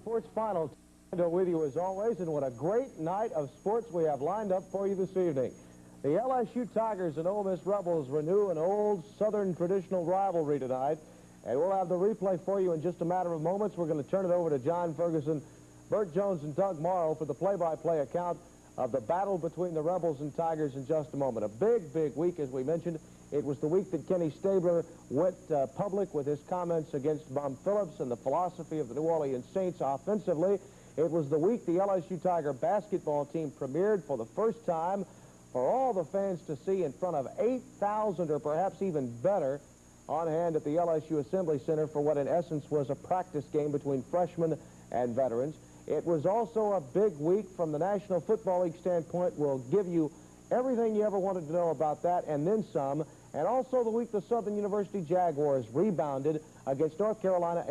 Sports Final with you as always, and what a great night of sports we have lined up for you this evening. The LSU Tigers and Ole Miss Rebels renew an old Southern traditional rivalry tonight, and we'll have the replay for you in just a matter of moments. We're going to turn it over to John Ferguson, Bert Jones, and Doug Morrow for the play-by-play account of the battle between the Rebels and Tigers in just a moment. A big, big week, as we mentioned. It was the week that Kenny Stabler went public with his comments against Bum Phillips and the philosophy of the New Orleans Saints offensively. It was the week the LSU Tiger basketball team premiered for the first time for all the fans to see in front of 8,000 or perhaps even better on hand at the LSU Assembly Center for what in essence was a practice game between freshmen and veterans. It was also a big week from the National Football League standpoint. We'll give you everything you ever wanted to know about that and then some. And also the week the Southern University Jaguars rebounded against North Carolina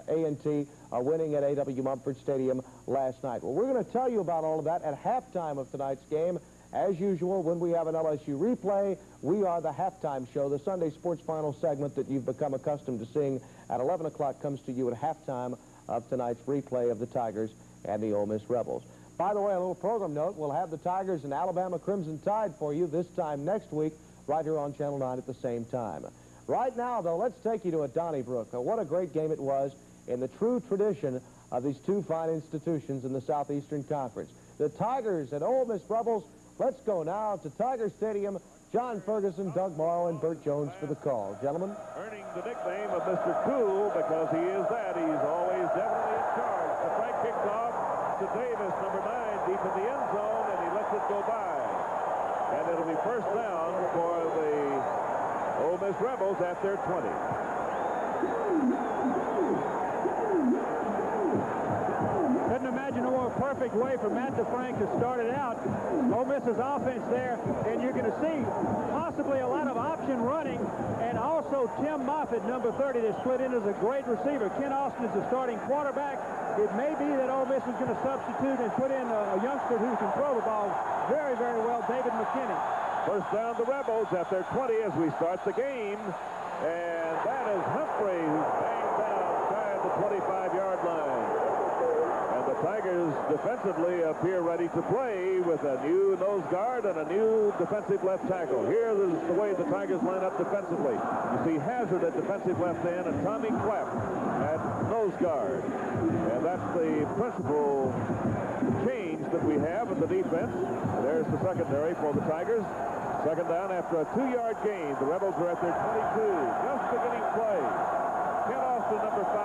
A&T, winning at A.W. Mumford Stadium last night. Well, we're going to tell you about all of that at halftime of tonight's game. As usual, when we have an LSU replay, we are the halftime show. The Sunday Sports Final segment that you've become accustomed to seeing at 11 o'clock comes to you at halftime of tonight's replay of the Tigers and the Ole Miss Rebels. By the way, a little program note, we'll have the Tigers and Alabama Crimson Tide for you this time next week, right here on Channel 9 at the same time. Right now, though, let's take you to a Donnybrook. What a great game it was in the true tradition of these two fine institutions in the Southeastern Conference. The Tigers and Ole Miss Rebels. Let's go now to Tiger Stadium. John Ferguson, Doug Morrow, and Bert Jones for the call. Gentlemen. Earning the nickname of Mr. Cool because he is that. He's always definitely in charge. The Frank kicks off to Davis, number 9, deep in the end zone, and he lets it go by. And it'll be first down for the Ole Miss Rebels at their 20. Couldn't imagine a more perfect way for Matt DeFrank to start it out. Ole Miss's offense there, and you're going to see possibly a lot of option running, and also Tim Moffitt, number 30, that split in as a great receiver. Ken Austin is the starting quarterback. It may be that Ole Miss is going to substitute and put in a youngster who can throw the ball very, very well, David McKinney. First down the Rebels at their 20 as we start the game, and that is Humphrey who's banged down shy of the 25-yard line. The Tigers defensively appear ready to play with a new nose guard and a new defensive left tackle. Here is the way the Tigers line up defensively. You see Hazard at defensive left end and Tommy Clapp at nose guard. And that's the principal change that we have in the defense. There's the secondary for the Tigers. Second down after a 2-yard gain. The Rebels are at their 22. Just beginning play. Ken Austin, number 5.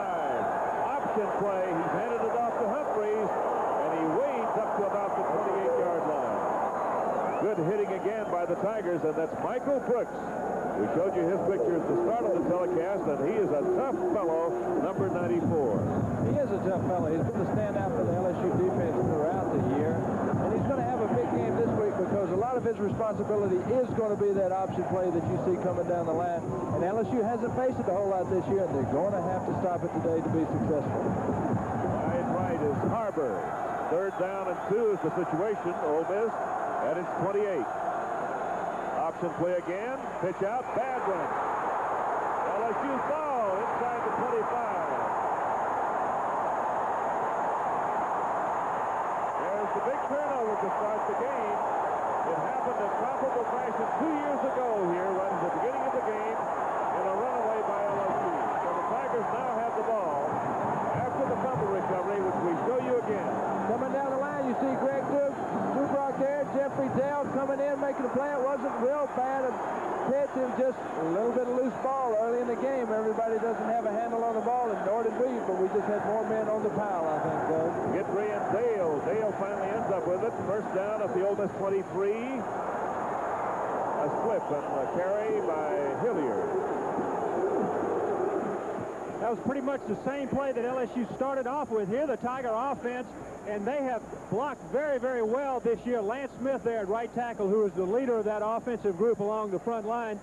Option play. He's handed it off to Humphreys, and he wades up to about the 28-yard line. Good hitting again by the Tigers, and that's Michael Brooks. We showed you his picture at the start of the telecast, and he is a tough fellow, number 94. He is a tough fellow. He's been the standout for the LSU defense throughout the year, and he's going to have a big game this week because a lot of his responsibility is going to be that option play that you see coming down the line. And LSU hasn't faced it a whole lot this year, and they're going to have to stop it today to be successful. Right is Harbor. Third down and 2 is the situation. Ole Miss at its 28. Option play again. Pitch out. Bad one. LSU's ball inside the 25. There's the big turnover to start the game. It happened in comparable fashion 2 years ago here, right at the beginning of the game, in a runaway by LSU. So the Tigers now have the ball after the fumble recovery, which we show you again. Coming down the line, you see Greg Dubrock there, Jeffrey Dell coming in, making a play. It wasn't real bad a pitch, and just a little bit of loose ball early in the game. Everybody doesn't have a handle on the ball, and nor did we, but we just had more men on the pile, I think, Doug. Gidry and Dale. Dale finally ends up with it. First down at the Ole Miss 23. A slip and a carry by Hilliard. That was pretty much the same play that LSU started off with here, the Tiger offense, and they have blocked very, very well this year. Lance Smith there at right tackle, who is the leader of that offensive group along the front line.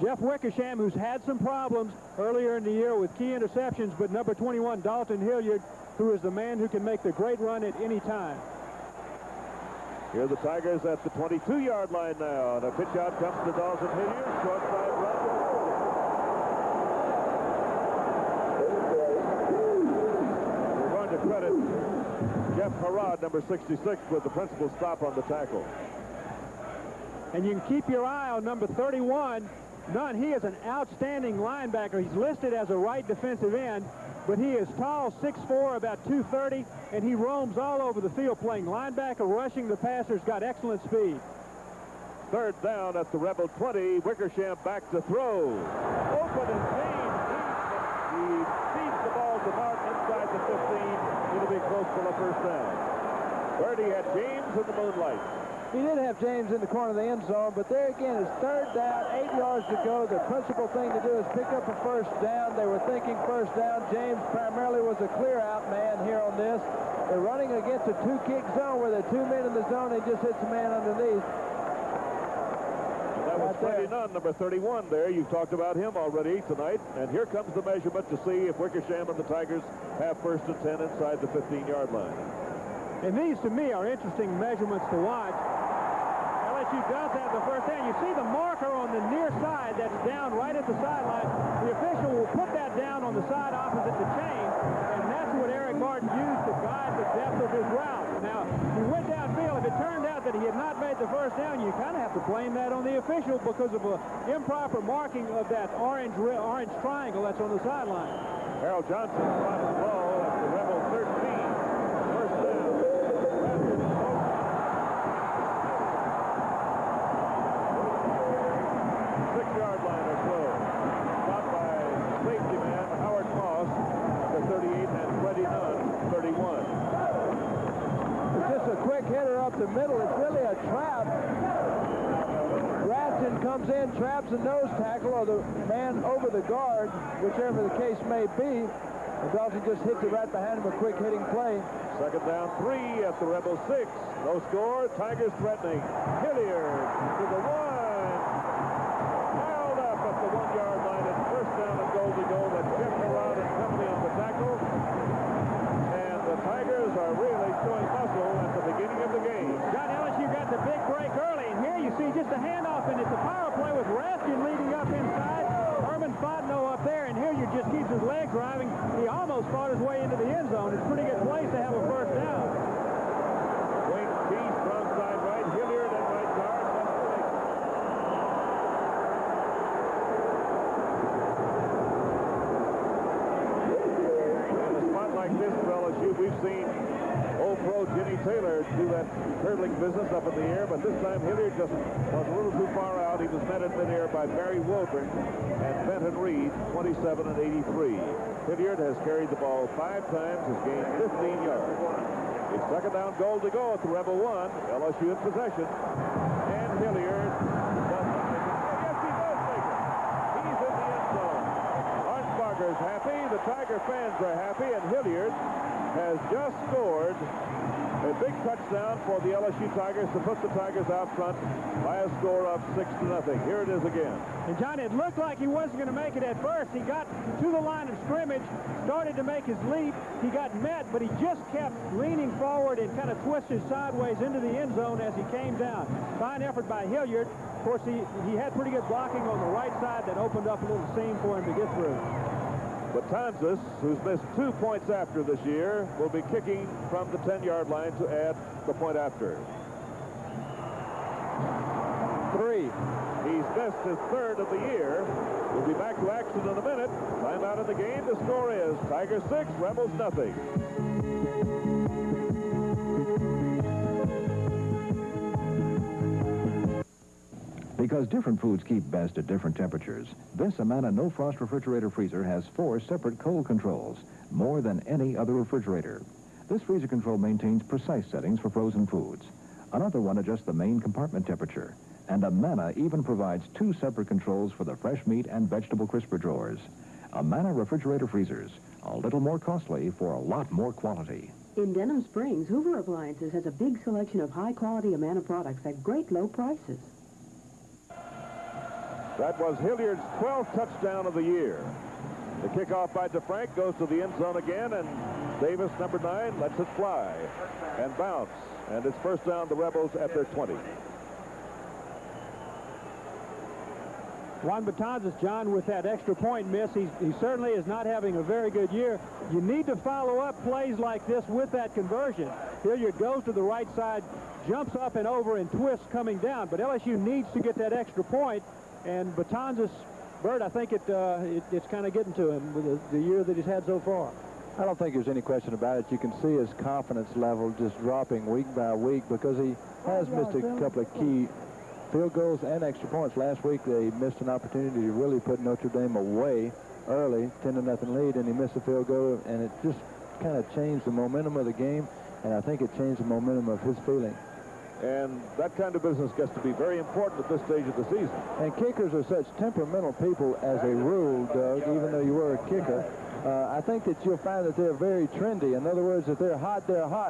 Jeff Wickersham, who's had some problems earlier in the year with key interceptions, but number 21, Dalton Hilliard, who is the man who can make the great run at any time. Here are the Tigers at the 22-yard line now, and a pitch out comes to Dalton Hilliard, short side run. We're going to credit Jeff Harrod, number 66, with the principal stop on the tackle. And you can keep your eye on number 31, Nunn. He is an outstanding linebacker. He's listed as a right defensive end, but he is tall, 6'4", about 230, and he roams all over the field playing linebacker, rushing the passers, got excellent speed. Third down at the Rebel 20. Wickersham back to throw. Open and James. He feeds the ball to Martin inside the 15. It'll be close for the first down. Birdie had James in the moonlight. He did have James in the corner of the end zone, but there again is third down, 8 yards to go. The principal thing to do is pick up a first down. They were thinking first down. James primarily was a clear-out man here on this. They're running against a two-kick zone where there are 2 men in the zone. He just hits the man underneath. And that was Freddie Nunn, number 31 there. You've talked about him already tonight. And here comes the measurement to see if Wickersham and the Tigers have first and 10 inside the 15-yard line. And these, to me, are interesting measurements to watch. LSU does have the first down. You see the marker on the near side that's down right at the sideline. The official will put that down on the side opposite the chain, and that's what Eric Martin used to guide the depth of his route. Now, he went downfield. If it turned out that he had not made the first down, you kind of have to blame that on the official because of an improper marking of that orange triangle that's on the sideline. Harold Johnson drops the ball at the Rebel 13. First down. 6-yard line or so. Stopped by safety man Howard Moss, number 38, and Freddie Nunn, 31. It's just a quick hitter up the middle. It's really a trap. Ratson comes in, traps a nose tackle, or the man over the guard, whichever the case may be. And Dalton just hits it right behind him, a quick hitting play. Second down, 3 at the Rebel 6. No score. Tigers threatening. Hilliard to the 1. Held up at the 1-yard line. It's first down and goal to go. That's Jeff Harrod and company on the tackle. And the Tigers are really showing muscle at the beginning of the game. John LSU got the big break early, and here you see just a handoff, and it's a power play with Raskin leading up inside. Herman Fontenot up there, and Hilliard just keeps his leg driving. He almost fought his way into the end zone. It's a pretty good place to have a first down. Wing T, strong side right. Hilliard at right guard. In a spot like this for LSU, we've seen old pro Jimmy Taylor do that hurdling business up in the air, but this time Hilliard just was a little too far out. He was met in midair by Barry Wilburn and Benton Reed, 27 and 83. Hilliard has carried the ball 5 times, has gained 15 yards. It's second down, goal to go at the Rebel 1. LSU in possession. And Hilliard does not make it. Oh, yes, he does make it. He's in the end zone. Arnsparger's happy. The Tiger fans are happy. And Hilliard has just scored a big touchdown for the LSU Tigers to put the Tigers out front by a score of 6-0. Here it is again. And, John, it looked like he wasn't going to make it at first. He got to the line of scrimmage, started to make his leap. He got met, but he just kept leaning forward and kind of twisted sideways into the end zone as he came down. Fine effort by Hilliard. Of course, he had pretty good blocking on the right side that opened up a little seam for him to get through. But Kansas, who's missed 2 points after this year, will be kicking from the 10-yard line to add the point after. 3. He's missed his 3rd of the year. We'll be back to action in a minute. Time out of the game. The score is Tigers 6, Rebels nothing. Because different foods keep best at different temperatures, this Amana No Frost refrigerator freezer has 4 separate cold controls, more than any other refrigerator. This freezer control maintains precise settings for frozen foods. Another one adjusts the main compartment temperature. And Amana even provides 2 separate controls for the fresh meat and vegetable crisper drawers. Amana refrigerator freezers, a little more costly for a lot more quality. In Denham Springs, Hoover Appliances has a big selection of high-quality Amana products at great low prices. That was Hilliard's 12th touchdown of the year. The kickoff by DeFrank goes to the end zone again, and Davis, number 9, lets it fly and bounce. And it's first down, the Rebels at their 20. Juan Betances, John, with that extra point miss, he certainly is not having a very good year. You need to follow up plays like this with that conversion. Hilliard goes to the right side, jumps up and over and twists coming down. But LSU needs to get that extra point. And Betances, Bert, I think it's kind of getting to him with the year that he's had so far. I don't think there's any question about it. You can see his confidence level just dropping week by week because he has missed a couple of key field goals and extra points. Last week they missed an opportunity to really put Notre Dame away early, 10-0 lead, and he missed a field goal, and it just kind of changed the momentum of the game, and I think it changed the momentum of his feeling. And that kind of business gets to be very important at this stage of the season. And kickers are such temperamental people as a rule, Doug, even though you were a kicker. I think that you'll find that they're very trendy. In other words, if they're hot,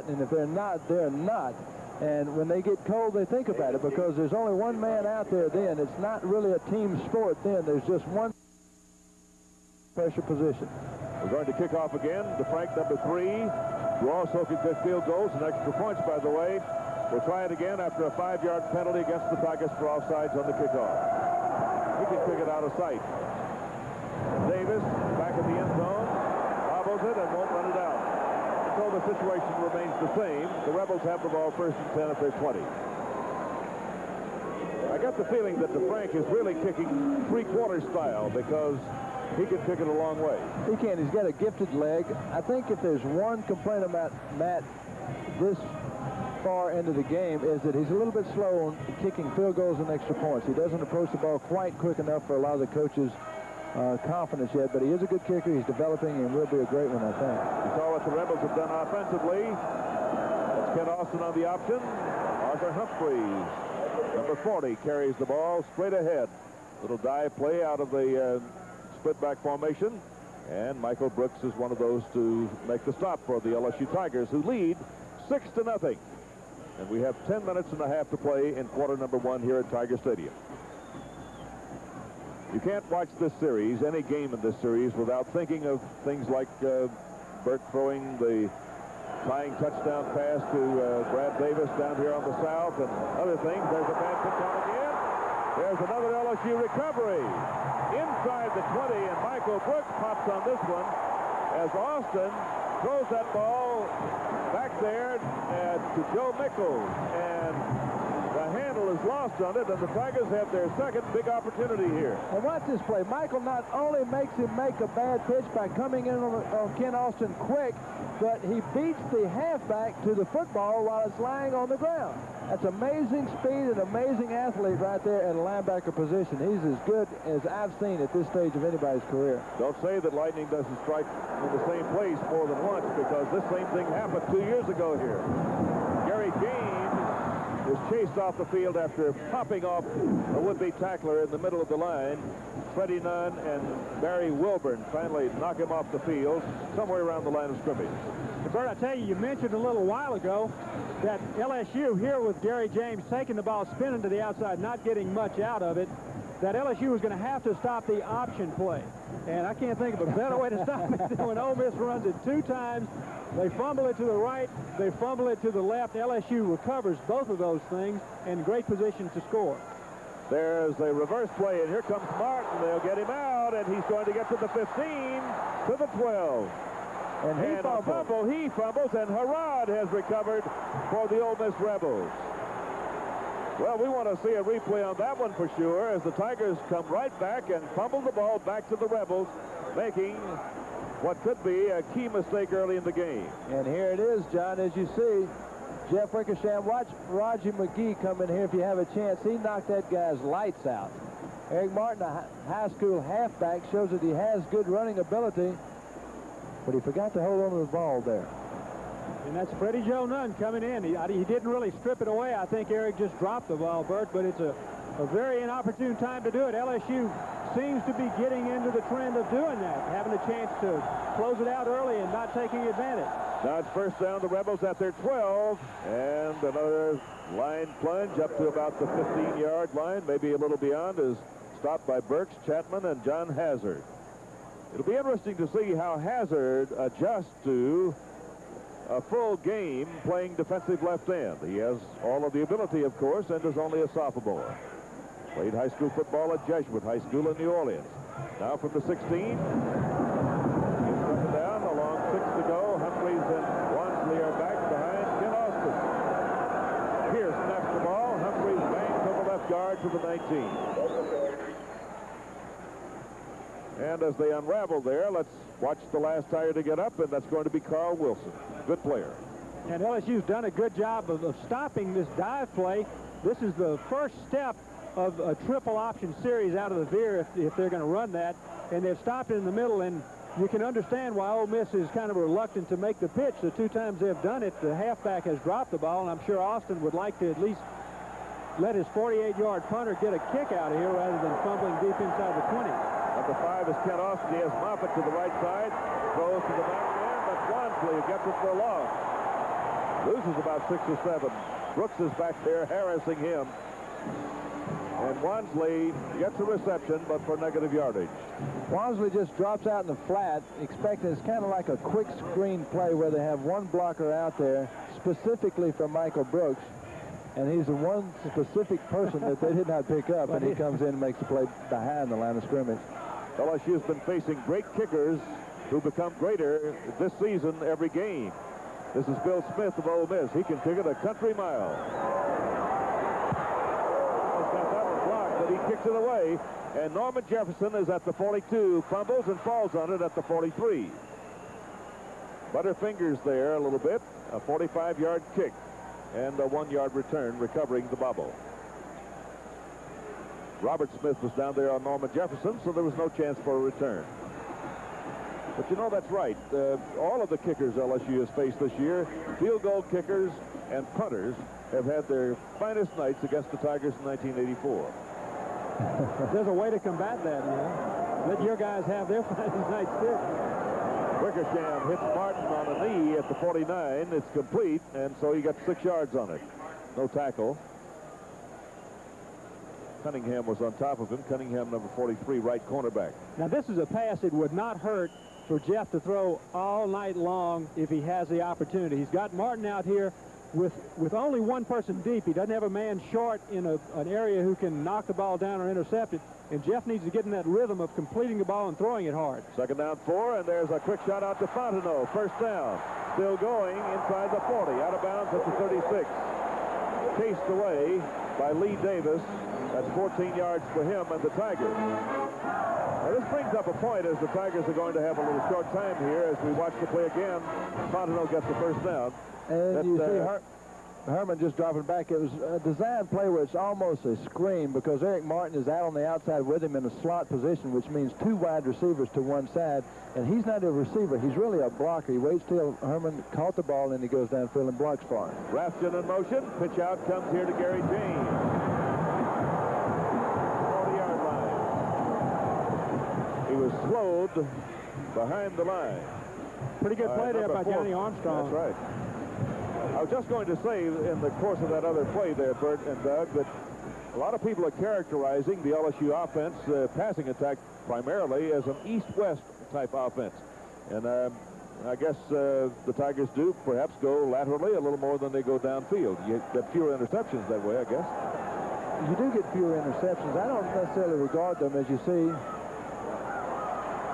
and if they're not, they're not. And when they get cold, they think about it because there's only one man out there then. It's not really a team sport then. There's just one pressure position. We're going to kick off again. DeFrank, number 3, who also can kick field goals and extra points, by the way. We'll try it again after a 5-yard penalty against the Tigers for offsides on the kickoff. He can kick it out of sight. Davis back in the end zone, bobbles it and won't run it out. So the situation remains the same. The Rebels have the ball first and 10 at their 20. I got the feeling that DeFrank is really kicking three-quarter style because he can kick it a long way. He can. He's got a gifted leg. I think if there's one complaint about Matt this far into the game is that he's a little bit slow on kicking field goals and extra points. He doesn't approach the ball quite quick enough for a lot of the coaches' confidence yet, but he is a good kicker. He's developing and will be a great one, I think. You saw what the Rebels have done offensively. That's Ken Austin on the option. Arthur Humphreys, number 40, carries the ball straight ahead. Little dive play out of the split back formation, and Michael Brooks is one of those to make the stop for the LSU Tigers, who lead 6-0. And we have 10 minutes and a half to play in quarter number 1 here at Tiger Stadium. You can't watch this series, any game in this series, without thinking of things like Bert throwing the tying touchdown pass to Brad Davis down here on the south and other things. There's a bad pitch on again. There's another LSU recovery inside the 20, and Michael Brooks pops on this one as Austin throws that ball back there to Joe Mickles, and the handle is lost on it, and the Tigers have their second big opportunity here. And watch this play. Michael not only makes him make a bad pitch by coming in on Ken Austin quick, but he beats the halfback to the football while it's lying on the ground. That's amazing speed and amazing athlete right there in a linebacker position. He's as good as I've seen at this stage of anybody's career. Don't say that lightning doesn't strike in the same place more than once, because this same thing happened 2 years ago here. Gary James was chased off the field after popping off a would-be tackler in the middle of the line. Freddie Nunn and Barry Wilburn finally knock him off the field somewhere around the line of scrimmage. Bert, I tell you, you mentioned a little while ago that LSU here with Gary James taking the ball, spinning to the outside, not getting much out of it, that LSU was going to have to stop the option play. And I can't think of a better way to stop it than when Ole Miss runs it 2 times. They fumble it to the right, they fumble it to the left. LSU recovers both of those things in great position to score. There's a reverse play, and here comes Martin. They'll get him out, and he's going to get to the 15, to the 12. And he fumbles, and Harrod has recovered for the Ole Miss Rebels. Well, we want to see a replay on that one for sure, as the Tigers come right back and fumble the ball back to the Rebels, making what could be a key mistake early in the game. And here it is, John, as you see. Jeff Wickersham, watch Raji McGee come in here if you have a chance. He knocked that guy's lights out. Eric Martin, a high school halfback, shows that he has good running ability, but he forgot to hold on to the ball there. And that's Freddie Joe Nunn coming in. He didn't really strip it away. I think Eric just dropped the ball, Bert, but it's a very inopportune time to do it. LSU seems to be getting into the trend of doing that, having a chance to close it out early and not taking advantage. Now it's first down, the Rebels at their 12, and another line plunge up to about the 15-yard line, maybe a little beyond, is stopped by Burks, Chapman, and John Hazard. It'll be interesting to see how Hazard adjusts to a full game playing defensive left end. He has all of the ability, of course, and is only a sophomore. Played high school football at Jesuit High School in New Orleans. Now from the 16. He's coming down. Along 6 to go. Humphreys and Wansley are back behind Ken Austin. Pierce snaps the ball. Humphreys bangs over left guard to the 19. And as they unravel there, let's watch the last Tiger to get up, and that's going to be Carl Wilson. Good player. And LSU's done a good job of stopping this dive play. This is the first step of a triple option series out of the veer if they're going to run that. And they've stopped it in the middle, and you can understand why Ole Miss is kind of reluctant to make the pitch. The 2 times they've done it, the halfback has dropped the ball, and I'm sure Austin would like to at least let his 48-yard punter get a kick out of here rather than fumbling deep inside the 20. Number 5 is Ken Austin. He has Moffitt to the right side. Throws to the back man, but Wansley gets it for a loss. Loses about 6 or 7. Brooks is back there harassing him. And Wansley gets a reception, but for negative yardage. Wansley just drops out in the flat, expecting it's kind of like a quick screen play where they have one blocker out there specifically for Michael Brooks. And he's the one specific person that they did not pick up, and he comes in and makes the play behind the line of scrimmage. LSU's been facing great kickers who become greater this season every game. This is Bill Smith of Ole Miss. He can kick it a country mile. That was blocked, but he kicks it away. And Norman Jefferson is at the 42, fumbles and falls on it at the 43. Butterfingers there a little bit. A 45-yard kick and a 1-yard return, recovering the bobble. Robert Smith was down there on Norman Jefferson, so there was no chance for a return. But you know, that's right. All of the kickers LSU has faced this year, field goal kickers and punters, have had their finest nights against the Tigers in 1984. There's a way to combat that, you know. Let your guys have their finest nights, too. Wickersham hits Martin on a knee at the 49. It's complete, and so he got 6 yards on it. No tackle. Cunningham was on top of him. Cunningham, number 43, right cornerback. Now, this is a pass it would not hurt for Jeff to throw all night long if he has the opportunity. He's got Martin out here with only one person deep. He doesn't have a man short in an area who can knock the ball down or intercept it. And Jeff needs to get in that rhythm of completing the ball and throwing it hard. Second down 4, and there's a quick shot out to Fontenot. First down. Still going inside the 40. Out of bounds at the 36. Chased away by Lee Davis. That's 14 yards for him and the Tigers. Now, this brings up a point as the Tigers are going to have a little short time here as we watch the play again. Fontenot gets the first down. And you see Herman just dropping back. It was a design play where it's almost a screen because Eric Martin is out on the outside with him in a slot position, which means 2 wide receivers to one side. And he's not a receiver. He's really a blocker. He waits till Herman caught the ball, and he goes downfield and blocks for him. Rafton in motion. Pitch out comes here to Gary James. 40-yard line. He was slowed behind the line. Pretty good play there by Johnny Armstrong. That's right. I was just going to say in the course of that other play there, Bert and Doug, that a lot of people are characterizing the LSU offense, passing attack primarily, as an east-west type offense. And I guess the Tigers do perhaps go laterally a little more than they go downfield. You get fewer interceptions that way, I guess. You do get fewer interceptions. I don't necessarily regard them, as you see.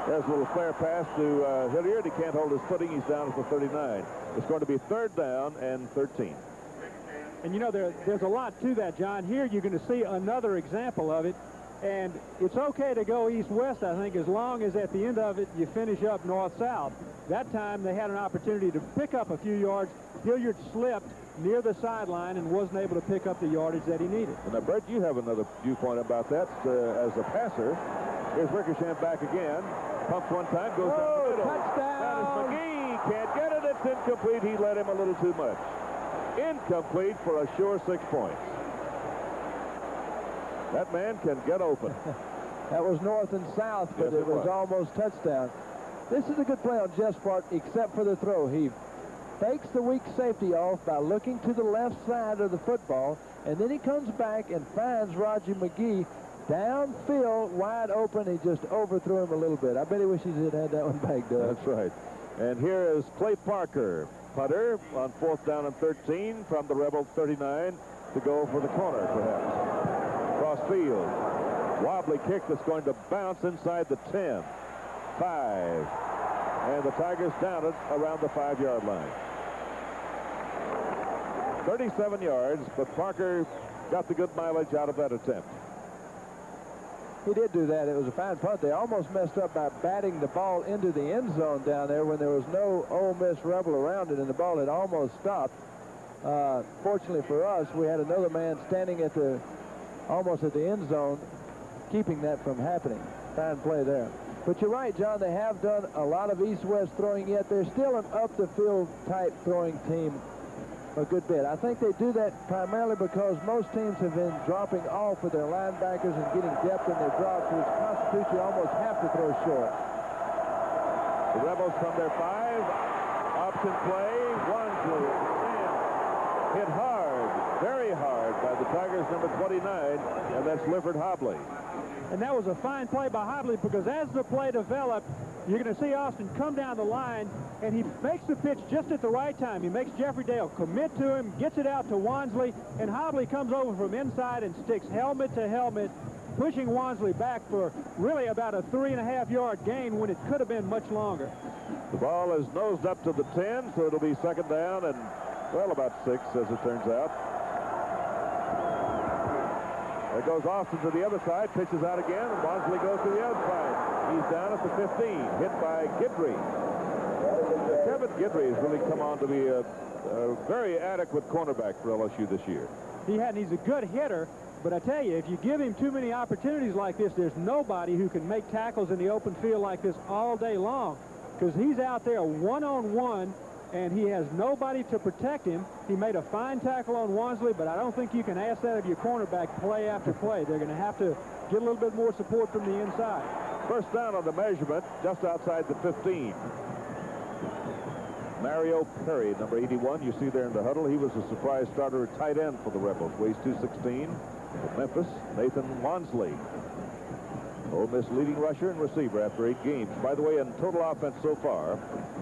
There's a little flare pass to Hilliard. He can't hold his footing. He's down at the 39. It's going to be 3rd down and 13. And, you know, there's a lot to that, John. Here you're going to see another example of it. And it's okay to go east-west, I think, as long as at the end of it you finish up north-south. That time they had an opportunity to pick up a few yards. Hilliard slipped near the sideline and wasn't able to pick up the yardage that he needed. And now, Bert, you have another viewpoint about that as a passer. Here's Wickersham back again. Pumps one time, goes down the middle. Touchdown! That is McGee. Can't get it. It's incomplete. He led him a little too much. Incomplete for a sure 6 points. That man can get open. That was north and south, but Yes, it was almost touchdown. This is a good play on Jeff's part, except for the throw. He fakes the weak safety off by looking to the left side of the football, and then he comes back and finds Roger McGee downfield, wide open. He just overthrew him a little bit. I bet he wishes he had that one back, Doug. That's right. And here is Clay Parker, punter, on 4th down and 13 from the Rebel 39 to go for the corner, perhaps. Across field. Wobbly kick that's going to bounce inside the 10. 5. And the Tigers down it around the 5-yard line. 37 yards, but Parker got the good mileage out of that attempt. He did do that. It was a fine punt. They almost messed up by batting the ball into the end zone down there when there was no Ole Miss Rebel around it, and the ball had almost stopped. Fortunately for us, we had another man standing at almost at the end zone, keeping that from happening. Fine play there. But you're right, John. They have done a lot of east-west throwing yet. They're still an up-the-field type throwing team a good bit. I think they do that primarily because most teams have been dropping off with their linebackers and getting depth in their drops, which constitutes you almost have to throw short. The Rebels from their 5. Option play. Wansley. Hit hard, very hard by the Tigers' number 29, and that's Lifford Hobley. And that was a fine play by Hobley, because as the play developed, you're going to see Austin come down the line, and he makes the pitch just at the right time. He makes Jeffrey Dale commit to him, gets it out to Wansley, and Hobley comes over from inside and sticks helmet to helmet, pushing Wansley back for really about a 3.5-yard gain when it could have been much longer. The ball is nosed up to the 10, so it'll be second down and, well, about 6, as it turns out. There goes Austin to the other side, pitches out again, and Wansley goes to the outside. He's down at the 15, hit by Guidry. Kevin Guidry has really come on to be a very adequate cornerback for LSU this year. He's a good hitter, but I tell you, if you give him too many opportunities like this, there's nobody who can make tackles in the open field like this all day long, because he's out there one-on-one, and he has nobody to protect him. He made a fine tackle on Wansley, but I don't think you can ask that of your cornerback play after play. They're going to have to get a little bit more support from the inside. First down on the measurement, just outside the 15. Mario Perry, number 81, you see there in the huddle. He was a surprise starter at tight end for the Rebels. Weighs 216. At Memphis, Nathan Wansley. Ole Miss leading rusher and receiver after 8 games. By the way, in total offense so far,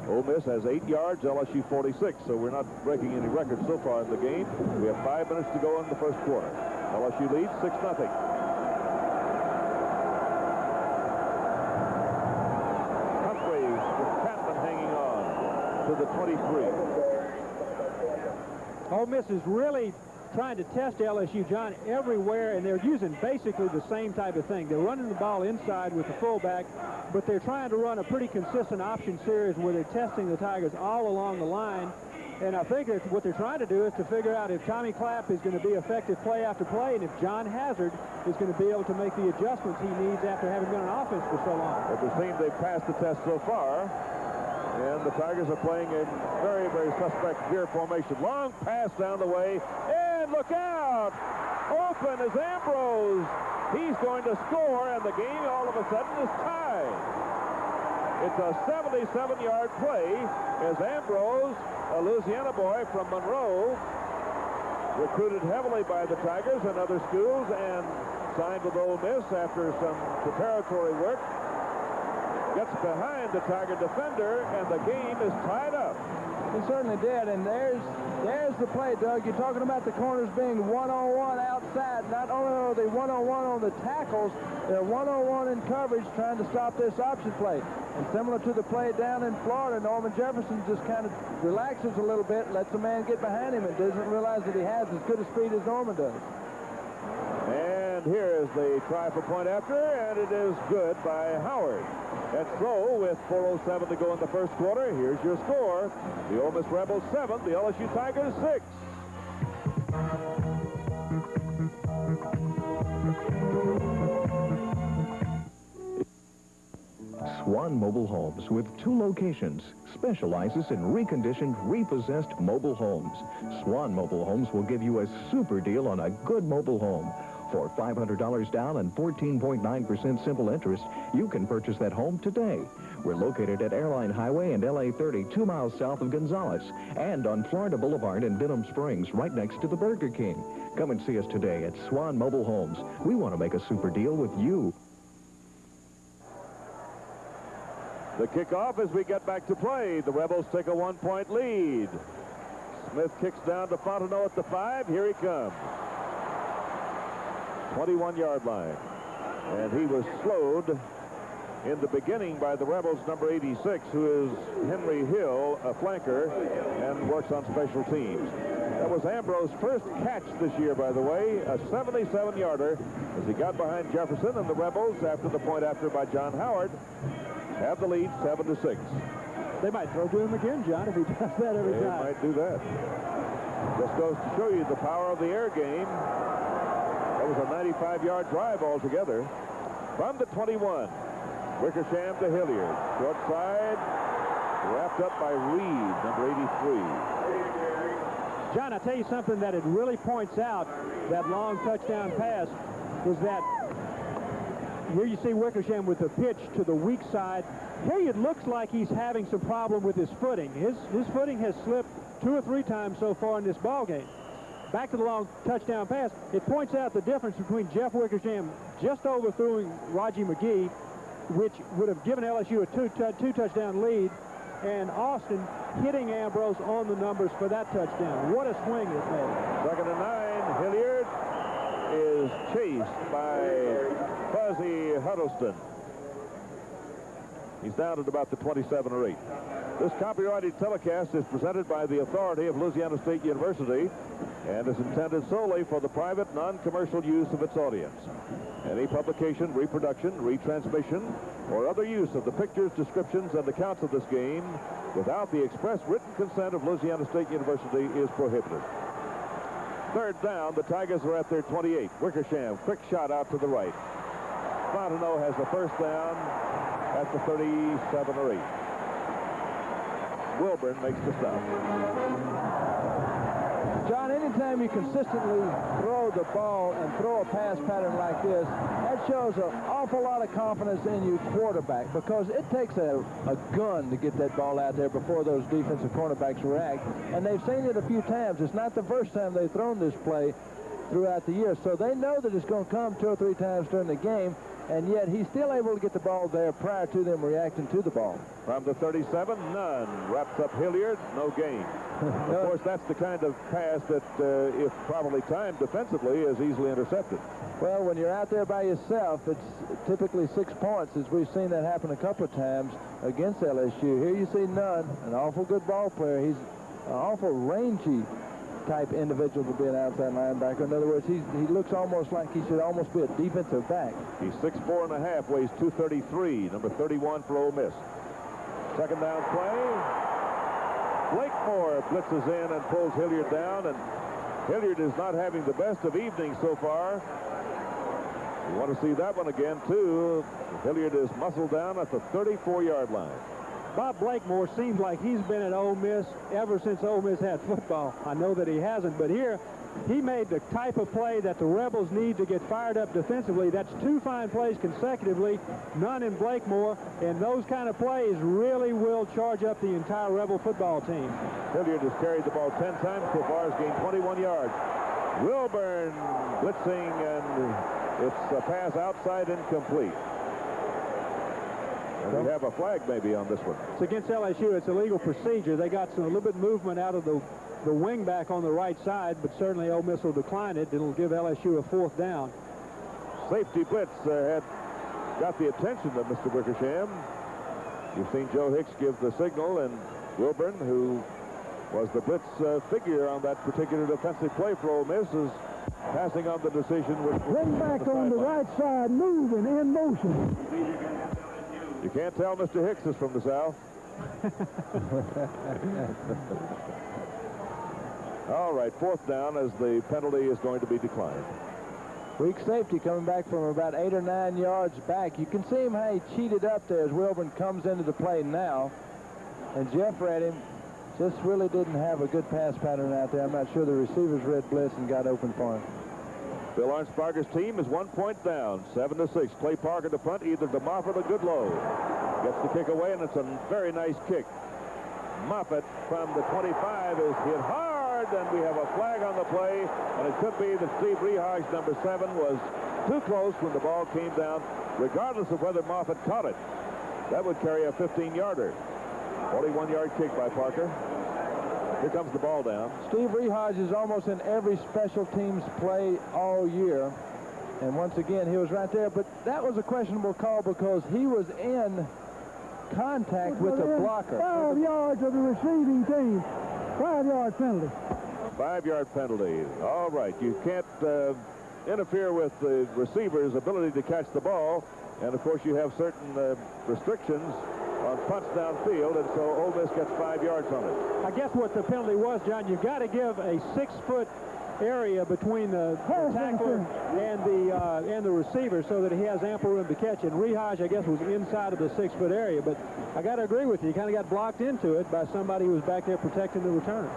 Ole Miss has 8 yards, LSU 46, so we're not breaking any records so far in the game. We have 5 minutes to go in the first quarter. LSU leads 6-0. Humphreys with Chapman hanging on to the 23. Ole Miss is really trying to test LSU, John, everywhere, and they're using basically the same type of thing. They're running the ball inside with the fullback, but they're trying to run a pretty consistent option series where they're testing the Tigers all along the line. And I think that what they're trying to do is to figure out if Tommy Clapp is going to be effective play after play, and if John Hazard is going to be able to make the adjustments he needs after having been on offense for so long. It would seem they've passed the test so far. And the Tigers are playing a very, very suspect veer formation. Long pass down the way. And look out! Open is Ambrose. He's going to score, and the game all of a sudden is tied. It's a 77-yard play as Ambrose, a Louisiana boy from Monroe, recruited heavily by the Tigers and other schools and signed with Ole Miss after some preparatory work, gets behind the Tiger defender, and the game is tied up. He certainly did, and there's the play, Doug. You're talking about the corners being one-on-one outside. Not only are they one-on-one on the tackles, they're one-on-one in coverage trying to stop this option play. And similar to the play down in Florida, Norman Jefferson just kind of relaxes a little bit, lets the man get behind him, and doesn't realize that he has as good a speed as Norman does. And here is the try for point after, and it is good by Howard. And so, with 4:07 to go in the first quarter, here's your score. The Ole Miss Rebels 7, the LSU Tigers 6. Swan Mobile Homes, with 2 locations, specializes in reconditioned, repossessed mobile homes. Swan Mobile Homes will give you a super deal on a good mobile home. For $500 down and 14.9% simple interest, you can purchase that home today. We're located at Airline Highway and LA 30, 2 miles south of Gonzales, and on Florida Boulevard in Denham Springs, right next to the Burger King. Come and see us today at Swan Mobile Homes. We want to make a super deal with you. The kickoff as we get back to play. The Rebels take a 1-point lead. Smith kicks down to Fontenot at the 5. Here he comes. 21-yard line. And he was slowed in the beginning by the Rebels' number 86, who is Henry Hill, a flanker, and works on special teams. That was Ambrose's first catch this year, by the way, a 77-yarder as he got behind Jefferson, and the Rebels, after the point after by John Howard, have the lead 7-6. They might throw to him again, John, if he does that every time. They might do that. Just goes to show you the power of the air game. That was a 95-yard drive altogether. From the 21, Wickersham to Hilliard. Short side, wrapped up by Reed, number 83. John, I tell you something that it really points out, that long touchdown pass, is that here you see Wickersham with the pitch to the weak side. Hilliard looks like he's having some problem with his footing. His footing has slipped 2 or 3 times so far in this ball game. Back to the long touchdown pass. It points out the difference between Jeff Wickersham just overthrowing Raji McGee, which would have given LSU a two-touchdown lead, and Austin hitting Ambrose on the numbers for that touchdown. What a swing it made. 2nd and 9. Hilliard is chased by Fuzzy Huddleston. He's down at about the 27 or 8. This copyrighted telecast is presented by the authority of Louisiana State University and is intended solely for the private, non-commercial use of its audience. Any publication, reproduction, retransmission, or other use of the pictures, descriptions, and accounts of this game without the express written consent of Louisiana State University is prohibited. 3rd down, the Tigers are at their 28. Wickersham, quick shot out to the right. Fontenot has the first down at the 37 or 8. Wilburn makes the stop. John, anytime you consistently throw the ball and throw a pass pattern like this, that shows an awful lot of confidence in you quarterback, because it takes a gun to get that ball out there before those defensive cornerbacks react. And they've seen it a few times. It's not the first time they've thrown this play throughout the year. So they know that it's going to come 2 or 3 times during the game, and yet he's still able to get the ball there prior to them reacting to the ball. From the 37, none. Wraps up Hilliard, no gain. Of course, that's the kind of pass that, if properly timed defensively, is easily intercepted. Well, when you're out there by yourself, it's typically 6 points, as we've seen that happen a couple of times against LSU. Here you see none, an awful good ball player. He's an awful rangy type individual to be an outside linebacker. In other words, he looks almost like he should almost be a defensive back. He's 6'4½", weighs 233, number 31 for Ole Miss. 2nd down play. Blakemore blitzes in and pulls Hilliard down, and Hilliard is not having the best of evenings so far. You want to see that one again, too. Hilliard is muscled down at the 34-yard line. Bob Blakemore seems like he's been at Ole Miss ever since Ole Miss had football. I know that he hasn't, but here he made the type of play that the Rebels need to get fired up defensively. That's 2 fine plays consecutively, none in Blakemore, and those kind of plays really will charge up the entire Rebel football team. Hilliard has carried the ball 10 times so far, has gained 21 yards. Wilburn blitzing, and it's a pass outside, incomplete. And we have a flag maybe on this one. It's against LSU. It's a legal procedure. They got a little bit movement out of the wing back on the right side, but certainly Ole Miss will decline it. It'll give LSU a 4th down. Safety blitz had got the attention of Mr. Wickersham. You've seen Joe Hicks give the signal, and Wilburn, who was the blitz figure on that particular defensive play for Ole Miss, is passing on the decision. Wing back on the right side, moving in motion. You can't tell Mr. Hicks is from the South. All right, 4th down as the penalty is going to be declined. Weak safety coming back from about 8 or 9 yards back. You can see him how he cheated up there as Wilburn comes into the play now. And Jeff read him. Just really didn't have a good pass pattern out there. I'm not sure the receivers read blitz and got open for him. Bill Arnsparger's team is 1 point down, 7-6. Clay Parker to punt, either to Moffitt or Goodlow. Gets the kick away, and it's a very nice kick. Moffitt from the 25 is hit hard, and we have a flag on the play, and it could be that Steve Rehage, number 7, was too close when the ball came down, regardless of whether Moffitt caught it. That would carry a 15-yarder. 41-yard kick by Parker. Here comes the ball down. Steve Rehage is almost in every special teams play all year. And once again, he was right there. But that was a questionable call because he was in contact with the blocker. 5 yards of the receiving team. 5-yard penalty. 5-yard penalty. All right. You can't interfere with the receiver's ability to catch the ball. And, of course, you have certain restrictions on punts downfield, and so Ole Miss gets 5 yards on it. I guess what the penalty was, John, you've got to give a 6-foot area between the tackler and the receiver so that he has ample room to catch it. And Rehaj, I guess, was inside of the 6-foot area. But I got to agree with you. He kind of got blocked into it by somebody who was back there protecting the returner.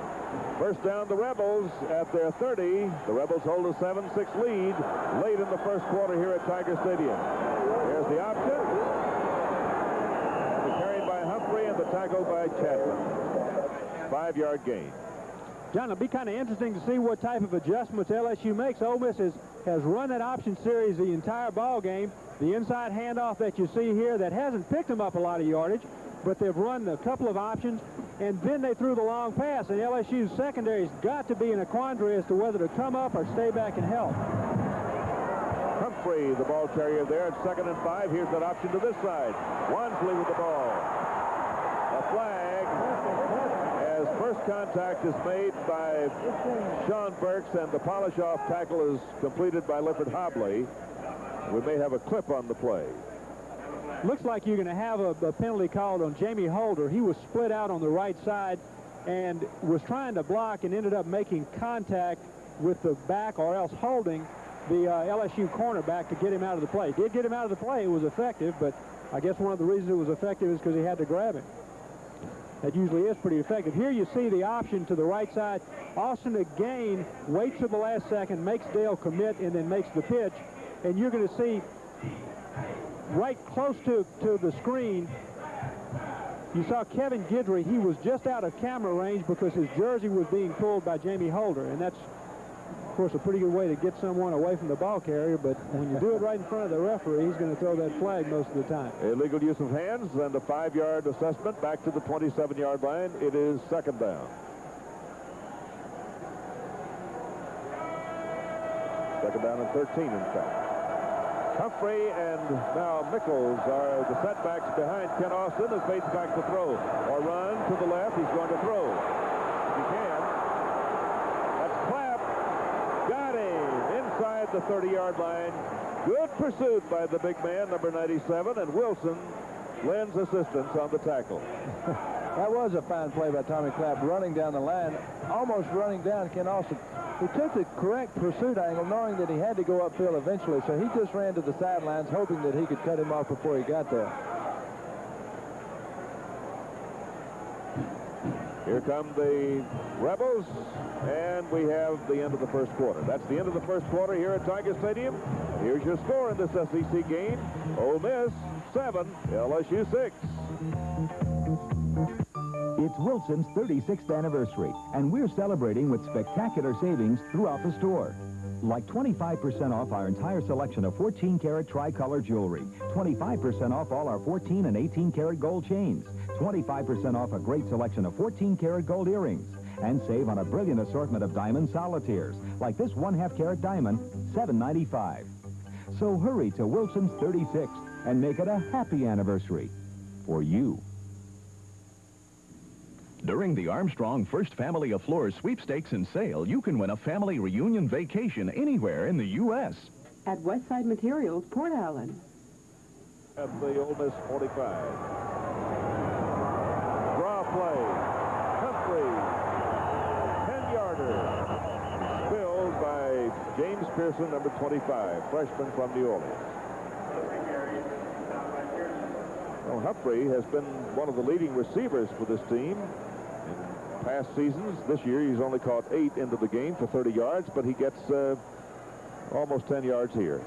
First down, the Rebels at their 30. The Rebels hold a 7-6 lead late in the first quarter here at Tiger Stadium. There's the option. And the carry by Humphrey and the tackle by Chapman. 5-yard gain. John, it'll be kind of interesting to see what type of adjustments LSU makes. Ole Miss has run that option series the entire ball game. The inside handoff that you see here, that hasn't picked them up a lot of yardage, but they've run a couple of options, and then they threw the long pass, and LSU's secondary's got to be in a quandary as to whether to come up or stay back and help. Humphrey, the ball carrier there at 2nd and 5. Here's that option to this side. Wansley with the ball. A flag. As first contact is made by Sean Burks and the polish-off tackle is completed by Lifford Hobley. We may have a clip on the play. Looks like you're going to have a penalty called on Jamie Holder. He was split out on the right side and was trying to block and ended up making contact with the back or else holding the LSU cornerback to get him out of the play. Did get him out of the play. It was effective, but I guess one of the reasons it was effective is because he had to grab him. That usually is pretty effective. Here you see the option to the right side. Austin again waits to the last second, makes Dale commit, and then makes the pitch. And you're going to see right close to the screen, you saw Kevin Guidry. He was just out of camera range because his jersey was being pulled by Jamie Holder. And that's, of course, a pretty good way to get someone away from the ball carrier. But when you do it right in front of the referee, he's going to throw that flag most of the time. Illegal use of hands and a 5-yard assessment back to the 27-yard line. It is 2nd down. 2nd down and 13, in fact. Humphrey and now Mickles are the setbacks behind Ken Austin as Bates back to throw. Or run to the left. He's going to throw. If he can. That's Clapp. Got him inside the 30-yard line. Good pursuit by the big man, number 97, and Wilson lends assistance on the tackle. That was a fine play by Tommy Clapp, running down the line, almost running down Ken Austin. He took the correct pursuit angle, knowing that he had to go upfield eventually, so he just ran to the sidelines, hoping that he could cut him off before he got there. Here come the Rebels, and we have the end of the first quarter. That's the end of the first quarter here at Tiger Stadium. Here's your score in this SEC game. Ole Miss 7, LSU 6. It's Wilson's 36th anniversary, and we're celebrating with spectacular savings throughout the store. Like 25% off our entire selection of 14-karat tricolor jewelry, 25% off all our 14 and 18-karat gold chains, 25% off a great selection of 14-karat gold earrings, and save on a brilliant assortment of diamond solitaires, like this 1/2-carat diamond, $7.95. So hurry to Wilson's 36th and make it a happy anniversary for you. During the Armstrong First Family of Floors sweepstakes and sale, you can win a family reunion vacation anywhere in the U.S. At Westside Materials, Port Allen. At the Ole Miss 45. Draw play. Humphrey. 10-yarder. Spilled by James Pearson, number 25, freshman from New Orleans. Well, Humphrey has been one of the leading receivers for this team. In past seasons, this year he's only caught 8 into the game for 30 yards, but he gets almost 10 yards here.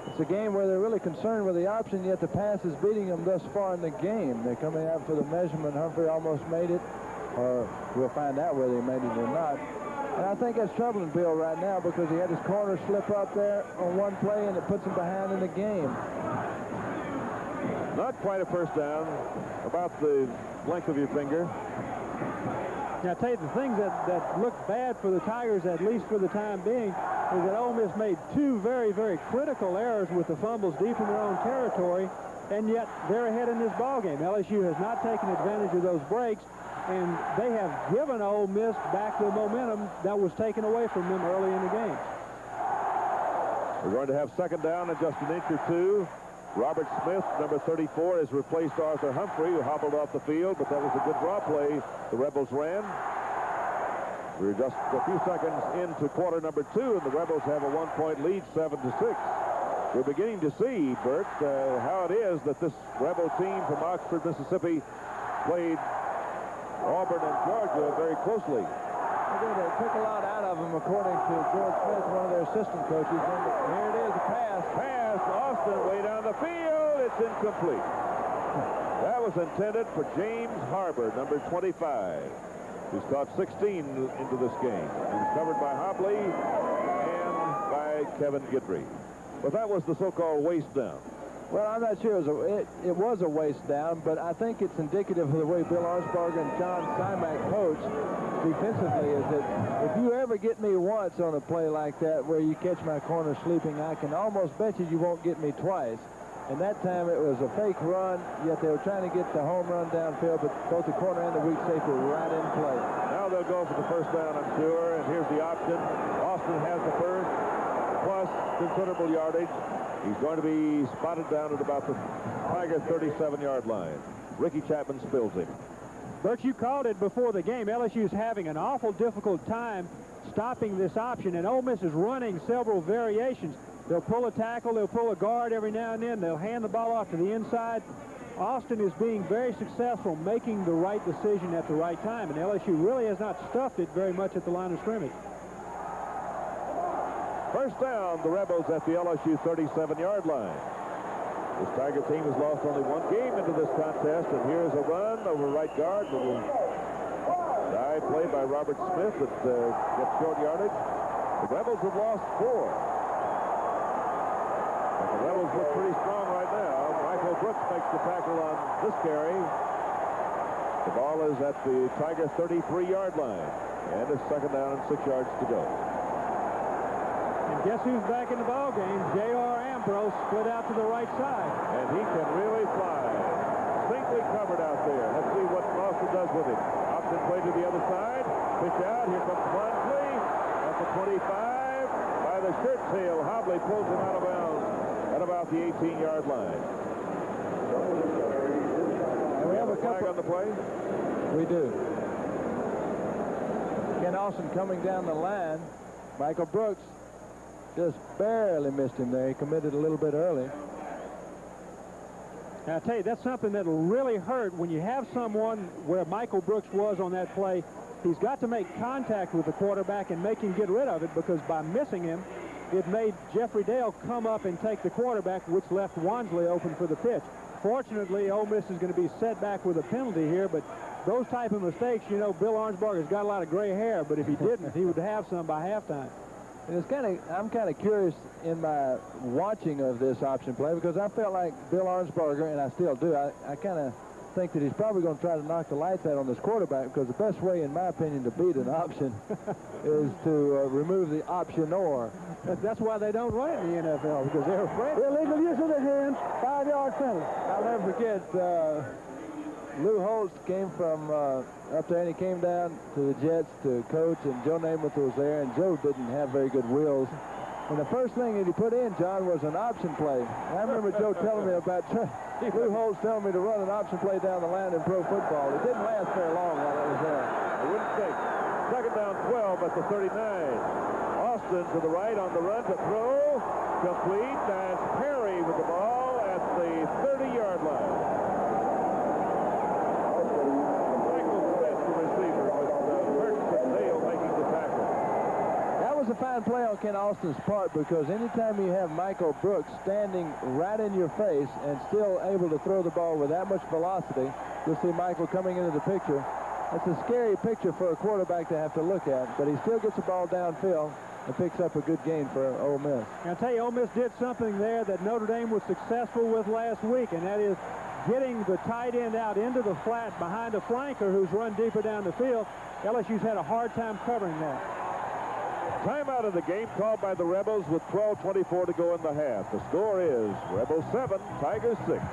It's a game where they're really concerned with the option, yet the pass is beating them thus far in the game. They're coming out for the measurement. Humphrey almost made it, or we'll find out whether he made it or not. And I think that's troubling Bill right now because he had his corner slip up there on one play, and it puts him behind in the game. Not quite a first down, about the length of your finger. Now, I tell you, the things that look bad for the Tigers, at least for the time being, is that Ole Miss made two very, very critical errors with the fumbles deep in their own territory, and yet they're ahead in this ballgame. LSU has not taken advantage of those breaks, and they have given Ole Miss back the momentum that was taken away from them early in the game. We're going to have second down and just an inch or two. Robert Smith, number 34, has replaced Arthur Humphrey, who hobbled off the field, but that was a good draw play the Rebels ran. We're just a few seconds into quarter number 2, and the Rebels have a 1-point lead, 7-6. We're beginning to see, Bert, how it is that this Rebel team from Oxford, Mississippi, played Auburn and Georgia very closely. They took a lot out of them, according to George Smith, one of their assistant coaches. And here it is, a pass. Pass, Austin, way down the field. It's incomplete. That was intended for James Harbor, number 25, who's caught 16 into this game. He was covered by Hobley and by Kevin Guidry. But that was the so-called waste down. Well, I'm not sure it was a waste down, but I think it's indicative of the way Bill Arnsparger and John Simak coach defensively, is that if you ever get me once on a play like that where you catch my corner sleeping, I can almost bet you won't get me twice. And that time it was a fake run, yet they were trying to get the home run downfield, but both the corner and the weak safety were right in play. Now they'll go for the first down, I'm sure, and here's the option. Austin has the first, plus considerable yardage. He's going to be spotted down at about the Tiger 37-yard line. Ricky Chapman spills him. Bert, you called it before the game. LSU is having an awful difficult time stopping this option, and Ole Miss is running several variations. They'll pull a tackle, they'll pull a guard every now and then, they'll hand the ball off to the inside. Austin is being very successful making the right decision at the right time, and LSU really has not stuffed it very much at the line of scrimmage. First down, the Rebels at the LSU 37-yard line. This Tiger team has lost only one game into this contest, and here's a run over right guard. Little dive play by Robert Smith that gets short yardage. The Rebels have lost 4. But the Rebels look pretty strong right now. Michael Brooks makes the tackle on this carry. The ball is at the Tiger 33-yard line, and it's second down and 6 yards to go. And guess who's back in the ball game? J.R. Ambrose split out to the right side. And he can really fly. Distinctly covered out there. Let's see what Austin does with him. Austin play to the other side. Pitch out. Here comes Wansley at the 25. By the shirt tail, Hobley pulls him out of bounds at about the 18-yard line. And we have a flag on the play. We do. Ken Austin coming down the line. Michael Brooks just barely missed him there. He committed a little bit early. Now, I tell you, that's something that'll really hurt when you have someone where Michael Brooks was on that play. He's got to make contact with the quarterback and make him get rid of it, because by missing him, it made Jeffrey Dale come up and take the quarterback, which left Wansley open for the pitch. Fortunately, Ole Miss is going to be set back with a penalty here, but those type of mistakes, you know, Bill Arnsparger's got a lot of gray hair, but if he didn't, he would have some by halftime. And it's I'm kind of curious in my watching of this option play, because I felt like Bill Arnsparger, and I still do, I kind of think that he's probably going to try to knock the lights out on this quarterback, because the best way, in my opinion, to beat an option is to remove the option-or. That's why they don't run it in the NFL, because they're afraid. Illegal use of the hands, 5-yard penalty. I'll never forget, Lou Holtz came from up there, and he came down to the Jets to coach, and Joe Namath was there, and Joe didn't have very good wheels. And the first thing that he put in, John, was an option play. And I remember Joe telling me about Lou Holtz telling me to run an option play down the line in pro football. It didn't last very long while it was there. I wouldn't think. Second down 12 at the 39. Austin to the right on the run to throw. Complete. That's Perry with the ball at the 30-yard line. Michael Smith, the receiver, with Burks and Dale making the tackle. That was a fine play on Ken Austin's part, because anytime you have Michael Brooks standing right in your face and still able to throw the ball with that much velocity, you'll see Michael coming into the picture. That's a scary picture for a quarterback to have to look at, but he still gets the ball downfield and picks up a good gain for Ole Miss. I'll tell you, Ole Miss did something there that Notre Dame was successful with last week, and that is getting the tight end out into the flat behind a flanker who's run deeper down the field. LSU's had a hard time covering that. Timeout of the game called by the Rebels with 12:24 to go in the half. The score is Rebels 7, Tigers 6.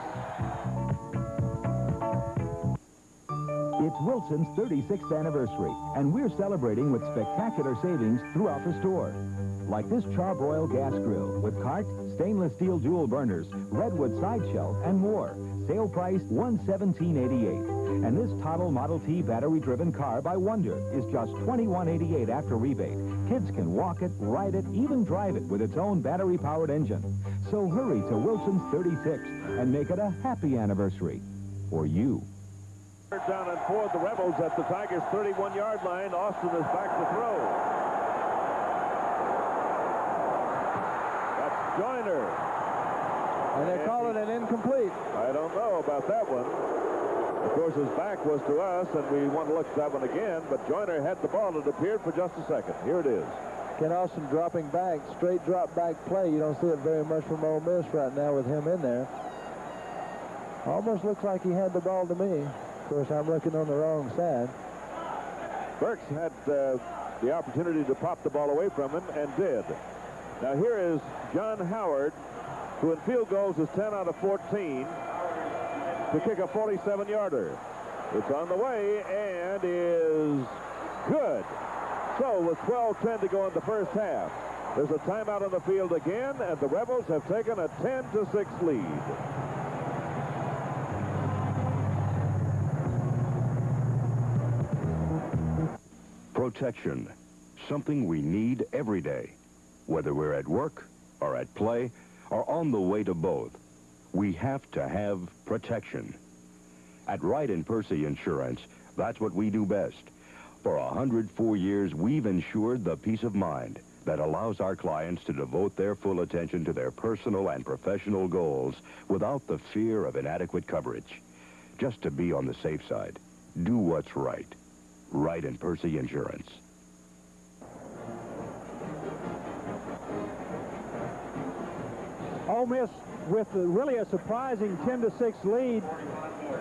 It's Wilson's 36th anniversary, and we're celebrating with spectacular savings throughout the store. Like this charbroil gas grill with cart, stainless steel dual burners, redwood side shelf, and more. Sale price $117.88. And this Tuttle Model T battery-driven car by Wonder is just $21.88 after rebate. Kids can walk it, ride it, even drive it with its own battery-powered engine. So hurry to Wilson's 36th and make it a happy anniversary for you. Third down and 4, the Rebels at the Tigers' 31-yard line. Austin is back to throw. That's Joyner. And they're calling it incomplete. I don't know about that one. Of course, his back was to us, and we want to look at that one again, but Joyner had the ball. It appeared for just a second. Here it is. Ken Austin dropping back, straight drop back play. You don't see it very much from Ole Miss right now with him in there. Almost looks like he had the ball to me. Of course, I'm looking on the wrong side. Burks had the opportunity to pop the ball away from him and did. Now here is John Howard, who in field goals is 10 out of 14 to kick a 47-yarder. It's on the way and is good. So with 12:10 to go in the first half, there's a timeout on the field again, and the Rebels have taken a 10-6 lead. Protection, something we need every day. Whether we're at work or at play or on the way to both, we have to have protection. At Wright & Percy Insurance, that's what we do best. For 104 years, we've ensured the peace of mind that allows our clients to devote their full attention to their personal and professional goals without the fear of inadequate coverage. Just to be on the safe side, do what's right. Wright & Percy Insurance. Ole Miss with really a surprising 10-6 lead.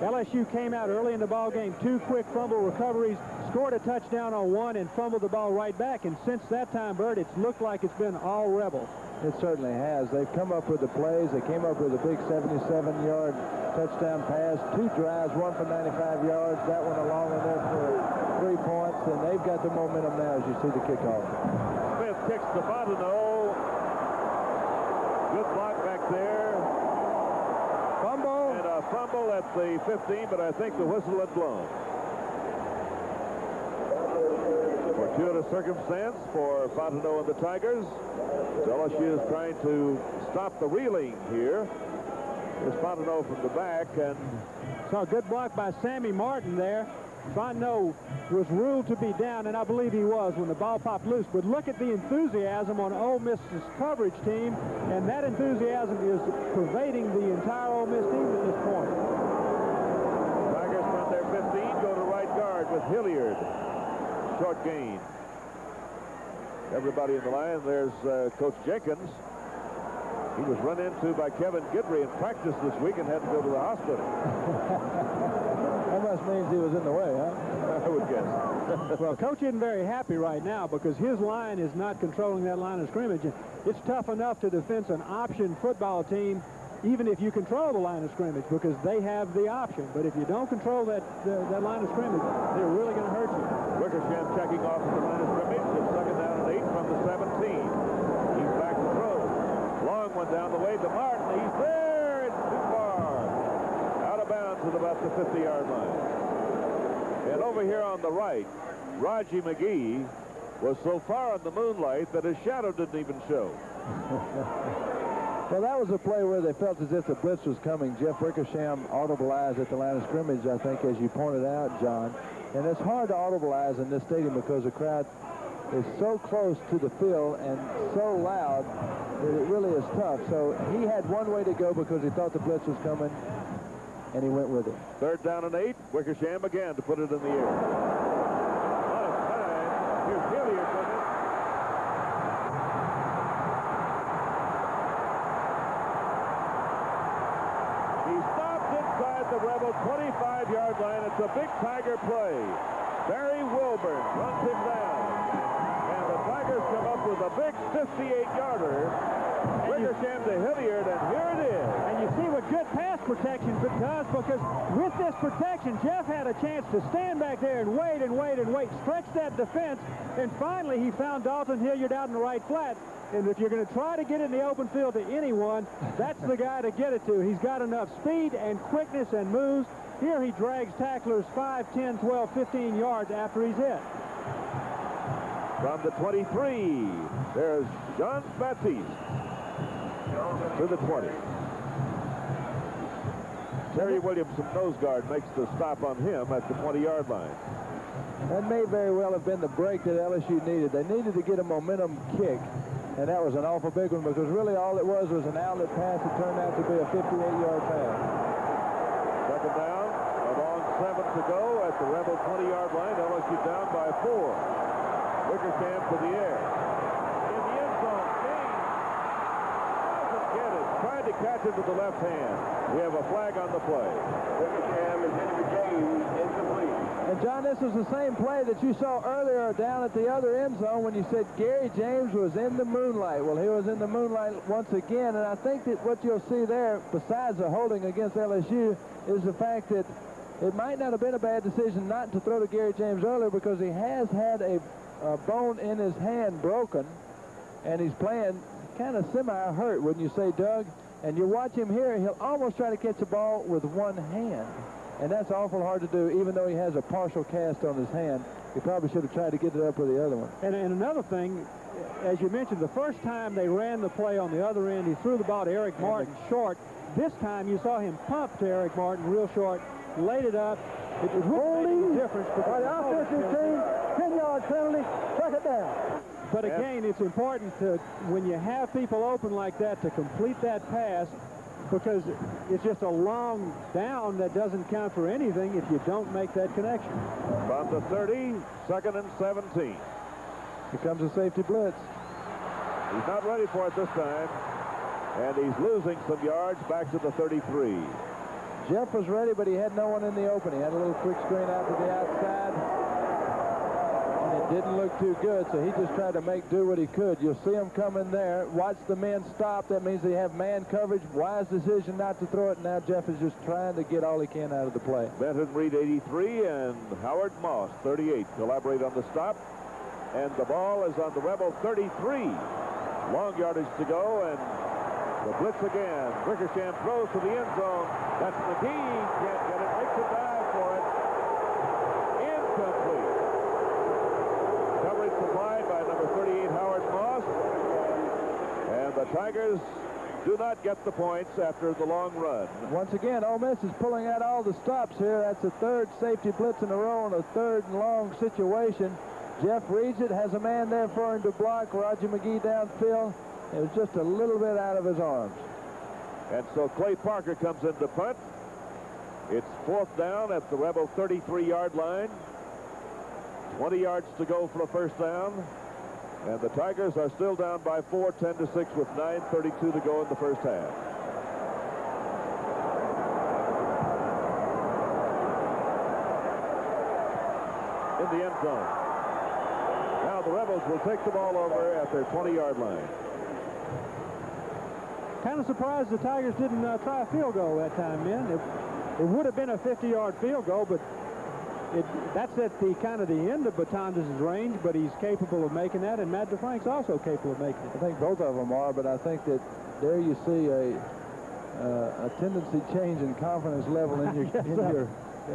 LSU came out early in the ball game, 2 quick fumble recoveries, scored a touchdown on one, and fumbled the ball right back. And since that time, Bert, it's looked like it's been all Rebels. It certainly has. They've come up with the plays. They came up with a big 77-yard touchdown pass, 2 drives, one for 95 yards. That one along in there for 3 points, and they've got the momentum now as you see the kickoff. Smith kicks the Fontenot. Good block back there. Fumble. And a fumble at the 15, but I think the whistle had blown. Fortuitous circumstance for Fontenot and the Tigers. LSU is trying to stop the reeling here. Here's Fontenot from the back, and saw a good block by Sammy Martin there. Fontenot was ruled to be down, and I believe he was when the ball popped loose. But look at the enthusiasm on Ole Miss's coverage team, and that enthusiasm is pervading the entire Ole Miss team at this point. Tigers from their 15 go to right guard with Hilliard. Short gain. Everybody in the line. There's Coach Jenkins. He was run into by Kevin Guidry in practice this week and had to go to the hospital. That must mean he was in the way, huh? I would guess. Well, Coach isn't very happy right now because his line is not controlling that line of scrimmage. It's tough enough to defend an option football team, even if you control the line of scrimmage, because they have the option. But if you don't control that line of scrimmage, they're really going to hurt you. Wickersham checking off at the line of scrimmage. It's 2nd down and 8 from the 17. He's back to throw. Long one down the way to Martin. He's there. It's too far. Out of bounds at about the 50-yard line. And over here on the right, Raji McGee was so far in the moonlight that his shadow didn't even show. Well, that was a play where they felt as if the blitz was coming. Jeff Wickersham audibilized at the line of scrimmage, I think, as you pointed out, John. And it's hard to audibilize in this stadium because the crowd is so close to the field and so loud that it really is tough. So he had one way to go because he thought the blitz was coming, and he went with it. 3rd down and 8. Wickersham again to put it in the air. On time. Here's Hilliard with it. He stopped inside Rebel 25-yard line. It's a big Tiger play. Barry Wilburn runs him down. And the Tigers come up with a big 58-yarder. Wickersham to Hilliard, and here it is. And you see what good pass protection it does, because with this protection, Jeff had a chance to stand back there and wait and wait and wait, stretch that defense, and finally he found Dalton Hilliard out in the right flat. And if you're going to try to get it in the open field to anyone, that's the guy to get it to. He's got enough speed and quickness and moves. Here he drags tacklers 5, 10, 12, 15 yards after he's hit. From the 23, there's John Baptiste to the 20. Terry Williamson, nose guard, makes the stop on him at the 20-yard line. That may very well have been the break that LSU needed. They needed to get a momentum kick, and that was an awful big one, because really all it was an outlet pass that turned out to be a 58-yard pass. Second down, a long 7 to go at the Rebel 20-yard line. LSU down by 4. Wickersham to the air. In the end zone, James doesn't get it. Tried to catch it with the left hand. We have a flag on the play. Wickersham is into the game, incomplete. And, John, this was the same play that you saw earlier down at the other end zone when you said Gary James was in the moonlight. Well, he was in the moonlight once again, and I think that what you'll see there, besides the holding against LSU, is the fact that it might not have been a bad decision not to throw to Gary James earlier, because he has had a bone in his hand broken, and he's playing kind of semi-hurt, wouldn't you say, Doug? And you watch him here, he'll almost try to catch the ball with one hand. And that's awful hard to do, even though he has a partial cast on his hand. He probably should have tried to get it up with the other one. And another thing, as you mentioned, the first time they ran the play on the other end, he threw the ball to Eric Martin short. This time you saw him pump to Eric Martin real short, laid it up. It was really a difference. By the offensive team, 10-yard penalty, second down. But again, it's important to, when you have people open like that, to complete that pass, because it's just a long down that doesn't count for anything if you don't make that connection. From the 30, second and 17. Here comes a safety blitz. He's not ready for it this time, and he's losing some yards back to the 33. Jeff was ready, but he had no one in the open. He had a little quick screen out to the outside, and it didn't look too good, so he just tried to make do what he could. You'll see him come in there. Watch the men stop. That means they have man coverage. Wise decision not to throw it. Now Jeff is just trying to get all he can out of the play. Benton Reed, 83, and Howard Moss, 38, collaborate on the stop. And the ball is on the Rebel 33. Long yardage to go, and the blitz again. Wickersham throws to the end zone. That's McGee. Can't get it. Makes a dive for it. Incomplete. Coverage supplied by number 38, Howard Moss. And the Tigers do not get the points after the long run. Once again, Ole Miss is pulling out all the stops here. That's a third safety blitz in a row and a third and long situation. Jeff reads it, has a man there for him to block. Roger McGee downfield. It was just a little bit out of his arms. And so Clay Parker comes in to punt. It's fourth down at the Rebel 33-yard line. 20 yards to go for the first down. And the Tigers are still down by 4, 10-6 with 9:32 to go in the first half. In the end zone. Now the Rebels will take the ball over at their 20-yard line. Kind of surprised the Tigers didn't try a field goal that time, man. It would have been a 50-yard field goal, but that's at the kind of the end of Batanzas' range, but he's capable of making that, and Matt DeFrank's also capable of making it. I think both of them are, but I think that there you see a tendency change in confidence level in your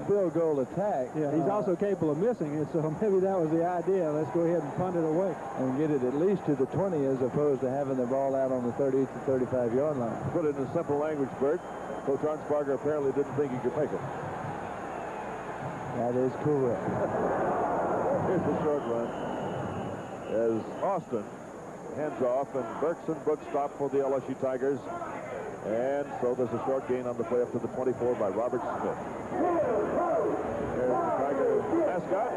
field goal attack. Yeah, he's also capable of missing it, so maybe that was the idea. Let's go ahead and punt it away. And get it at least to the 20 as opposed to having the ball out on the 30 to 35-yard line. Put it in simple language, Bert. Coach Arnsparger apparently didn't think he could make it. That is correct. Here's the short run as Austin hands off, and Burks and Brooks stop for the LSU Tigers. And so there's a short gain on the play up to the 24 by Robert Smith. There's the Tiger mascot.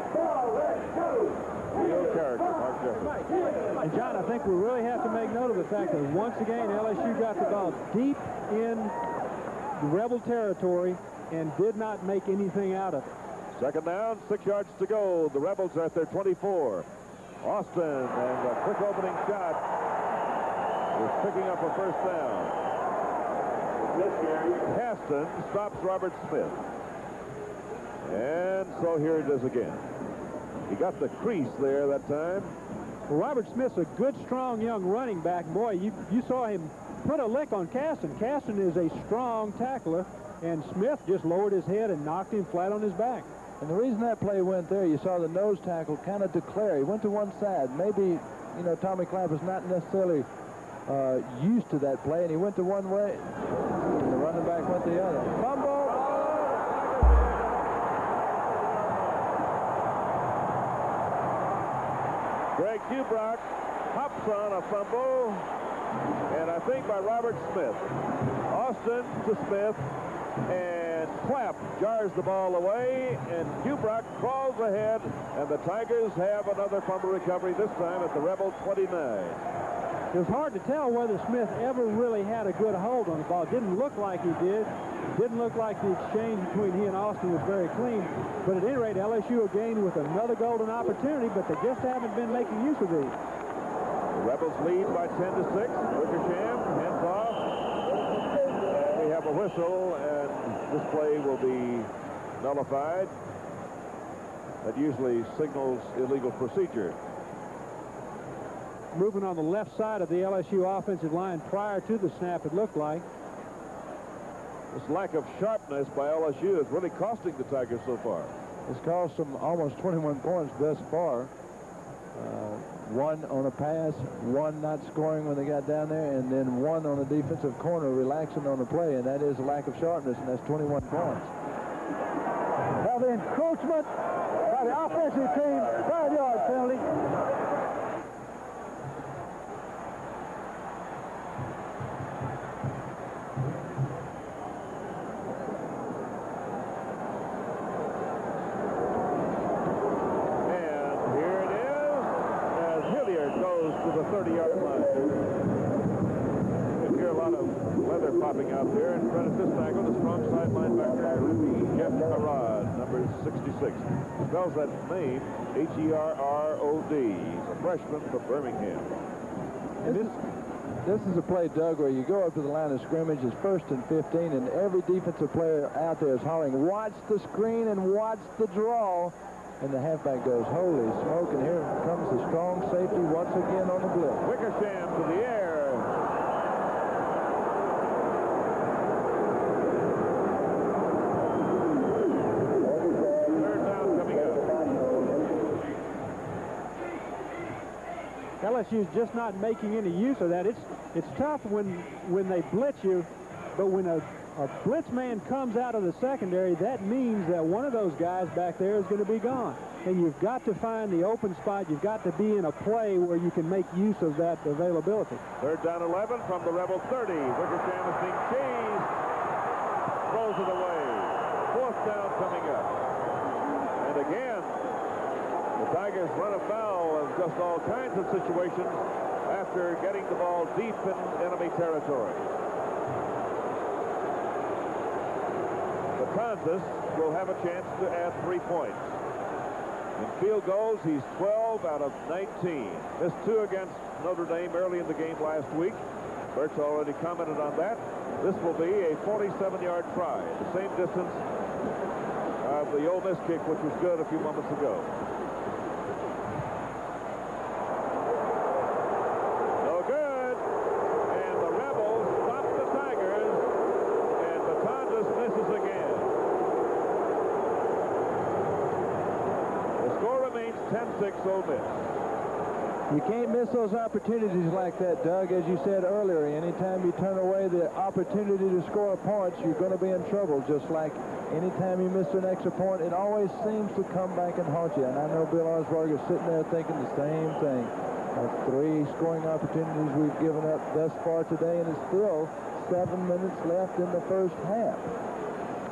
Real character, Mark Jeffers. And John, I think we really have to make note of the fact that once again LSU got the ball deep in the Rebel territory, and did not make anything out of it. Second down, 6 yards to go. The Rebels are at their 24. Austin, and a quick opening shot, is picking up a first down. Caston stops Robert Smith. And so here it is again. He got the crease there that time. Well, Robert Smith's a good, strong young running back. Boy, you saw him put a lick on Caston. Caston is a strong tackler, and Smith just lowered his head and knocked him flat on his back. And the reason that play went there, you saw the nose tackle kind of declare. He went to one side. Maybe, you know, Tommy Clapp was not necessarily used to that play, and he went to one way, and the running back went the other. Fumble! Greg Kubrock hops on a fumble, and I think by Robert Smith. Austin to Smith, and Clapp jars the ball away, and Kubrock crawls ahead, and the Tigers have another fumble recovery, this time at the Rebel 29. It was hard to tell whether Smith ever really had a good hold on the ball. It didn't look like he did. Didn't look like the exchange between he and Austin was very clean. But at any rate, LSU again with another golden opportunity, but they just haven't been making use of these. The Rebels lead by 10-6. Wickersham hands off. We have a whistle, and this play will be nullified. That usually signals illegal procedure. Moving on the left side of the LSU offensive line prior to the snap, it looked like. This lack of sharpness by LSU is really costing the Tigers so far. It's cost them almost 21 points thus far. One on a pass, one not scoring when they got down there, and then one on a defensive corner relaxing on the play, and that is a lack of sharpness, and that's 21 points. Now the encroachment by the offensive team, 5-yard penalty. To the 30-yard line. You can hear a lot of leather popping out there in front of this tackle. The strong side linebacker, Jeff Herod, number 66. Spells that name H-E-R-R-O-D. He's a freshman from Birmingham. And this is a play, Doug, where you go up to the line of scrimmage. It's 1st and 15, and every defensive player out there is hollering, watch the screen and watch the draw. And the halfback goes, holy smoke, and here comes the strong safety once again on the blitz. Wickersham to the air. Third down coming up. LSU's just not making any use of that. It's tough when they blitz you, but when a blitz man comes out of the secondary, that means that one of those guys back there is going to be gone. And you've got to find the open spot. You've got to be in a play where you can make use of that availability. Third down 11 from the Rebel 30. Wickersham is being chased. Throws it away. Fourth down coming up. And again, the Tigers run afoul of just all kinds of situations after getting the ball deep in enemy territory. Kansas will have a chance to add 3 points. In field goals, he's 12 out of 19. Missed 2 against Notre Dame early in the game last week. Bert's already commented on that. This will be a 47-yard try, the same distance of the Ole Miss kick, which was good a few moments ago. No good. And the Rebels stop the Tigers, and Matanzas misses again. The score remains 10-6 Ole Miss. You can't miss those opportunities like that, Doug. As you said earlier, anytime you turn away the opportunity to score points, you're going to be in trouble. Just like anytime you miss an extra point, it always seems to come back and haunt you. And I know Bill Osberg is sitting there thinking the same thing. 3 scoring opportunities we've given up thus far today, and it's still 7 minutes left in the first half.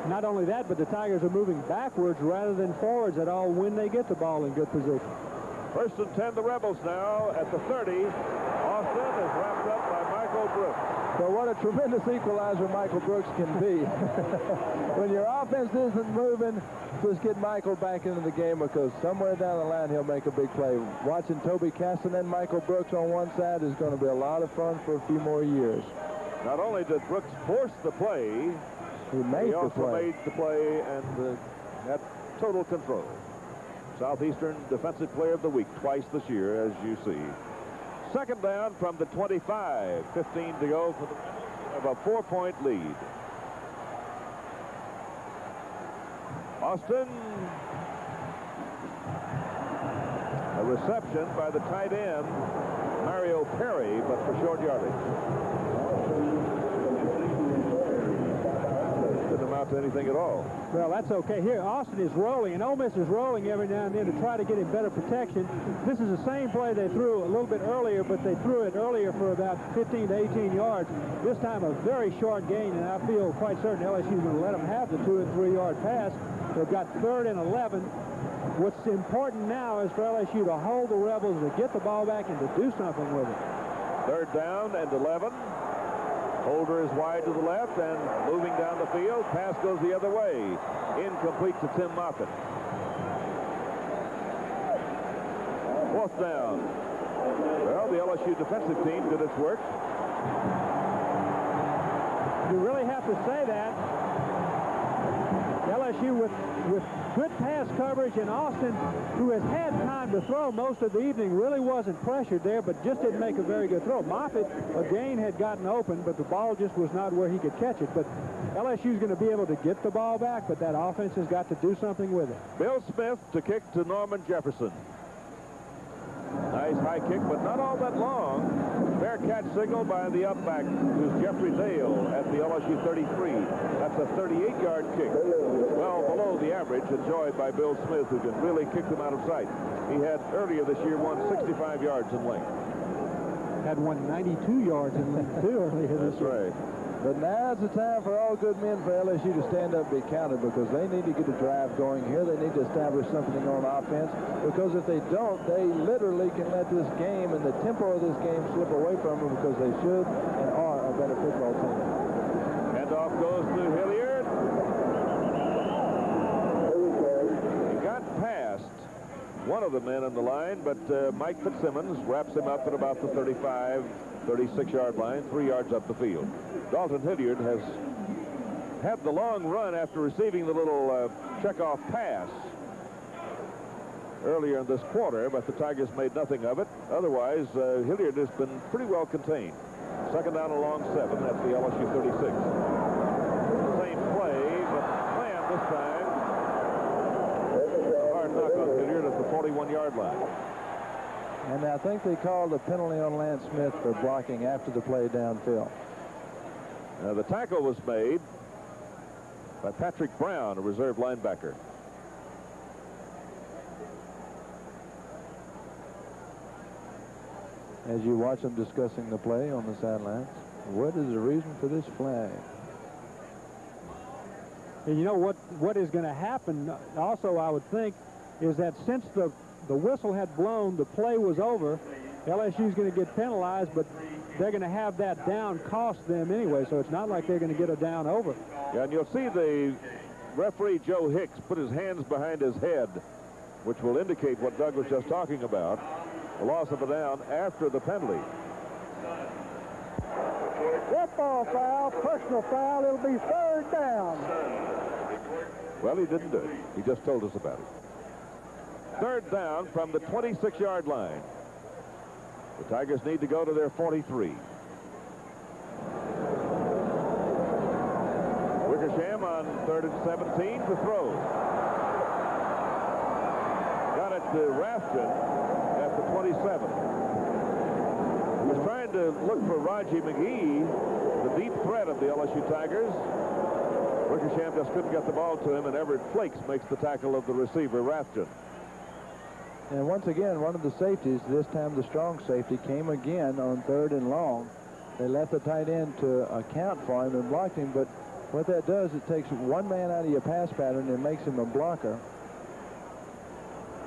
Not only that, but the Tigers are moving backwards rather than forwards at all when they get the ball in good position. First and 10, the Rebels now at the 30. Austin is wrapped up by Michael Michael Brooks. So what a tremendous equalizer Michael Brooks can be. When your offense isn't moving, just get Michael back into the game, because somewhere down the line he'll make a big play. Watching Toby Casson and Michael Brooks on one side is going to be a lot of fun for a few more years. Not only did Brooks force the play, he also made the play and had total control. Southeastern Defensive Player of the Week twice this year, as you see. Second down from the 25. 15 to go for the of a 4-point lead. Austin. A reception by the tight end, Mario Perry, but for short yardage. Didn't amount to anything at all. Well, that's okay. Here, Austin is rolling, and Ole Miss is rolling every now and then to try to get him better protection. This is the same play they threw a little bit earlier, but they threw it earlier for about 15 to 18 yards. This time a very short gain, and I feel quite certain LSU is going to let them have the 2- and 3-yard pass. They've got 3rd and 11. What's important now is for LSU to hold the Rebels, to get the ball back, and to do something with it. 3rd down and 11. Holder is wide to the left and moving down the field. Pass goes the other way. Incomplete to Tim Moffitt. 4th down. Well, the LSU defensive team did its work. You really have to say that. LSU with good pass coverage, and Austin, who has had time to throw most of the evening, really wasn't pressured there, but just didn't make a very good throw. Moffitt, again, had gotten open, but the ball just was not where he could catch it. But LSU's going to be able to get the ball back, but that offense has got to do something with it. Bill Smith to kick to Norman Jefferson. Nice high kick, but not all that long. Fair catch signal by the upback, who's Jeffrey Dale at the LSU 33. That's a 38-yard kick. Well below the average, enjoyed by Bill Smith, who can really kick them out of sight. He had earlier this year won 65 yards in length. Had won 92 yards in length, too, earlier this year. That's right. But now's the time for all good men for LSU to stand up and be counted, because they need to get a drive going here. They need to establish something on offense, because if they don't, they literally can let this game and the tempo of this game slip away from them, because they should and are a better football team. Handoff goes to Hilliard. He got past one of the men on the line, but Mike Fitzsimmons wraps him up at about the 35, 36-yard line, 3 yards up the field. Dalton Hilliard has had the long run after receiving the little check-off pass earlier in this quarter, but the Tigers made nothing of it. Otherwise, Hilliard has been pretty well contained. 2nd down along 7 at the LSU 36. Same play, but slammed this time. A hard knock on Hilliard at the 41-yard line. And I think they called a penalty on Lance Smith for blocking after the play downfield. The tackle was made by Patrick Brown, a reserve linebacker. As you watch them discussing the play on the sidelines, what is the reason for this flag? And you know what is going to happen also, I would think, is that since the whistle had blown, the play was over, LSU's going to get penalized, but they're going to have that down cost them anyway, so it's not like they're going to get a down over. Yeah, and you'll see the referee, Joe Hicks, put his hands behind his head, which will indicate what Doug was just talking about, the loss of a down after the penalty. Football foul, personal foul, it'll be 3rd down. Well, he didn't do it. He just told us about it. 3rd down from the 26-yard line. The Tigers need to go to their 43. Wickersham on 3rd and 17 to throw. Got it to Rafton at the 27. He was trying to look for Raji McGee, the deep threat of the LSU Tigers. Wickersham just couldn't get the ball to him, and Everett Flakes makes the tackle of the receiver, Rafton. And once again, one of the safeties, this time the strong safety, came again on 3rd and long. They left the tight end to account for him and blocked him, but what that does, it takes one man out of your pass pattern and makes him a blocker.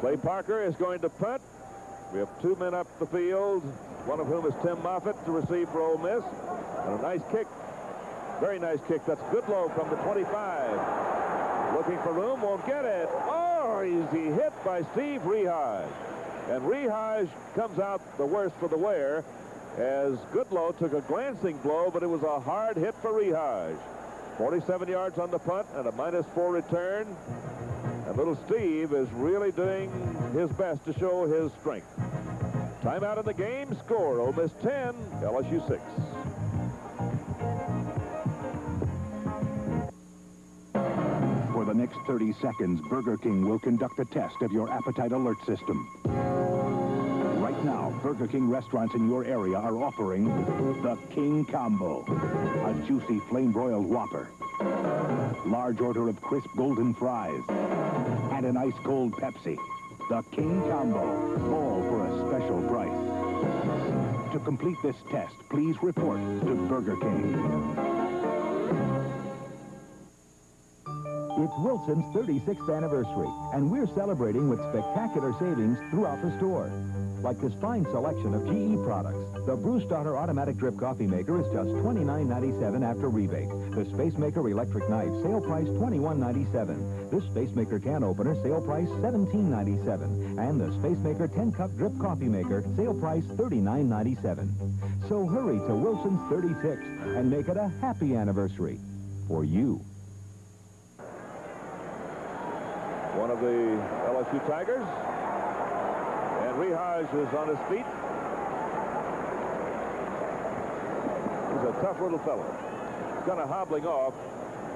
Clay Parker is going to punt. We have 2 men up the field. one of whom is Tim Moffitt to receive for Ole Miss. And a nice kick. Very nice kick. That's Goodlow from the 25. Looking for room, won't get it. Oh, is he hit by Steve Rehage. And Rehage comes out the worst for the wear, as Goodlow took a glancing blow, but it was a hard hit for Rehage. 47 yards on the punt and a -4 return. And little Steve is really doing his best to show his strength. Timeout in the game. Score: Ole Miss 10, LSU 6. For the next 30 seconds, Burger King will conduct a test of your appetite alert system. Right now, Burger King restaurants in your area are offering the King Combo. A juicy flame-broiled Whopper, large order of crisp golden fries, and an ice-cold Pepsi. The King Combo, all for a special price. To complete this test, please report to Burger King. It's Wilson's 36th anniversary, and we're celebrating with spectacular savings throughout the store. Like this fine selection of GE products. The Bruce Daughter automatic drip coffee maker is just $29.97 after rebate. The Space Maker electric knife, sale price $21.97. This Space Maker can opener, sale price $17.97. And the Space Maker 10-cup drip coffee maker, sale price $39.97. So hurry to Wilson's 36th and make it a happy anniversary for you. One of the LSU Tigers. And Rehage is on his feet. He's a tough little fellow. Kind of hobbling off.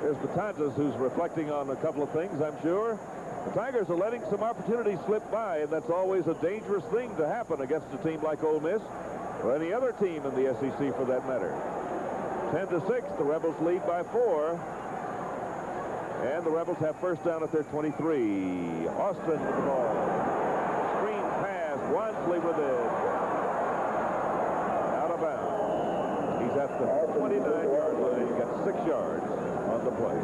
There's Batanzas, who's reflecting on a couple of things, I'm sure. The Tigers are letting some opportunities slip by, and that's always a dangerous thing to happen against a team like Ole Miss, or any other team in the SEC for that matter. 10-6, the Rebels lead by 4. And the Rebels have first down at their 23. Austin with the ball. Screen pass. Wansley with it. Out of bounds. He's at the 29-yard line. He got 6 yards on the play.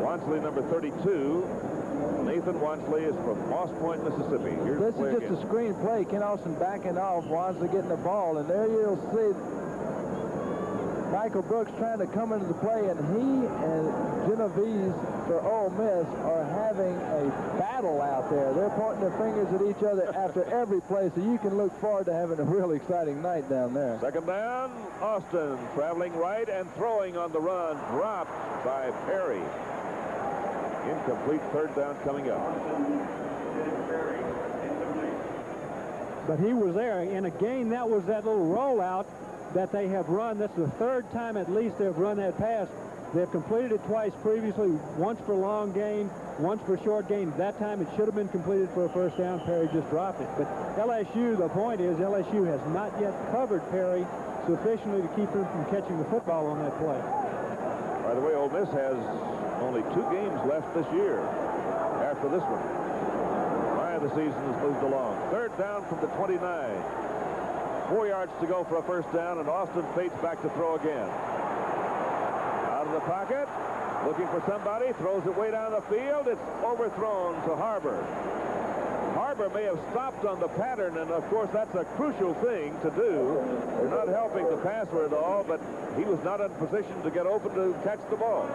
Wansley, number 32. Nathan Wansley is from Moss Point, Mississippi. Here's this is just a screen play. Ken Austin backing off. Wansley getting the ball. And there you'll see Michael Brooks trying to come into the play, and he and Genovese for Ole Miss are having a battle out there. They're pointing their fingers at each other after every play, so you can look forward to having a real exciting night down there. Second down, Austin traveling right and throwing on the run. Dropped by Perry. Incomplete. Third down coming up. But he was there, and again, that was that little rollout that they have run. This is the third time at least they've run that pass. They've completed it twice previously, once for long gain, once for short gain. That time it should have been completed for a first down. Perry just dropped it. But LSU, the point is LSU has not yet covered Perry sufficiently to keep him from catching the football on that play. By the way, Ole Miss has only 2 games left this year after this one. Why the season has moved along. Third down from the 29. 4 yards to go for a first down, and Austin fates back to throw again. Out of the pocket, looking for somebody, throws it way down the field. It's overthrown to Harbor. Harbor may have stopped on the pattern, and of course that's a crucial thing to do. You're not helping the passer at all, but he was not in position to get open to catch the ball.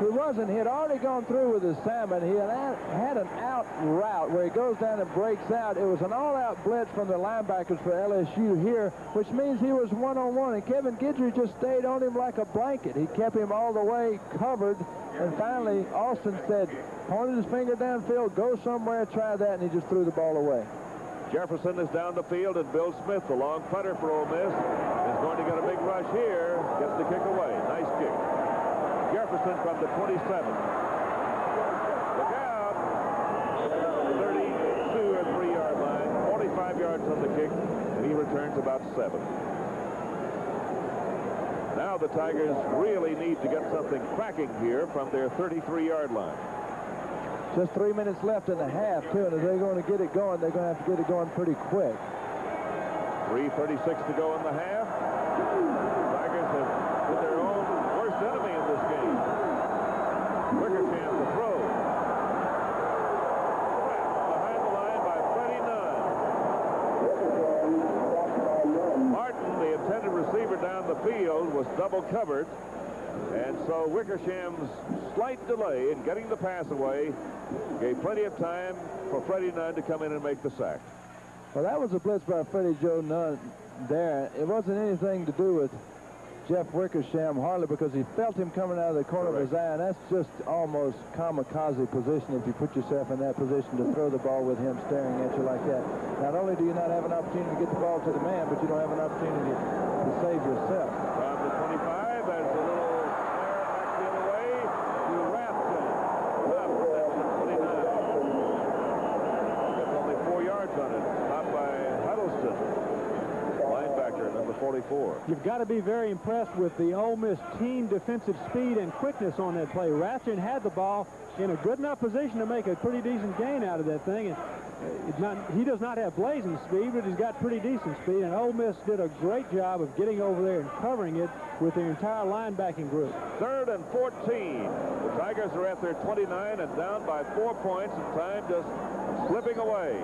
He wasn't. He had already gone through with his salmon. He had an out route where he goes down and breaks out. It was an all-out blitz from the linebackers for LSU here, which means he was one-on-one, and Kevin Guidry just stayed on him like a blanket. He kept him all the way covered, and finally Austin said, pointed his finger downfield, go somewhere, try that, and he just threw the ball away. Jefferson is down the field, and Bill Smith, the long punter for Ole Miss, is going to get a big rush here. Gets the kick away. Nice kick. Jefferson from the 27. Look out. 32 or 3-yard line. 45 yards on the kick, and he returns about 7. Now the Tigers really need to get something cracking here from their 33-yard line. Just 3 minutes left in the half, too, and if they're going to get it going, they're going to have to get it going pretty quick. 3:36 to go in the half. Tigers have been their own worst enemy in this game. Quicker chance to throw. Behind the line by Freddie Nunn. double covered. And so Wickersham's slight delay in getting the pass away gave plenty of time for Freddie Nunn to come in and make the sack. Well, that was a blitz by Freddie Joe Nunn there. It wasn't anything to do with Jeff Wickersham hardly, because he felt him coming out of the corner of his eye, and that's just almost kamikaze position if you put yourself in that position to throw the ball with him staring at you like that. Not only do you not have an opportunity to get the ball to the man, but you don't have an opportunity to save yourself. Down to 25, there's a little flare back the other way to Rathjen. Up at 29. That's only 4 yards on it. Stopped by Huddleston. Linebacker, number 44. You've got to be very impressed with the Ole Miss team defensive speed and quickness on that play. Rathjen had the ball in a good enough position to make a pretty decent gain out of that thing. And he does not have blazing speed, but he's got pretty decent speed. And Ole Miss did a great job of getting over there and covering it with their entire linebacking group. 3rd and 14. The Tigers are at their 29 and down by 4 points, and time just slipping away.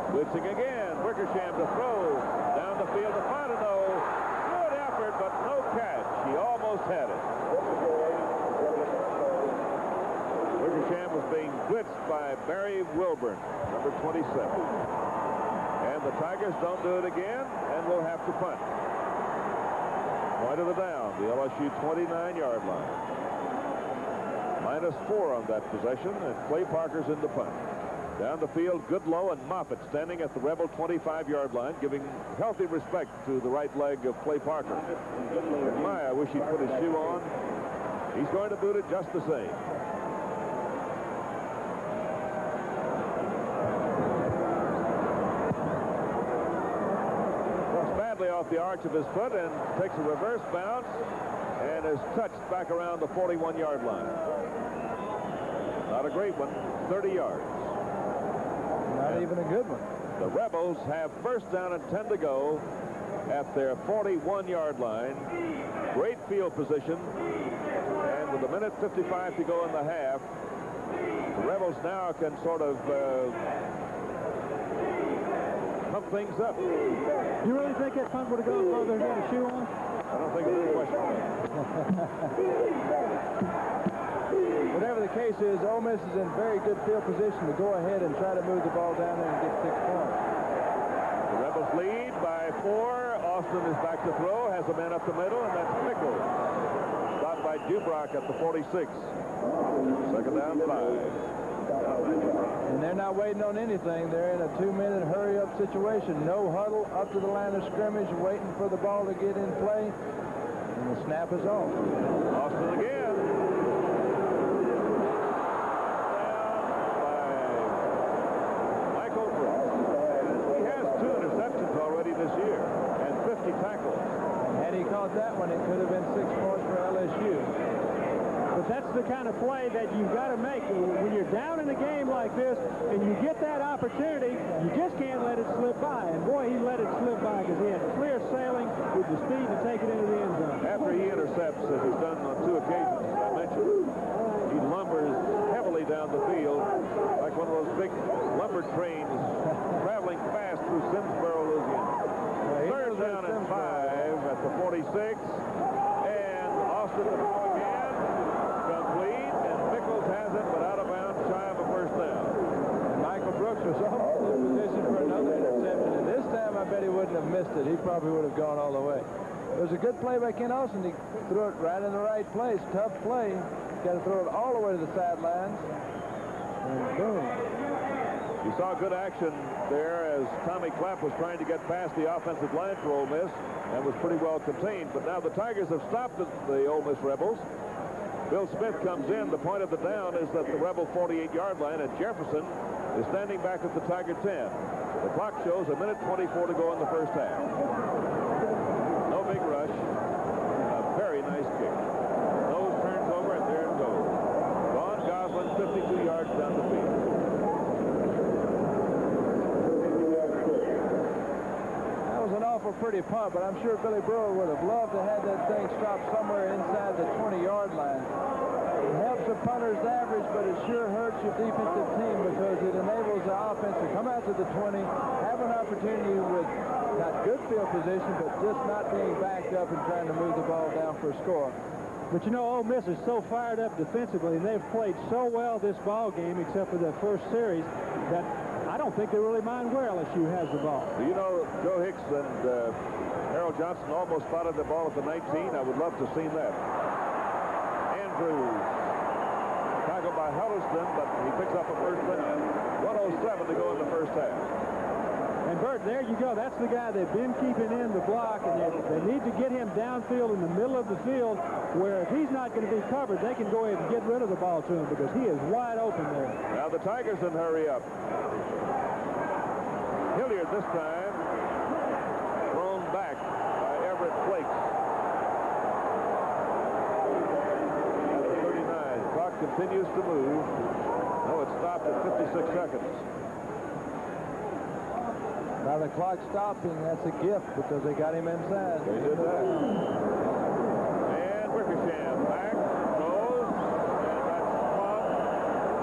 Blitzing again. Wickersham to throw. Down the field to Fontenot. Good effort, but no catch. He almost had it. Wickersham was being blitzed by Barry Wilburn, number 27. And the Tigers don't do it again, and will have to punt. Point of the down, the LSU 29-yard line. -4 on that possession, and Clay Parker's in the punt. Down the field, Goodlow and Moffitt standing at the Rebel 25-yard line, giving healthy respect to the right leg of Clay Parker. My, I wish he'd put his shoe on. He's going to boot it just the same. Goes badly off the arch of his foot and takes a reverse bounce and is touched back around the 41-yard line. Not a great one, 30 yards. Not even a good one. The Rebels have 1st down and 10 to go at their 41-yard line. Great field position. And with 1:55 to go in the half, the Rebels now can sort of pump things up. You really think that punt would have gone further if he had a shoe on? I don't think there's a question about it. Whatever the case is, Ole Miss is in very good field position to go ahead and try to move the ball down there and get 6 points. The Rebels lead by 4. Austin is back to throw, has a man up the middle, and that's Pickles. Stopped by Dubrock at the 46. 2nd down, 5. And they're not waiting on anything. They're in a 2-minute hurry-up situation. No huddle up to the line of scrimmage, waiting for the ball to get in play. And the snap is off. Austin again. This year and 50 tackles. Had he caught that one, it could have been 6 points for LSU. But that's the kind of play that you've got to make when you're down in a game like this and you get that opportunity. You just can't let it slip by. And boy, he let it slip by because he had clear sailing with the speed to take it into the end zone. After he intercepts, as he's done on 2 occasions, I mentioned, he lumbers heavily down the field like one of those big lumber trains traveling fast through Simsboro, Louisiana. 3rd down and 5 at the 46. And Austin to throw again. Complete. And Pickles has it, but out of bounds, shy of a 1st down. And Michael Brooks was almost in position for another interception. And this time, I bet he wouldn't have missed it. He probably would have gone all the way. It was a good play by Ken Austin. He threw it right in the right place. Tough play. Got to throw it all the way to the sidelines. And boom. You saw good action there as Tommy Clapp was trying to get past the offensive line for Ole Miss and was pretty well contained. But now the Tigers have stopped the Ole Miss Rebels. Bill Smith comes in. The point of the down is at the Rebel 48-yard line, and Jefferson is standing back at the Tiger 10. The clock shows 1:24 to go in the 1st half. No big rush. A very nice kick. Nose turns over, and there it goes. Vaughn Goslin, 52 yards down the field. Awful pretty punt, but I'm sure Billy Brewer would have loved to have that thing stopped somewhere inside the 20-yard line. It helps the punter's average, but it sure hurts your defensive team because it enables the offense to come out to the 20, have an opportunity with not good field position, but just not being backed up and trying to move the ball down for a score. But you know, Ole Miss is so fired up defensively, and they've played so well this ball game, except for their first series, that I don't think they really mind where LSU has the ball. Do you know, Joe Hicks and Harold Johnson almost spotted the ball at the 19. I would love to have seen that. Andrews, tackled by Huddleston, but he picks up a first down. 1:07 to go in the first half. And Bert, there you go. That's the guy they've been keeping in the block, and they need to get him downfield in the middle of the field, where if he's not going to be covered, they can go ahead and get rid of the ball to him because he is wide open there. Now the Tigers then hurry up. Hilliard this time thrown back by Everett Flakes. At the 39. Clock continues to move. No, it stopped at 56 seconds. Now the clock stopping, that's a gift because they got him inside. They did that. And Wickersham back, goes, and that's caught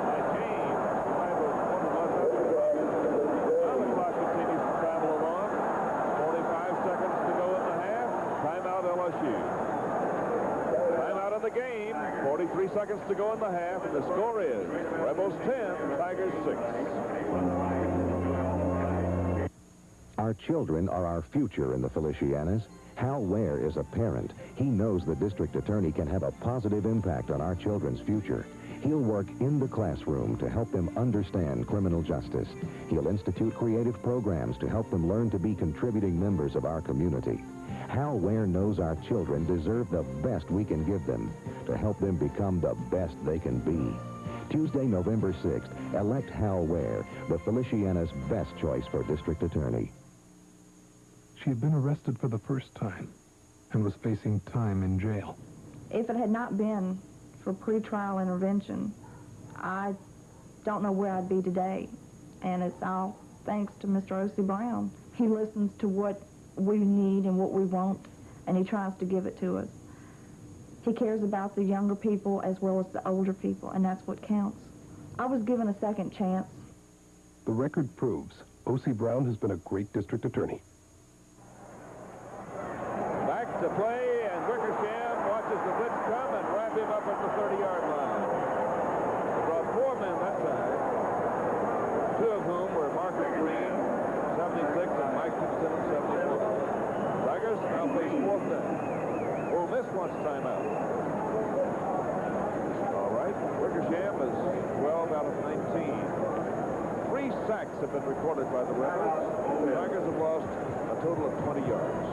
by James. He might have wondered what happened. Now the clock continues to travel along. 45 seconds to go in the half. Timeout LSU. Timeout of the game. 43 seconds to go in the half, and the score is Rebels 10, Tigers 6. Our children are our future in the Felicianas. Hal Ware is a parent. He knows the district attorney can have a positive impact on our children's future. He'll work in the classroom to help them understand criminal justice. He'll institute creative programs to help them learn to be contributing members of our community. Hal Ware knows our children deserve the best we can give them to help them become the best they can be. Tuesday, November 6th, elect Hal Ware, the Feliciana's best choice for district attorney. She had been arrested for the first time and was facing time in jail. If it had not been for pretrial intervention, I don't know where I'd be today. And it's all thanks to Mr. O.C. Brown. He listens to what we need and what we want, and he tries to give it to us. He cares about the younger people as well as the older people, and that's what counts. I was given a second chance. The record proves O.C. Brown has been a great district attorney. Back to play, and Wickersham watches the blitz come and wrap him up at the 30-yard line. They brought 4 men that time, 2 of whom were Marcus Green, 76, and Mike Simmons, 74. Tigers now face 4th down. Ole Miss wants timeout. All right, Wickersham is 12 out of 19. 3 sacks have been recorded by the Rebels. The Tigers have lost a total of 20 yards.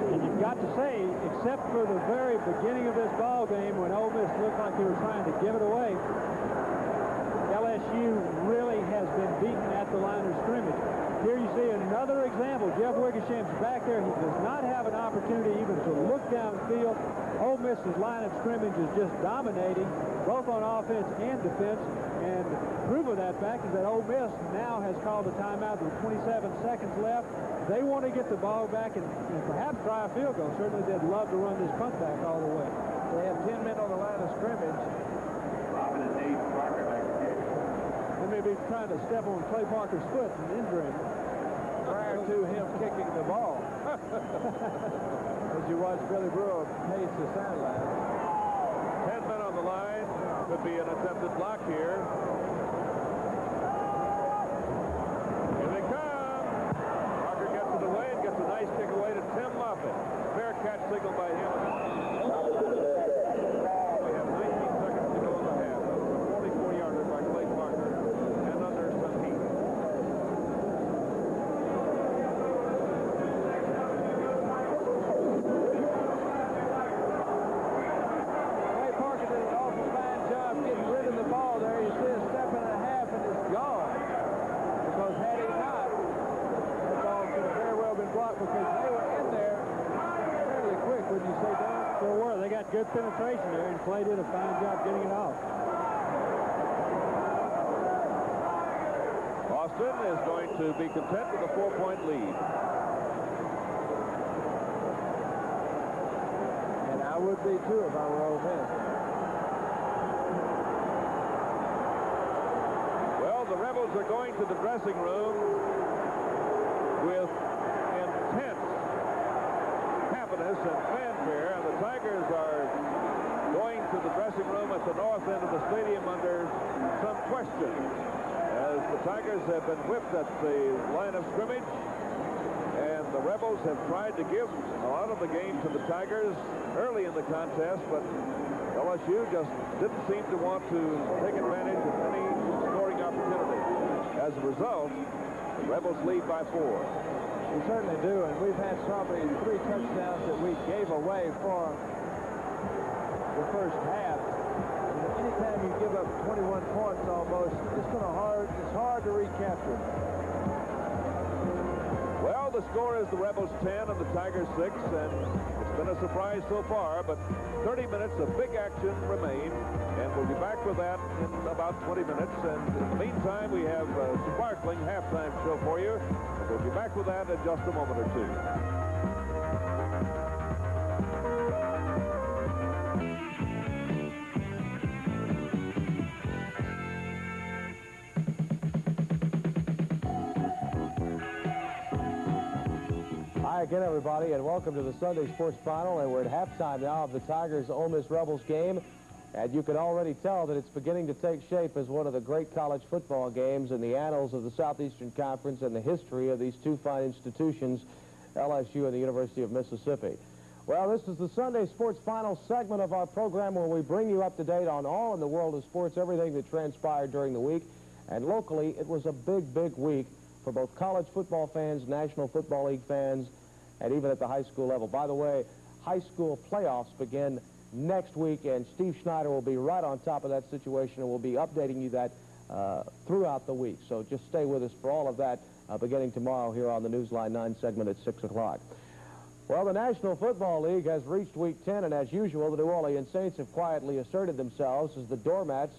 And you've got to say, except for the very beginning of this ball game when Ole Miss looked like they were trying to give it away, LSU really has been beaten at the line of scrimmage. Here you see another example. Jeff Wickersham's back there. He does not have an opportunity even to look downfield. Ole Miss's line of scrimmage is just dominating, both on offense and defense. And proof of that fact is that Ole Miss now has called a timeout with 27 seconds left. They want to get the ball back and perhaps try a field goal. Certainly they'd love to run this punt back all the way. They have 10 men on the line of scrimmage. They may be trying to step on Clay Parker's foot and injure him prior to him kicking the ball. As you watch Billy Brewer pace the sideline. 10 men on the line. Could be an attempted block here. Here they come. Parker gets it away and gets a nice kick away to Tim Moffitt. Fair catch signaled by him. We have 19 seconds to go in the half. 44-yarder by Clay Parker and under some heat. Clay Parker did an awful fine job getting rid of the ball there. You see a step and a half and it's gone. Because had he not, that ball could have very well been blocked because they were in there fairly quick, wouldn't you say, Don? Sure were. They got good penetration there, and Clay did a fine job getting it off. Austin is going to be content with a 4-point lead. And I would be too if I were Ole Miss. Rebels are going to the dressing room with intense happiness and fanfare, and the Tigers are going to the dressing room at the north end of the stadium under some question, as the Tigers have been whipped at the line of scrimmage, and the Rebels have tried to give a lot of the game to the Tigers early in the contest, but LSU just didn't seem to want to take advantage of any scoring opportunity. As a result, the Rebels lead by 4. We certainly do, and we've had probably 3 touchdowns that we gave away for the first half. And anytime you give up 21 points almost, it's hard to recapture. Well, the score is the Rebels 10 and the Tigers 6, and it's been a surprise so far, but 30 minutes of big action remain, and we'll be back with that in about 20 minutes. And in the meantime, we have a sparkling halftime show for you, and we'll be back with that in just a moment or two. Hi again, everybody, and welcome to the Sunday Sports Final. And we're at halftime now of the Tigers-Ole Miss Rebels game. And you can already tell that it's beginning to take shape as one of the great college football games in the annals of the Southeastern Conference and the history of these two fine institutions, LSU and the University of Mississippi. Well, this is the Sunday Sports Final segment of our program where we bring you up to date on all in the world of sports, everything that transpired during the week. And locally, it was a big, big week for both college football fans, National Football League fans, and even at the high school level. By the way, high school playoffs begin next week, and Steve Schneider will be right on top of that situation, and we'll be updating you that throughout the week. So just stay with us for all of that beginning tomorrow here on the Newsline 9 segment at 6 o'clock. Well, the National Football League has reached Week 10, and as usual, the New Orleans Saints have quietly asserted themselves as the doormats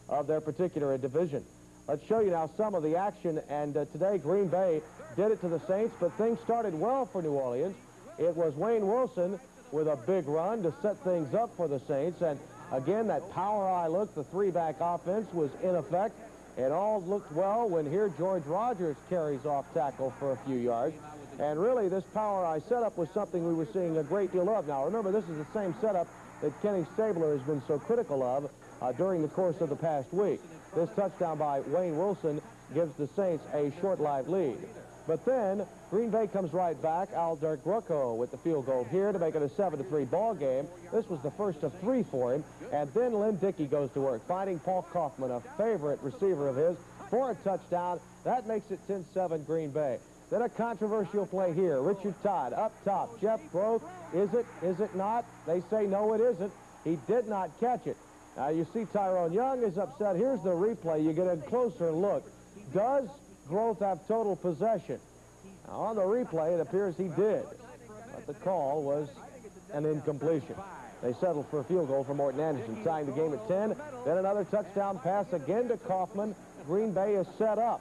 of their particular division. Let's show you now some of the action, and today Green Bay did it to the Saints, but things started well for New Orleans. It was Wayne Wilson with a big run to set things up for the Saints, and again, that power eye look, the three-back offense was in effect. It all looked well when here George Rogers carries off tackle for a few yards, and really this power eye setup was something we were seeing a great deal of. Now remember, this is the same setup that Kenny Stabler has been so critical of during the course of the past week. This touchdown by Wayne Wilson gives the Saints a short-lived lead. But then Green Bay comes right back. Al Greco with the field goal here to make it a 7-3 ball game. This was the first of 3 for him. And then Lynn Dickey goes to work, finding Paul Kaufman, a favorite receiver of his, for a touchdown. That makes it 10-7 Green Bay. Then a controversial play here. Richard Todd up top. Jeff Groth, is it not? They say no, it isn't. He did not catch it. Now you see Tyrone Young is upset. Here's the replay. You get a closer look. Does Groth have total possession? Now, on the replay, it appears he did. But the call was an incompletion. They settled for a field goal for Morton Anderson, tying the game at 10. Then another touchdown pass again to Kaufman. Green Bay is set up.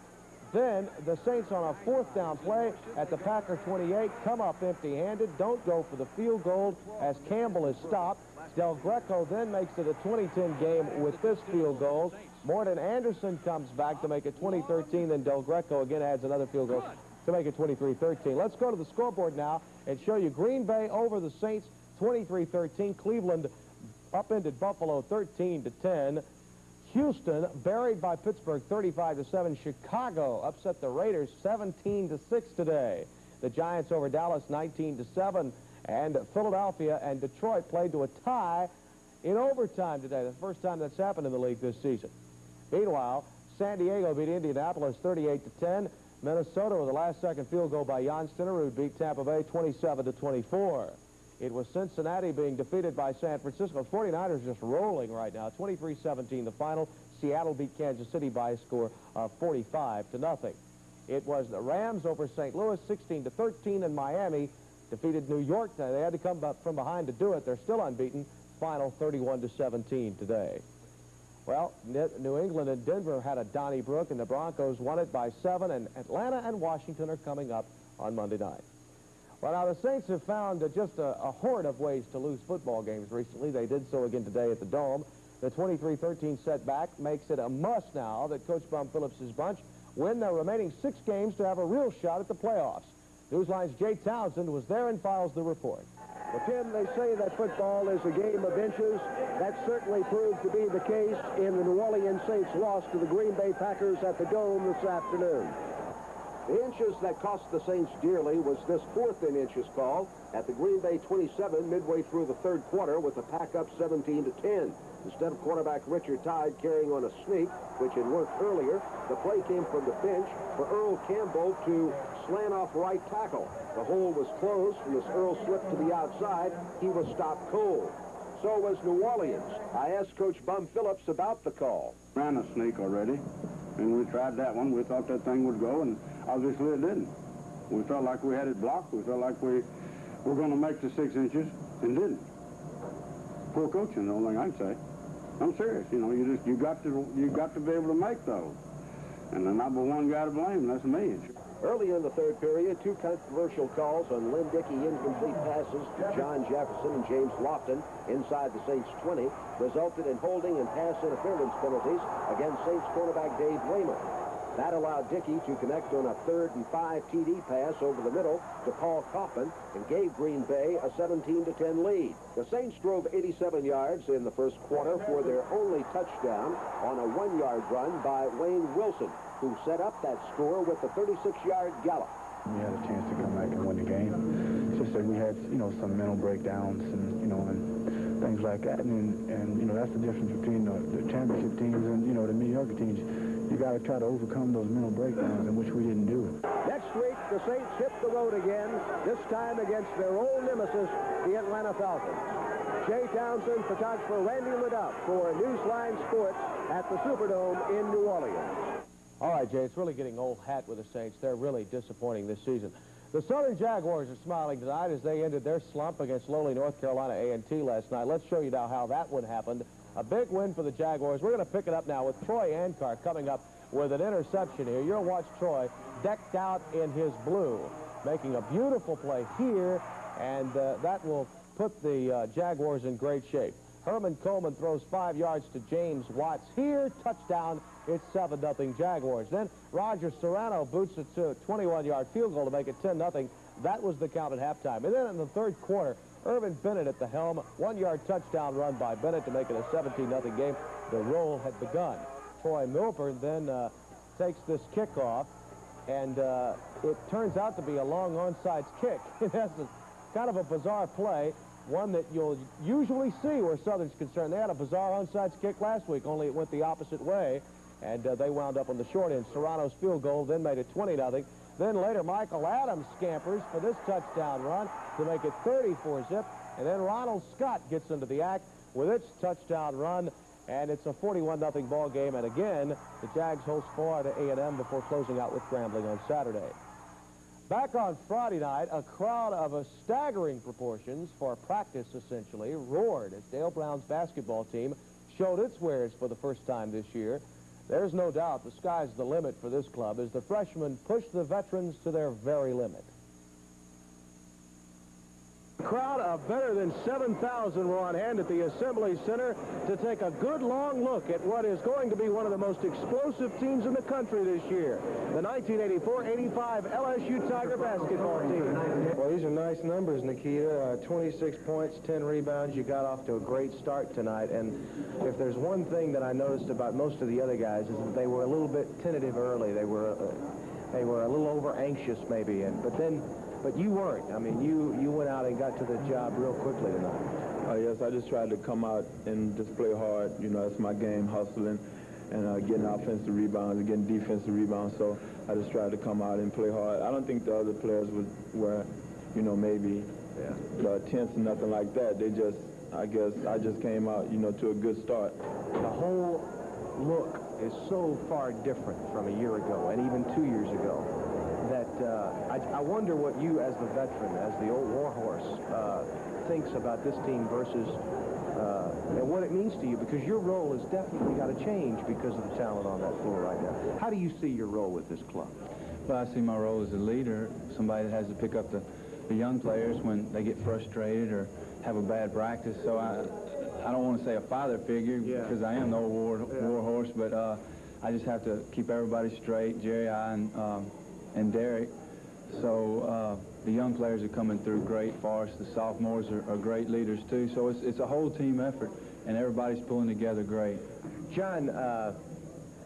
Then the Saints on a 4th down play at the Packer 28 come up empty-handed, don't go for the field goal as Campbell is stopped. Del Greco then makes it a 20-10 game with this field goal. Morton Anderson comes back to make it 20-13, then Del Greco again adds another field goal to make it 23-13. Let's go to the scoreboard now and show you Green Bay over the Saints 23-13. Cleveland upended Buffalo 13-10. Houston buried by Pittsburgh 35-7. Chicago upset the Raiders 17-6 today. The Giants over Dallas 19-7. And Philadelphia and Detroit played to a tie in overtime today. The first time that's happened in the league this season. Meanwhile, San Diego beat Indianapolis 38-10. Minnesota with a last-second field goal by Jan Stenerud beat Tampa Bay 27-24. It was Cincinnati being defeated by San Francisco. 49ers just rolling right now. 23-17 the final. Seattle beat Kansas City by a score of 45-0. It was the Rams over St. Louis 16-13, and Miami defeated New York. They had to come from behind to do it. They're still unbeaten. Final 31-17 today. Well, New England and Denver had a Donnybrook, and the Broncos won it by 7, and Atlanta and Washington are coming up on Monday night. Well, now the Saints have found just a horde of ways to lose football games recently. They did so again today at the Dome. The 23-13 setback makes it a must now that Coach Bum Phillips' bunch win their remaining 6 games to have a real shot at the playoffs. Newsline's Jay Townsend was there and files the report. Well, Tim, they say that football is a game of inches. That certainly proved to be the case in the New Orleans Saints' loss to the Green Bay Packers at the Dome this afternoon. The inches that cost the Saints dearly was this 4th and inches call at the Green Bay 27 midway through the 3rd quarter with the Pack up 17-10. Instead of quarterback Richard Tide carrying on a sneak, which had worked earlier, the play came from the bench for Earl Campbell to slant off right tackle. The hole was closed, and as Earl slipped to the outside, he was stopped cold. So was New Orleans. I asked Coach Bum Phillips about the call. Ran a sneak already, and we tried that one. We thought that thing would go, and obviously it didn't. We felt like we had it blocked. We felt like we were going to make the 6 inches, and didn't. Poor coaching, the only thing I'd say. I'm serious. You know, you got to be able to make those. And the number one guy to blame, and that's me. Early in the 3rd period, 2 controversial calls on Lynn Dickey incomplete passes to John Jefferson and James Lofton inside the Saints' 20 resulted in holding and pass interference penalties against Saints cornerback Dave Waymer. That allowed Dickey to connect on a 3rd and 5 TD pass over the middle to Paul Kaufman and gave Green Bay a 17-10 lead. The Saints drove 87 yards in the 1st quarter for their only touchdown on a 1-yard run by Wayne Wilson, who set up that score with a 36-yard gallop. We had a chance to come back and win the game. It's just that we had, some mental breakdowns and, and things like that. And that's the difference between the championship teams and, the mediocre teams. You got to try to overcome those mental breakdowns, in which we didn't do. Next week, the Saints hit the road again, this time against their old nemesis, the Atlanta Falcons. Jay Townsend, photographer Randy Leduc for Newsline Sports at the Superdome in New Orleans. All right, Jay, it's really getting old hat with the Saints. They're really disappointing this season. The Southern Jaguars are smiling tonight as they ended their slump against lowly North Carolina A&T last night. Let's show you now how that one happened. A big win for the Jaguars. We're going to pick it up now with Troy Ankar coming up with an interception here. You'll watch Troy decked out in his blue, making a beautiful play here, and that will put the Jaguars in great shape. Herman Coleman throws 5 yards to James Watts here. Touchdown. It's 7-0 Jaguars. Then Roger Serrano boots it to a 21-yard field goal to make it 10-0. That was the count at halftime. And then in the 3rd quarter, Irvin Bennett at the helm. 1-yard touchdown run by Bennett to make it a 17-0 game. The roll had begun. Troy Milford then takes this kickoff, and it turns out to be a long onside kick. That's kind of a bizarre play, one that you'll usually see where Southern's concerned. They had a bizarre onside kick last week, only it went the opposite way, and they wound up on the short end. Serrano's field goal then made it 20-0. Then later, Michael Adams scampers for this touchdown run to make it 34-zip. And then Ronald Scott gets into the act with its touchdown run, and it's a 41-0 ball game. And again, the Jags host Florida A&M before closing out with Grambling on Saturday. Back on Friday night, a crowd of staggering proportions for practice, essentially, roared as Dale Brown's basketball team showed its wares for the first time this year. There's no doubt the sky's the limit for this club as the freshmen push the veterans to their very limit. A crowd of better than 7,000 were on hand at the Assembly Center to take a good long look at what is going to be one of the most explosive teams in the country this year, the 1984-85 LSU Tiger basketball team. Well, these are nice numbers, Nikita. 26 points, 10 rebounds. You got off to a great start tonight, and if there's one thing that I noticed about most of the other guys is that they were a little bit tentative early. They were a little over anxious maybe, but you weren't. I mean, you went out and got to the job real quickly tonight. Yes, I just tried to come out and just play hard. That's my game, hustling and getting offensive rebounds and getting defensive rebounds. So I just tried to come out and play hard. I don't think the other players were maybe tense or nothing like that. They just, I guess, I just came out, to a good start. The whole look is so far different from a year ago and even 2 years ago that I wonder what you, as the veteran, as the old warhorse, thinks about this team versus and what it means to you, because your role has definitely got to change because of the talent on that floor right now. How do you see your role with this club? Well, I see my role as a leader, somebody that has to pick up the young players when they get frustrated or have a bad practice. So I don't want to say a father figure because I am the old war horse, but I just have to keep everybody straight, Jerry, I, and Derek. So the young players are coming through great for us. The sophomores are great leaders too. So it's a whole team effort, and everybody's pulling together great. John,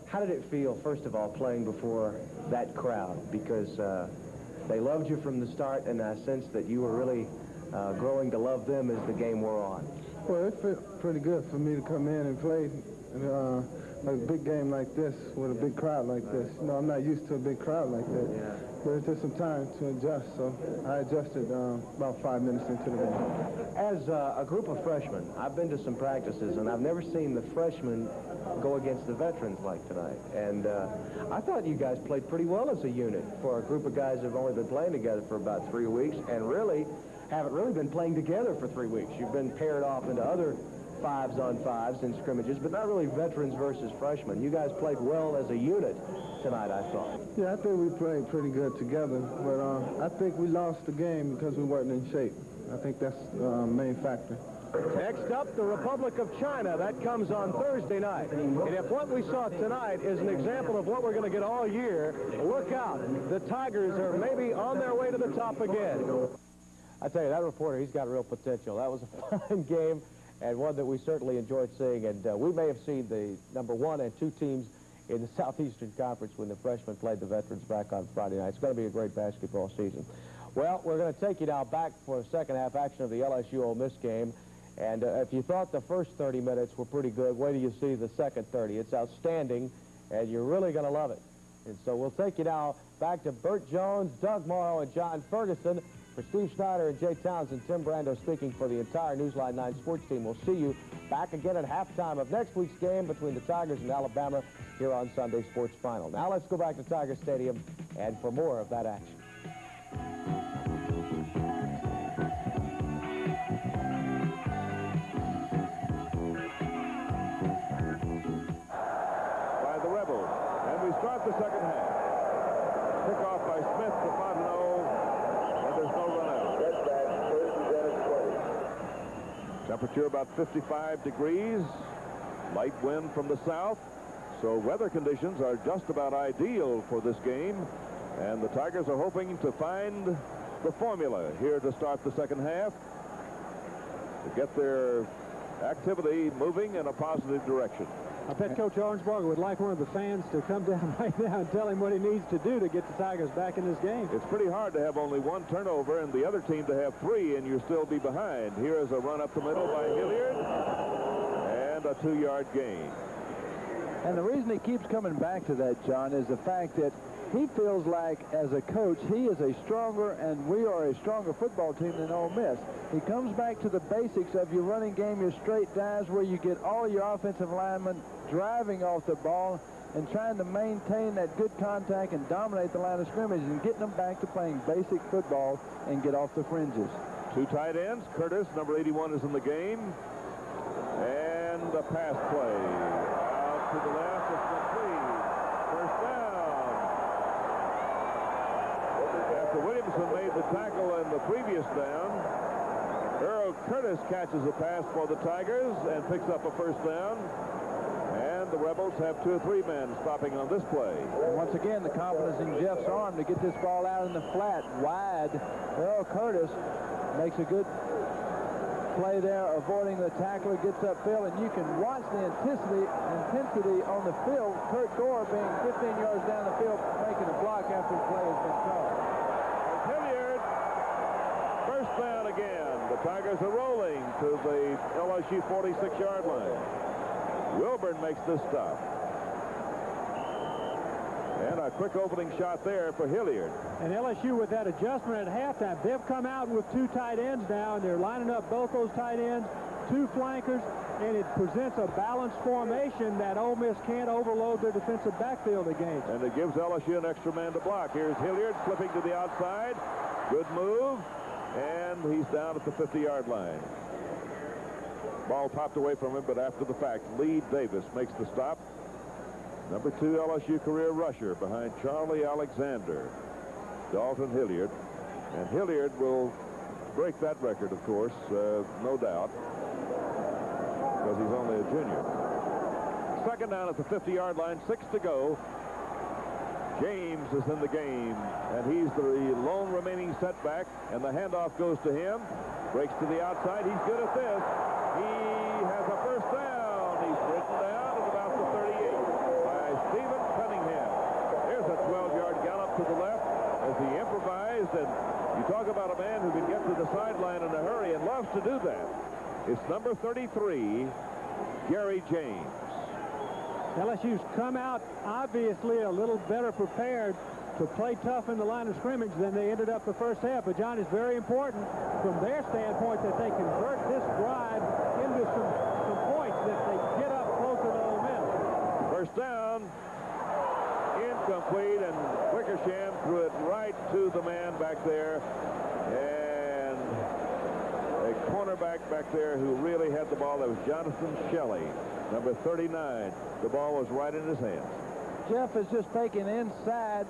how did it feel, first of all, playing before that crowd? Because they loved you from the start, and I sense that you were really growing to love them as the game wore on. Well, it felt pretty good for me to come in and play a big game like this with a big crowd like this. You know, I'm not used to a big crowd like that. Yeah. But it took some time to adjust, so I adjusted about 5 minutes into the game. As a group of freshmen, I've been to some practices, and I've never seen the freshmen go against the veterans like tonight. And I thought you guys played pretty well as a unit for a group of guys who've only been playing together for about 3 weeks and really haven't really been playing together for 3 weeks. You've been paired off into other 5s-on-5s in scrimmages, but not really veterans versus freshmen. You guys played well as a unit tonight, I thought. Yeah, I think we played pretty good together, but I think we lost the game because we weren't in shape. I think that's the main factor. Next up, the Republic of China. That comes on Thursday night. And if what we saw tonight is an example of what we're going to get all year, look out. The Tigers are maybe on their way to the top again. I tell you, that reporter, he's got real potential. That was a fun game and one that we certainly enjoyed seeing. And we may have seen the #1 and 2 teams in the Southeastern Conference when the freshmen played the veterans back on Friday night. It's going to be a great basketball season. Well, we're going to take you now back for the second half action of the LSU Ole Miss game. And if you thought the first 30 minutes were pretty good, wait till you see the second 30. It's outstanding, and you're really going to love it. And so we'll take you now back to Burt Jones, Doug Morrow, and John Ferguson. For Steve Schneider and Jay Townsend, Tim Brando speaking for the entire Newsline 9 sports team. We'll see you back again at halftime of next week's game between the Tigers and Alabama here on Sunday Sports Final. Now let's go back to Tiger Stadium and for more of that action. By the Rebels. And we start the second half. Kickoff by Smith to Fontenot. There's no run out. Temperature about 55 degrees. Light wind from the south. So weather conditions are just about ideal for this game. And the Tigers are hoping to find the formula here to start the second half, to get their activity moving in a positive direction. I bet Coach Orangebarger would like one of the fans to come down right now and tell him what he needs to do to get the Tigers back in this game. It's pretty hard to have only 1 turnover and the other team to have 3, and you still be behind. Here is a run up the middle by Hilliard, and a 2-yard gain. And the reason he keeps coming back to that, John, is the fact that he feels like, as a coach, he is a stronger, and we are a stronger football team than Ole Miss. He comes back to the basics of your running game, your straight dives, where you get all your offensive linemen driving off the ball and trying to maintain that good contact and dominate the line of scrimmage and getting them back to playing basic football and get off the fringes. 2 tight ends. Curtis, number 81, is in the game. And a pass play. Out to the left. It's complete. First down. After Williamson made the tackle in the previous down, Earl Curtis catches a pass for the Tigers and picks up a first down. And the Rebels have 2 or 3 men stopping on this play. And once again, the confidence in Jeff's arm to get this ball out in the flat, wide. Earl Curtis makes a good play there, avoiding the tackler, gets upfield, and you can watch the intensity on the field. Kurt Gore being 15 yards down the field, making a block after the play has been called. Hilliard, first down again. The Tigers are rolling to the LSU 46-yard line. Wilburn makes this stop. And a quick opening shot there for Hilliard. And LSU, with that adjustment at halftime, they've come out with 2 tight ends now, and they're lining up both those tight ends, 2 flankers, and it presents a balanced formation that Ole Miss can't overload their defensive backfield against. And it gives LSU an extra man to block. Here's Hilliard flipping to the outside. Good move. And he's down at the 50-yard line. Ball popped away from him, but after the fact, Lee Davis makes the stop. Number 2 LSU career rusher behind Charlie Alexander, Dalton Hilliard. And Hilliard will break that record, of course, no doubt. because he's only a junior. Second down at the 50-yard line, 6 to go. James is in the game, and he's the lone remaining setback, and the handoff goes to him. Breaks to the outside. He's good at this. He has a first down. He's written down at about the 38 by Stephen Cunningham. There's a 12-yard gallop to the left as he improvised, and you talk about a man who can get to the sideline in a hurry and loves to do that. It's number 33, Gary James. LSU's come out, obviously, a little better prepared to play tough in the line of scrimmage than they ended up the first half. But, John, it's very important from their standpoint that they convert this drive into some points, that they get up closer to Ole Miss. First down, incomplete, and Wickersham threw it right to the man back there. And a cornerback back there who really had the ball, that was Jonathan Shelley, number 39. The ball was right in his hands. Jeff is just taken inside,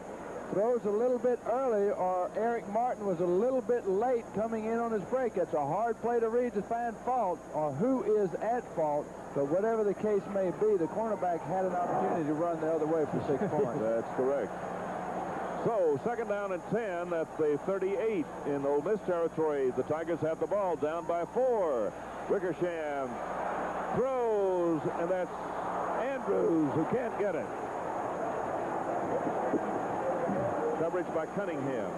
throws a little bit early, or Eric Martin was a little bit late coming in on his break. It's a hard play to read to find fault or who is at fault, but whatever the case may be, the cornerback had an opportunity to run the other way for 6 points. That's correct. So, second down and 10 at the 38 in Ole Miss territory. The Tigers have the ball down by 4. Wickersham throws, and that's Andrews who can't get it. Coverage by Cunningham.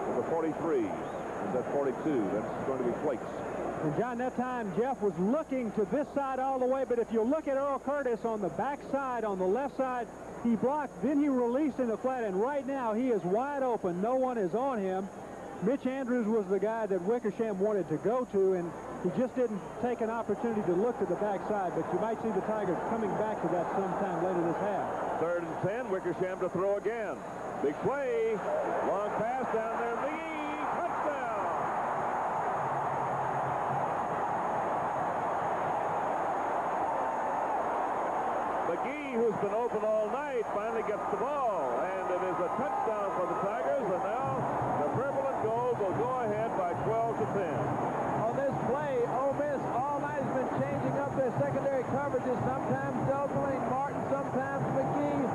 Number 43. Is that 42? That's going to be Flakes. And, John, that time Jeff was looking to this side all the way, but if you look at Earl Curtis on the back side, on the left side, he blocked, then he released in the flat, and right now he is wide open. No one is on him. Mitch Andrews was the guy that Wickersham wanted to go to, and he just didn't take an opportunity to look to the backside, but you might see the Tigers coming back to that sometime later this half. Third and 10, Wickersham to throw again. Big play, long pass down there, Lee, touchdown! McGee, who's been open all night, finally gets the ball, and it is a touchdown for the Tigers, and now the purple and gold will go ahead by 12 to 10. On this play, Ole Miss all night has been changing up their secondary coverages, sometimes doubling Martin, sometimes McGee.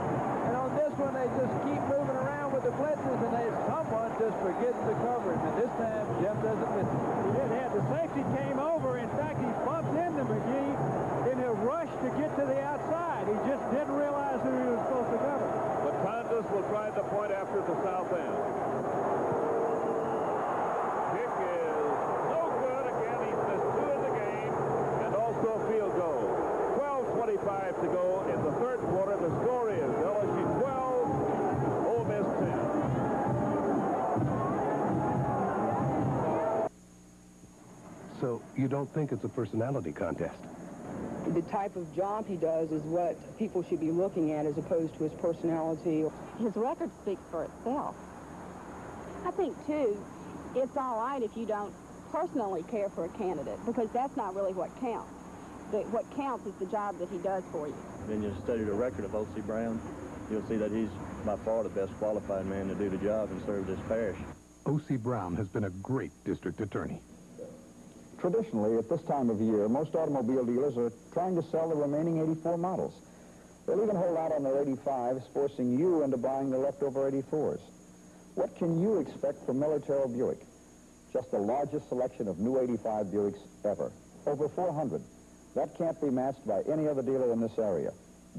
And on this one, they just keep moving around with the blitzes, and someone just forgets the coverage. And this time, Jeff doesn't miss it. He did. The safety came over. In fact, he bumped into McGee in a rush to get to the outside. He just didn't realize who he was supposed to cover. But Tondas will try the point after the south end. Kick is no good. Again, he's missed 2 in the game, and also a field goal. 12:25 to go in the third quarter. The score is LSU 12, Ole Miss 10. So you don't think it's a personality contest? The type of job he does is what people should be looking at as opposed to his personality. His record speaks for itself. I think, too, it's all right if you don't personally care for a candidate, because that's not really what counts. What counts is the job that he does for you. When you study the record of O.C. Brown, you'll see that he's by far the best qualified man to do the job and serve this parish. O.C. Brown has been a great district attorney. Traditionally, at this time of year, most automobile dealers are trying to sell the remaining 84 models. They'll even hold out on their 85s, forcing you into buying the leftover 84s. What can you expect from Militaro Buick? Just the largest selection of new 85 Buicks ever. Over 400. That can't be matched by any other dealer in this area,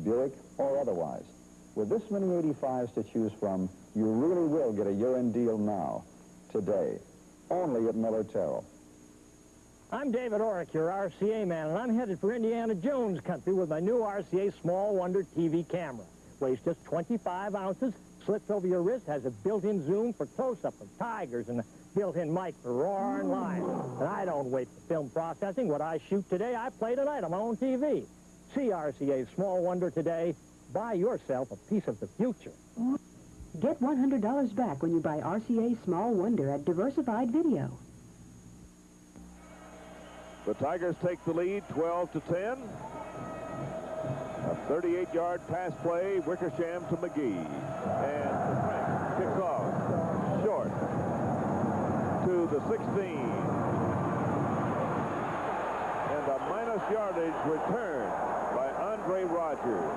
Buick or otherwise. With this many 85s to choose from, you really will get a year-end deal now, today, only at Militaro. I'm David Orrick, your RCA man, and I'm headed for Indiana Jones country with my new RCA Small Wonder TV camera. Weighs just 25 ounces, slips over your wrist, has a built-in zoom for close-up of tigers and a built-in mic for roaring lions. And I don't wait for film processing. What I shoot today, I play tonight on my own TV. See RCA's Small Wonder today. Buy yourself a piece of the future. Get $100 back when you buy RCA Small Wonder at Diversified Video. The Tigers take the lead, 12 to 10. A 38-yard pass play, Wickersham to McGee. And Frank kicks off short to the 16. And a yardage return by Andre Rogers.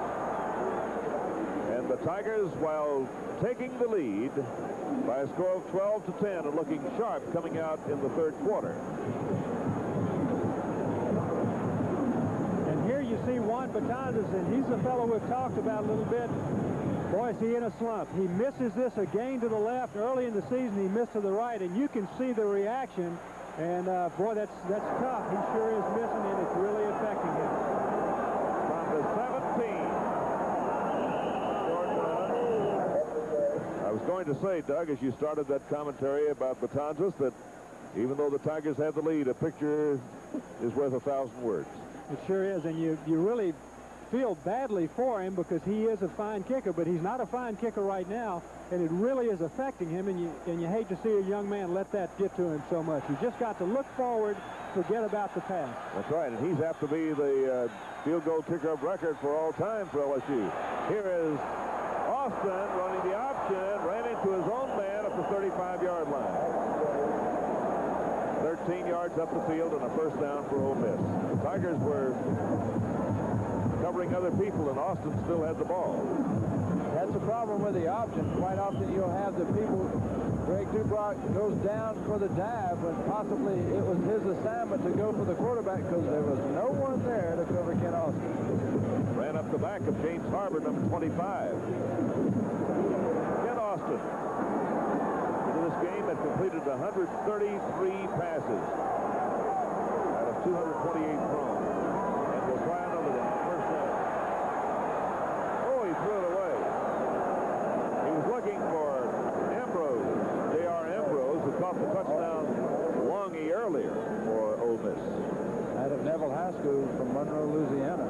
And the Tigers, while taking the lead by a score of 12-10, are looking sharp coming out in the third quarter. And here you see Juan Batanzas, and he's the fellow we've talked about a little bit. Boy, is he in a slump. He misses this again to the left. Early in the season, he missed to the right, and you can see the reaction. And, boy, that's tough. He sure is missing, and it's really affecting him. From the 17. I was going to say, Doug, as you started that commentary about Batanzas, that even though the Tigers have the lead, a picture is worth 1,000 words. It sure is, and you really feel badly for him because he is a fine kicker, but he's not a fine kicker right now, and it really is affecting him, and you hate to see a young man let that get to him so much. He's just got to look forward, forget about the past. That's right, and he's apt to be the field goal kicker of record for all time for LSU. Here is Austin running the option, ran into his own man at the 35-yard line. 13 yards up the field and a first down for Ole Miss. The Tigers were covering other people, and Austin still had the ball. That's the problem with the option. Quite often you'll have the people, Greg Dubrock goes down for the dive when possibly it was his assignment to go for the quarterback because there was no one there to cover Ken Austin. Ran up the back of James Harbor, number 25. Ken Austin, into this game, had completed 133 passes out of 228 thrown. And will try another one. First down. Oh, he threw it away. He was looking for Ambrose, J.R. Ambrose, who caught the touchdown longy earlier for Ole Miss. Out of Neville High School from Monroe, Louisiana.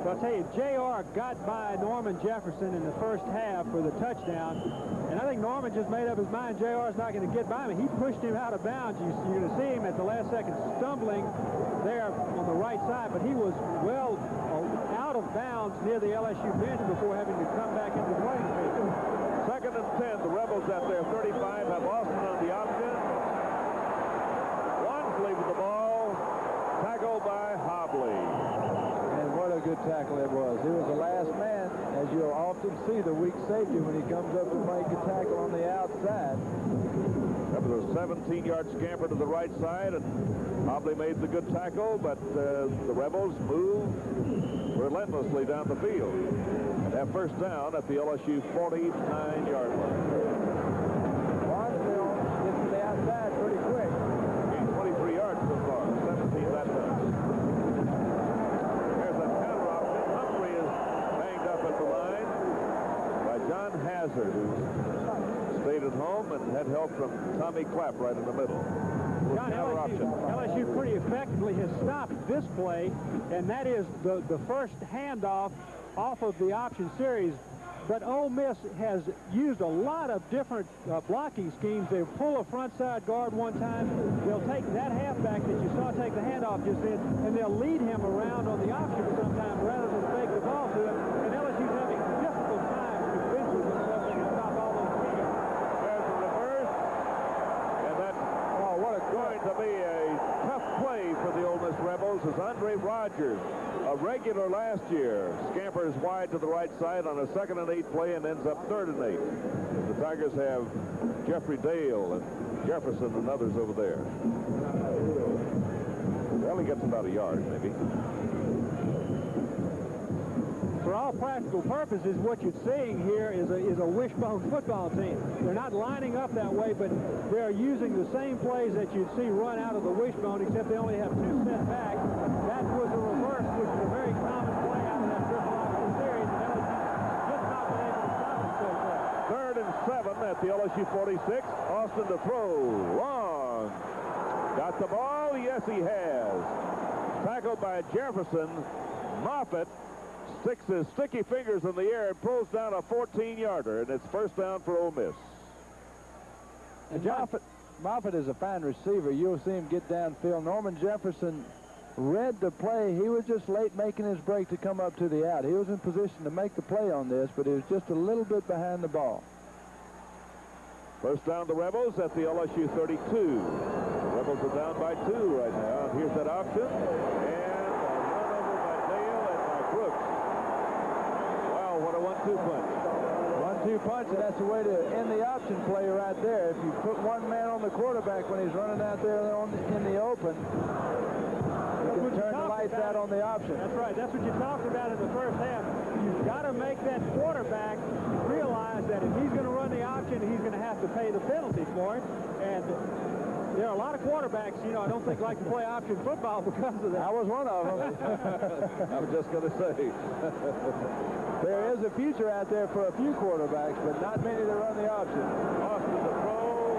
So I'll tell you, J.R. got by Norman Jefferson in the first half for the touchdown, and I think Norman just made up his mind J.R. is not going to get by him. He pushed him out of bounds. You're going to see him at the last second stumbling there on the right side, but he was well out of bounds near the LSU bench before having to come back into the playing field. Second and 10, the Rebels at their 35 have Austin on the option. Wansley with the ball, tackled by Hobley. What a good tackle it was. He was the last man, as you'll often see the weak safety when he comes up to make a tackle on the outside. That was a 17-yard scamper to the right side, and Hobley made the good tackle, but the Rebels moved relentlessly down the field and have first down at the LSU 49-yard line. Barnesville gets to the outside pretty quick. Gained 23 yards so far, 17 that time. Hazard, who stayed at home and had help from Tommy Clapp right in the middle. John, LSU pretty effectively has stopped this play, and that is the first handoff off of the option series. But Ole Miss has used a lot of different blocking schemes. They pull a front side guard one time. They'll take that halfback that you saw take the handoff just then, and they'll lead him around on the option sometimes rather than fake the ball to him. And LSU's having a difficult time convincing themselves they can stop all those schemes. There's a reverse, and that's going to be a tough play for the Ole Miss Rebels as Andre Rogers, a regular last year, scampers wide to the right side on a 2nd and 8 play and ends up 3rd and 8. The Tigers have Jeffrey Dale and Jefferson and others over there. Well, he gets about a yard, maybe. For all practical purposes, what you're seeing here is a wishbone football team. They're not lining up that way, but they're using the same plays that you'd see run out of the wishbone, except they only have 2 set back. That was a reverse, which is a very common play out of that triple option series, and LSU just not been able to stop it so far. 3rd and 7 at the LSU 46. Austin to throw. Long. Got the ball? Yes, he has. Tackled by Jefferson. Moffitt sticks his sticky fingers in the air and pulls down a 14-yarder, and it's first down for Ole Miss. And Moffitt is a fine receiver. You'll see him get downfield. Norman Jefferson read the play. He was just late making his break to come up to the out. He was in position to make the play on this, but he was just a little bit behind the ball. First down the Rebels at the LSU 32. The Rebels are down by 2 right now. And here's that option. And a run over by Dale and by Brooks. Wow, what a 1-2 punch. 1-2 punch, and that's the way to end the option play right there. If you put one man on the quarterback when he's running out there in the open, you can turn the lights out on the option. That's right. That's what you talked about in the first half. You've got to make that quarterback realize that if he's going to run the option, he's going to have to pay the penalty for it. And there are a lot of quarterbacks, I don't think like to play option football because of that. I was one of them. I was just going to say. There is a future out there for a few quarterbacks, but not many that run the option. Austin the throw.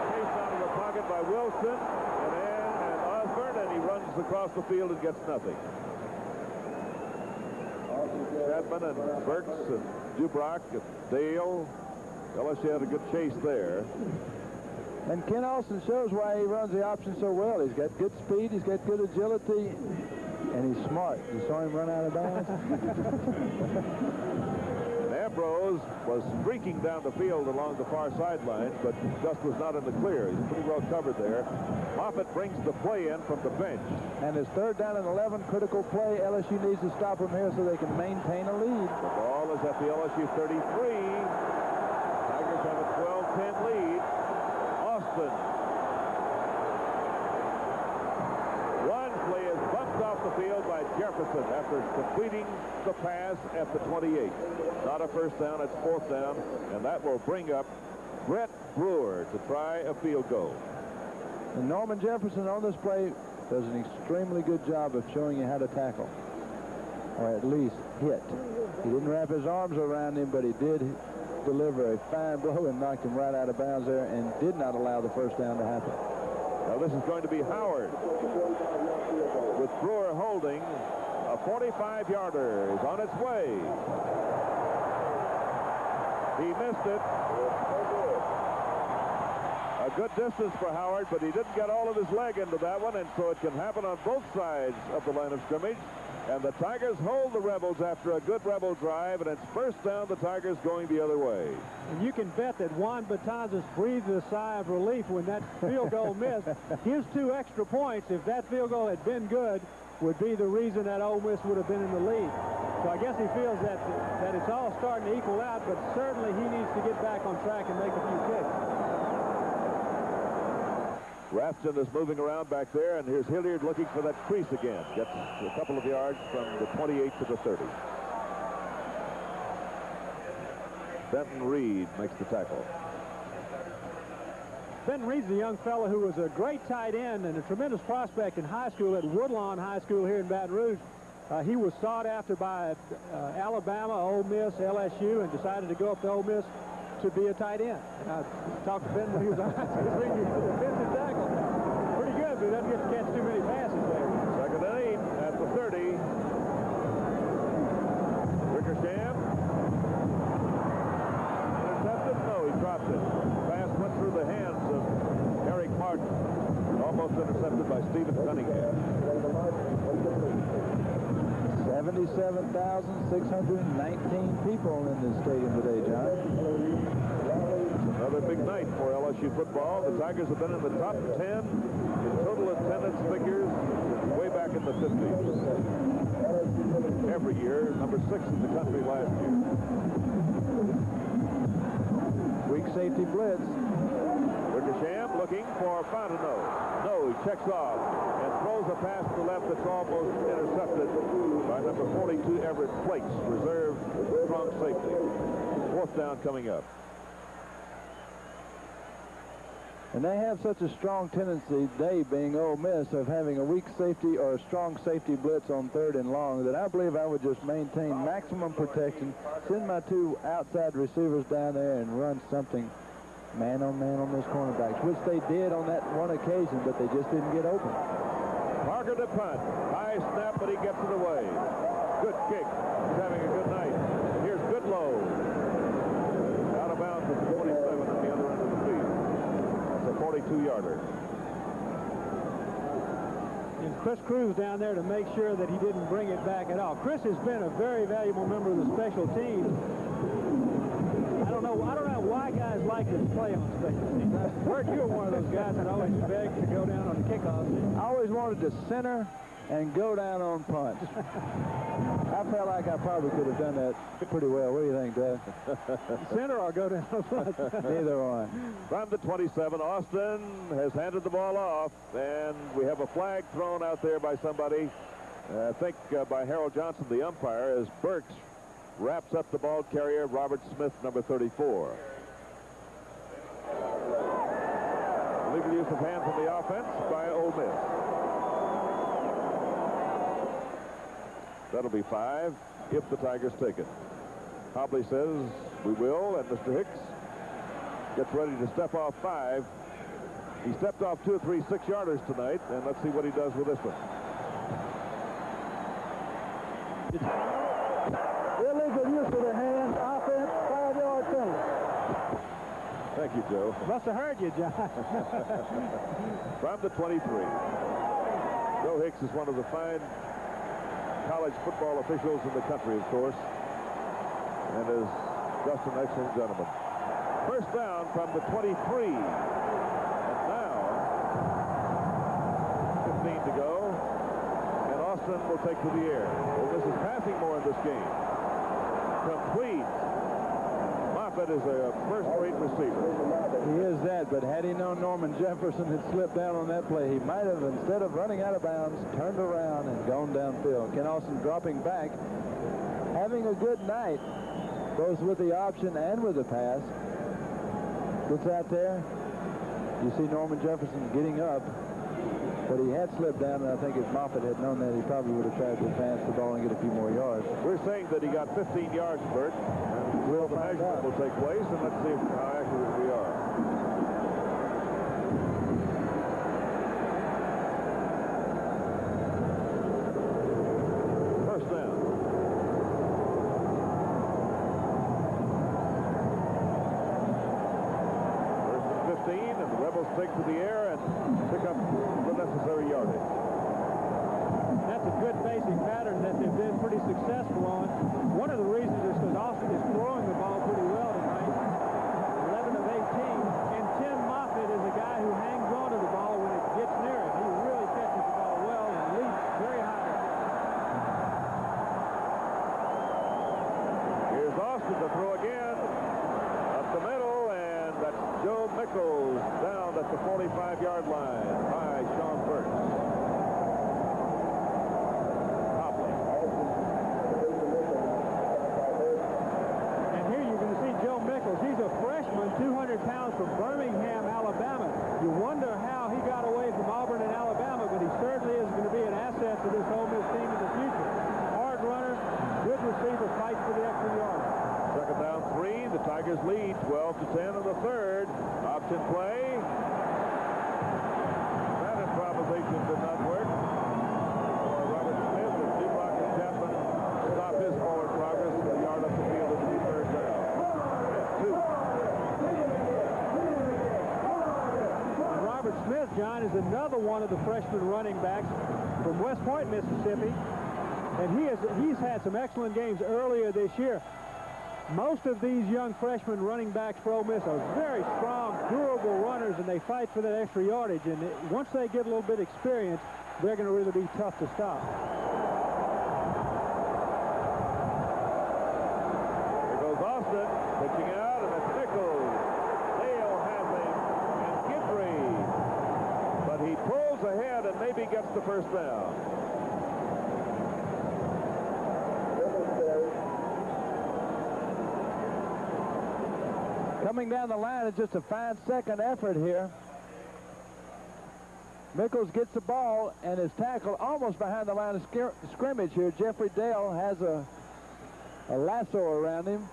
Chased out of the pocket by Wilson. And Osborne, and he runs across the field and gets nothing. Chapman and Burks and Dubrock and Dale. LSU had a good chase there. And Ken Austin shows why he runs the option so well. He's got good speed, he's got good agility, and he's smart. You saw him run out of bounds? Ambrose was streaking down the field along the far sideline, but just was not in the clear. He's pretty well covered there. Moffitt brings the play in from the bench. And his 3rd down and 11, critical play. LSU needs to stop him here so they can maintain a lead. The ball is at the LSU 33. Tigers have a 12-10 lead. Austin. One play is bumped off the field by Jefferson after completing the pass at the 28. Not a first down, it's 4th down, and that will bring up Brett Brewer to try a field goal. And Norman Jefferson on this play does an extremely good job of showing you how to tackle, or at least hit. He didn't wrap his arms around him, but he did deliver a fine blow and knocked him right out of bounds there and did not allow the first down to happen. Now this is going to be Howard with Brewer holding. A 45-yarder is on its way. He missed it. A good distance for Howard, but he didn't get all of his leg into that one, and so it can happen on both sides of the line of scrimmage. And the Tigers hold the Rebels after a good Rebel drive, and it's first down, the Tigers going the other way. And you can bet that Juan Batanzas breathed a sigh of relief when that field goal missed. His 2 extra points, if that field goal had been good, would be the reason that Ole Miss would have been in the lead. So I guess he feels that it's all starting to equal out, but certainly he needs to get back on track and make a few kicks. Rafton is moving around back there, and here's Hilliard looking for that crease again. Gets a couple of yards from the 28 to the 30. Benton Reed makes the tackle. Benton Reed's a young fellow who was a great tight end and a tremendous prospect in high school at Woodlawn High School here in Baton Rouge. He was sought after by Alabama, Ole Miss, LSU, and decided to go up to Ole Miss to be a tight end. And I talked to Ben when he was on defensive tackle. Pretty good, but he doesn't get to catch too many passes there. 2nd and 8 at the 30. Wickersham. Intercepted? No, he dropped it. Pass went through the hands of Eric Martin. Almost intercepted by Stephen Cunningham. 77,619 people in this stadium today, John. Another big night for LSU football. The Tigers have been in the top 10 in total attendance figures way back in the 50s. Every year, number 6 in the country last year. Weak safety blitz. Wickersham looking for Fontenot. No, he checks off and throws a pass to left that's almost intercepted by number 42, Everett Flakes, reserve strong safety. 4th down coming up. And they have such a strong tendency, they being Ole Miss, of having a weak safety or a strong safety blitz on 3rd and long, that I believe I would just maintain maximum protection, send my 2 outside receivers down there and run something man-on-man on those cornerbacks, which they did on that one occasion, but they just didn't get open. Parker to punt. High snap, but he gets it away. Good kick. He's having a good night. Here's Goodlow. Out of bounds at the 47 on the other end of the field. That's a 42-yarder. And Chris Cruz down there to make sure that he didn't bring it back at all. Chris has been a very valuable member of the special teams. I don't know why guys like to play on special teams. Bert, you were one of those guys that always begged to go down on the kickoff. I always wanted to center and go down on punts. I felt like I probably could have done that pretty well. What do you think, Dad? Center or go down on punts? Neither one. From the 27, Austin has handed the ball off, and we have a flag thrown out there by somebody, I think by Harold Johnson, the umpire, as Burks wraps up the ball carrier, Robert Smith, number 34. Legal use of hands in the offense by Ole Miss. That'll be 5 if the Tigers take it. Hobley says we will, and Mr. Hicks gets ready to step off 5. He stepped off 2 or 3 6-yarders tonight, and let's see what he does with this one. Illegal use of the hands, offense, 5-yard penalty. Thank you, Joe. Must have heard you, John. From the 23. Joe Hicks is one of the fine college football officials in the country, of course, and is just an excellent gentleman. First down from the 23. And now, 15 to go, and Austin will take to the air. Well, this is passing more in this game. Complete. Moffitt is a first-rate receiver. He is that, but had he known Norman Jefferson had slipped down on that play, he might have, instead of running out of bounds, turned around and gone downfield. Ken Austin dropping back, having a good night, both with the option and with the pass. Gets out there. You see Norman Jefferson getting up, but he had slipped down, and I think if Moffitt had known that, he probably would have tried to advance the ball and get a few more yards. We're saying that he got 15 yards, Bert. Will the measurement will take place, and let's see how accurate we are. First down. First and 15, and the Rebels take to the air and pick up the necessary yardage. That's a good basic pattern that they've been pretty successful on. One of the reasons is because Austin is throwing the ball pretty well tonight. 11 of 18. And Tim Moffitt is a guy who hangs on to the ball when it gets near him. He really catches the ball well and leaps very high. Here's Austin to throw again. Up the middle, and that's Joe Mickles down at the 45-yard line by Sean Burks. He's a freshman, 200 pounds from Birmingham, Alabama. You wonder how he got away from Auburn and Alabama, but he certainly is going to be an asset to this Ole Miss team in the future. Hard runner, good receiver, fights for the extra yard. Second down 3. The Tigers lead 12-10 in the third. Option play. That improvisation did not work. Robert Smith and D-Block and Chapman stop his forward progress a yard up the field into the third down. Robert Smith, John, is another one of the freshman running backs from West Point, Mississippi. And he's had some excellent games earlier this year. Most of these young freshman running backs for Ole Miss are very strong, durable runners, and they fight for that extra yardage. And once they get a little bit of experience, they're going to really be tough to stop. Here goes Austin, pitching out, and that's Nichols. Dale has him, and Guidry. But he pulls ahead and maybe gets the first down. Coming down the line, it's just a 5-second effort here. Mickles gets the ball and is tackled almost behind the line of scrimmage here. Jeffrey Dale has a lasso around him.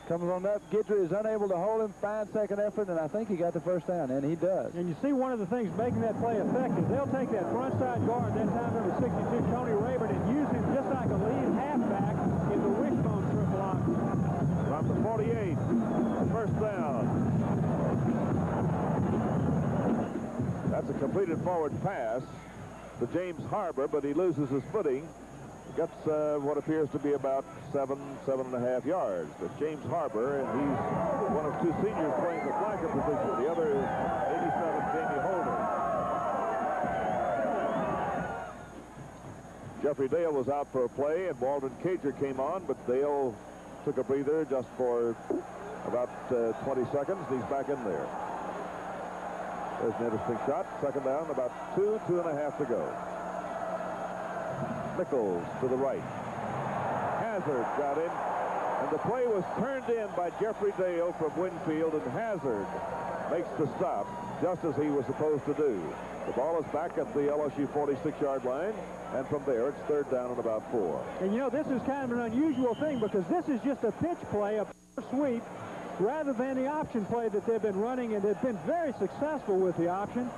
Comes on up. Guidry is unable to hold him. 5-second effort, and I think he got the first down, and he does. And you see one of the things making that play effective, they'll take that front side guard, that time number 62, Tony Rayburn, and use him just like a lead halfback in the wishbone triple option. From the 48, first down. That's a completed forward pass to James Harbor, but he loses his footing Gets what appears to be about 7.5 yards. That's James Harbour, and he's one of two seniors playing the flanker position. The other is 87, Jamie Holder. Jeffrey Dale was out for a play, and Walden Cager came on, but Dale took a breather just for about 20 seconds. He's back in there. There's an interesting shot. Second down, about 2.5 to go. Nichols to the right. Hazard got in, and the play was turned in by Jeffrey Dale from Winfield, and Hazard makes the stop just as he was supposed to do. The ball is back at the LSU 46-yard line, and from there it's third down and about 4. And you know, this is kind of an unusual thing because this is just a pitch play, a sweep, rather than the option play that they've been running, and they've been very successful with the option.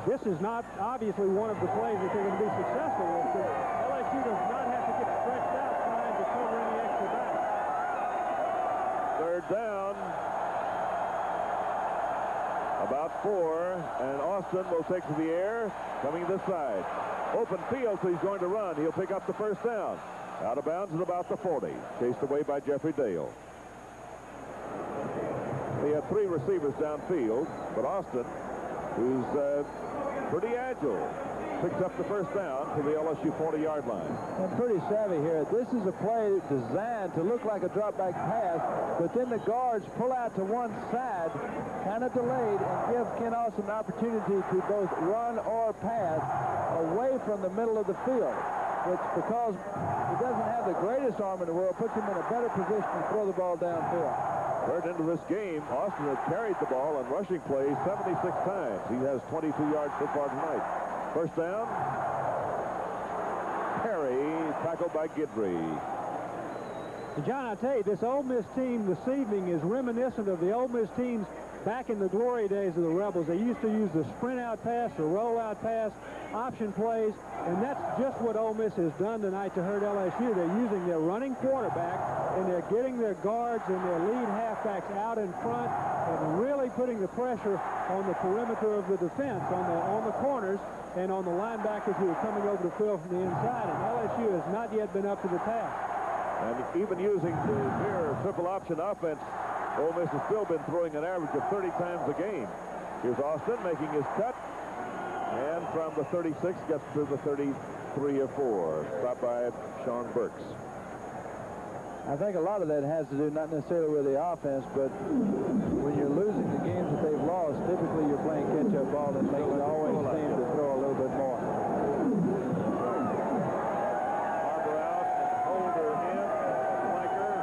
This is not obviously one of the plays that they're going to be successful with. LSU does not have to get stretched out trying to cover any extra back. Third down. About 4, and Austin will take to the air, coming this side. Open field, so he's going to run. He'll pick up the first down. Out of bounds at about the 40. Chased away by Jeffrey Dale. He had 3 receivers downfield, but Austin, who's pretty agile, picks up the first down to the LSU 40-yard line. And pretty savvy here. This is a play designed to look like a drop-back pass, but then the guards pull out to one side, kind of delayed, and give Ken Austin an opportunity to both run or pass away from the middle of the field, which, because he doesn't have the greatest arm in the world, puts him in a better position to throw the ball downfield. Third into this game, Austin has carried the ball on rushing plays 76 times. He has 22 yards so far tonight. First down. Perry, tackled by Guidry. John, I tell you, this Ole Miss team this evening is reminiscent of the Ole Miss teams back in the glory days of the Rebels. They used to use the sprint-out pass, the roll-out pass, option plays, and that's just what Ole Miss has done tonight to hurt LSU. They're using their running quarterback, and they're getting their guards and their lead halfbacks out in front and really putting the pressure on the perimeter of the defense, on the corners, and on the linebackers who are coming over the field from the inside. And LSU has not yet been up to the task. And even using the near triple option offense, Ole Miss has still been throwing an average of 30 times a game. Here's Austin making his cut. And from the 36 gets to the 33 or 4. Stopped by Sean Burks. I think a lot of that has to do not necessarily with the offense, but when you're losing the games that they've lost, typically you're playing catch-up ball and they always seem to throw a little bit more. Harbour out and Holder in, flanker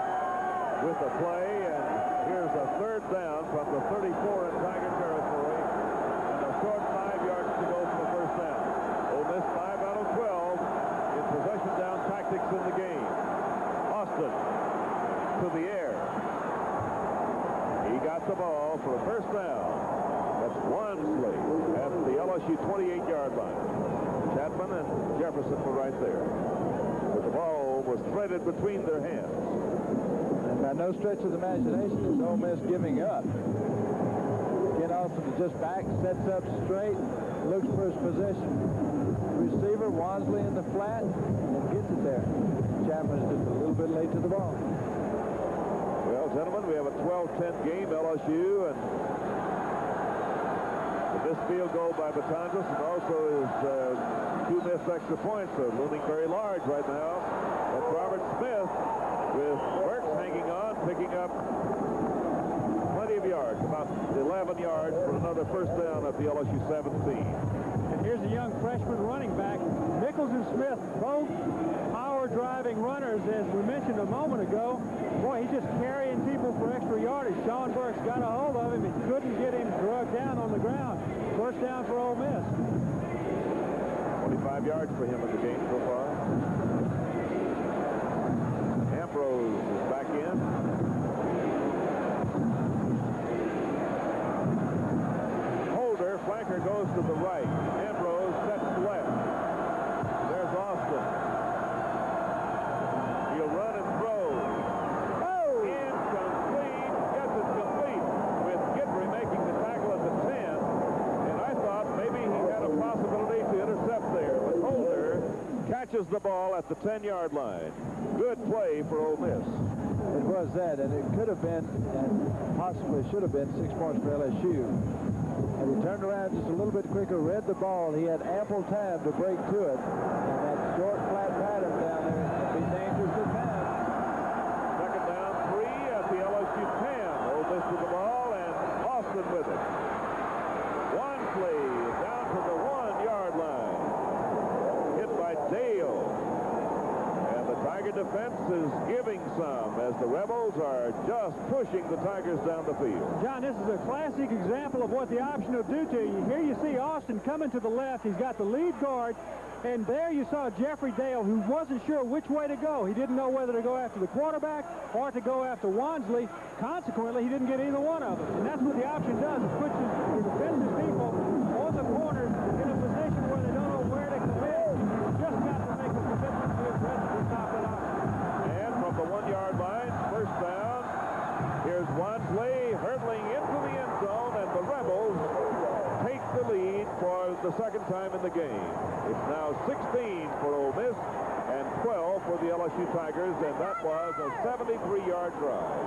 with the play, and here's a third down from the 34 in Tiger territory, and a short 5 yards to go for the first down. Ole Miss 5 out of 12 in possession down tactics in the game. Austin to the air. He got the ball for a first down. That's Wansley at the LSU 28-yard line. Chapman and Jefferson were right there. But the ball was threaded between their hands. And by no stretch of the imagination is Ole Miss giving up. Ken Austin is just back, sets up straight, looks for his possession. Receiver, Wansley in the flat, and gets it there. Chapman is just a little bit late to the ball. Well, gentlemen, we have a 12-10 game, LSU, and this field goal by Batanzas, and also his 2 missed extra points are looming very large right now. That's Robert Smith with Burks hanging on, picking up plenty of yards, about 11 yards for another first down at the LSU 17. And here's a young freshman running back. Nichols and Smith, both power-driving runners, as we mentioned a moment ago. Boy, he's just carrying people for extra yardage. Sean Burks got a hold of him and couldn't get him drugged down on the ground. First down for Ole Miss. 25 yards for him in the game so far. Ambrose is back in. Holder, flanker, goes to the right. Ambrose sets left. There's Austin. He'll run and throw. Oh! Incomplete. Yes, it's complete. With Guidry making the tackle at the 10. And I thought maybe he had a possibility to intercept there. But Holder catches the ball at the 10-yard line. Good play for Ole Miss. It was that, and it could have been, and possibly should have been, 6 points for LSU. And he turned around just a little bit quicker, read the ball. He had ample time to break to it. And that short, flat pattern down there can be dangerous at times. Second down, 3 at the LSU 10. Ole Miss with the ball, and Austin with it. Wansley down to the 1-yard line. Hit by Dale. And the Tiger defense is giving some as the Rebels are just pushing the Tigers down the field. John, this is a classic example of what the option will do to you. Here you see Austin coming to the left. He's got the lead guard. And there you saw Jeffrey Dale, who wasn't sure which way to go. He didn't know whether to go after the quarterback or to go after Wansley. Consequently, he didn't get either one of them. And that's what the option does. It puts the defensive people on the corners in a position where they don't know where to commit. You just got to make a commitment to aggressively stop that option. And from the 1-yard line, first down. Here's Wansley hurtling into the end zone, and the Rebels take the lead for the second time in the game. It's now 16 for Ole Miss and 12 for the LSU Tigers, and that was a 73-yard drive.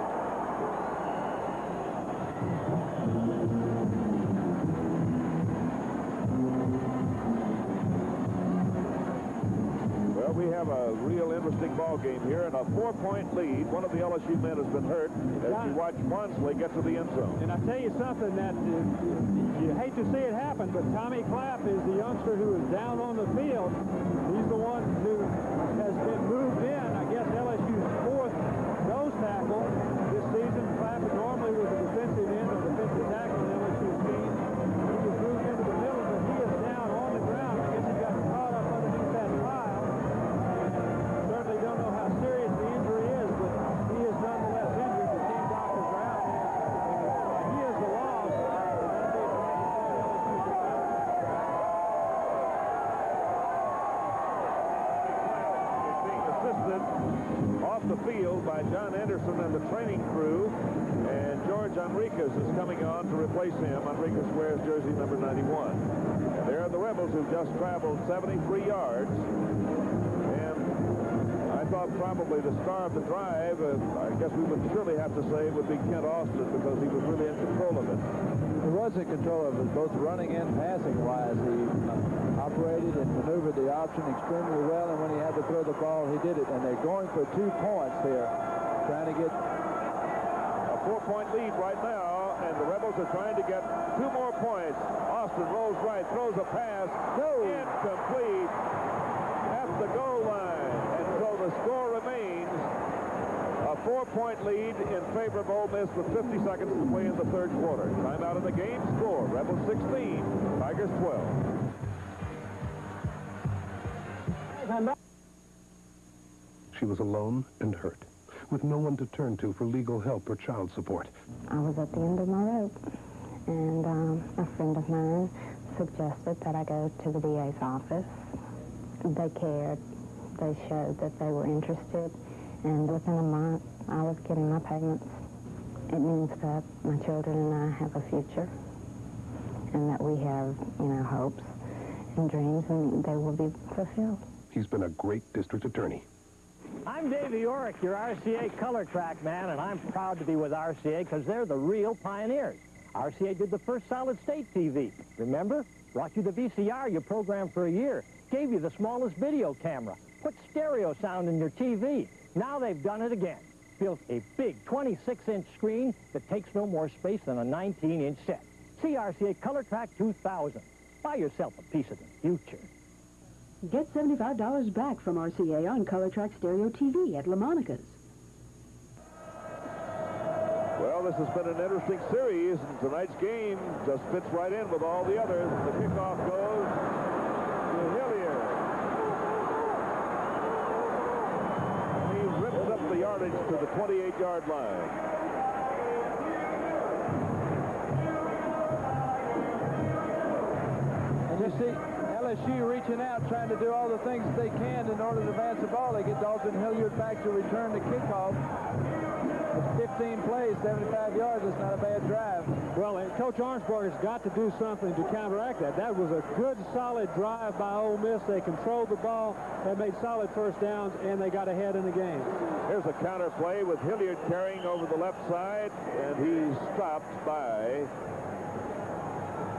Well, we have a real interesting ball game here, and a 4-point lead. One of the LSU men has been hurt as you watch Wansley get to the end zone. And I tell you something that you hate to see it happen, but Tommy Clapp is the youngster who is down on the field. He's the one who has been moved in, I guess, LSU's 4th nose tackle this season. Clapp normally was a defensive end or defensive tackle on LSU's team. He was moved into the middle, but he is down on the ground. I guess he got caught up underneath that pile. Certainly don't know how serious the injury is, but he is nonetheless injured. The team doctors are out there. He is the loss. Being assisted off the field by John Anderson and the training crew, and George Enriquez is coming on to replace him. Enriquez wears jersey number 91. And there are the Rebels who just traveled 73 yards. I thought probably the star of the drive, I guess we would surely have to say, would be Kent Austin, because he was really in control of it. He was in control of it, both running and passing-wise. He operated and maneuvered the option extremely well, and when he had to throw the ball, he did it. And they're going for 2 points here, trying to get a 4-point lead right now, and the Rebels are trying to get 2 more points. Austin rolls right, throws a pass, incomplete at the goal line. The score remains a 4-point lead in favor of Ole Miss with 50 seconds to play in the 3rd quarter. Timeout of the game. Score: Rebels 16, Tigers 12. She was alone and hurt, with no one to turn to for legal help or child support. I was at the end of my rope, and a friend of mine suggested that I go to the DA's office. They cared. They showed that they were interested, and within a month, I was getting my payments. It means that my children and I have a future, and that we have, hopes and dreams, and they will be fulfilled. He's been a great district attorney. I'm Davey Orrick, your RCA color track man, and I'm proud to be with RCA because they're the real pioneers. RCA did the first solid-state TV. Remember? Brought you the VCR you programmed for a year. Gave you the smallest video camera. Put stereo sound in your TV. Now they've done it again. Built a big 26-inch screen that takes no more space than a 19-inch set. See RCA Color Track 2000. Buy yourself a piece of the future. Get $75 back from RCA on Color Track Stereo TV at LaMonica's. Well, this has been an interesting series, and tonight's game just fits right in with all the others. The kickoff goes to Hillier. He rips up the yardage to the 28-yard line. And you see LSU reaching out, trying to do all the things that they can in order to advance the ball. They get Dalton Hilliard back to return the kickoff. It's 15 plays, 75 yards. It's not a bad drive. Well, and Coach Arnsberger's got to do something to counteract that. That was a good, solid drive by Ole Miss. They controlled the ball. They made solid first downs, and they got ahead in the game. Here's a counter play with Hilliard carrying over the left side, and he's stopped by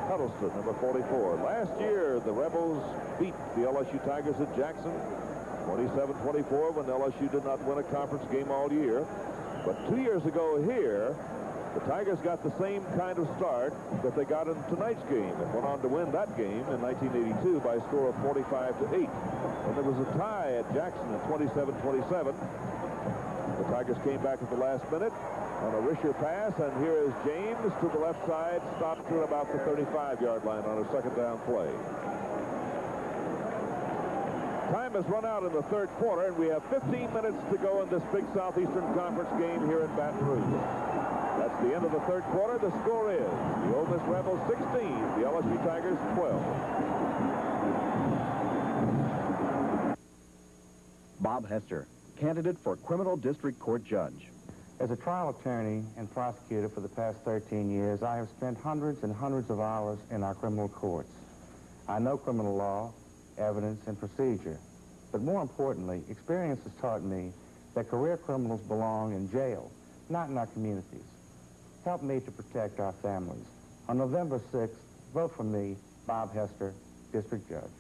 Huddleston, number 44. Last year, the Rebels beat the LSU Tigers at Jackson, 27-24, when LSU did not win a conference game all year. But 2 years ago here, the Tigers got the same kind of start that they got in tonight's game and went on to win that game in 1982 by a score of 45-8. And there was a tie at Jackson at 27-27. The Tigers came back at the last minute on a Risher pass, and here is James to the left side, stopped at about the 35-yard line on a second down play. Time has run out in the third quarter, and we have 15 minutes to go in this big Southeastern Conference game here in Baton Rouge. That's the end of the third quarter. The score is the Ole Miss Rebels 16, the LSU Tigers 12. Bob Hester, candidate for criminal district court judge. As a trial attorney and prosecutor for the past 13 years, I have spent hundreds and hundreds of hours in our criminal courts. I know criminal law, evidence, and procedure. But more importantly, experience has taught me that career criminals belong in jail, not in our communities. Help me to protect our families. On November 6th, vote for me, Bob Hester, District Judge.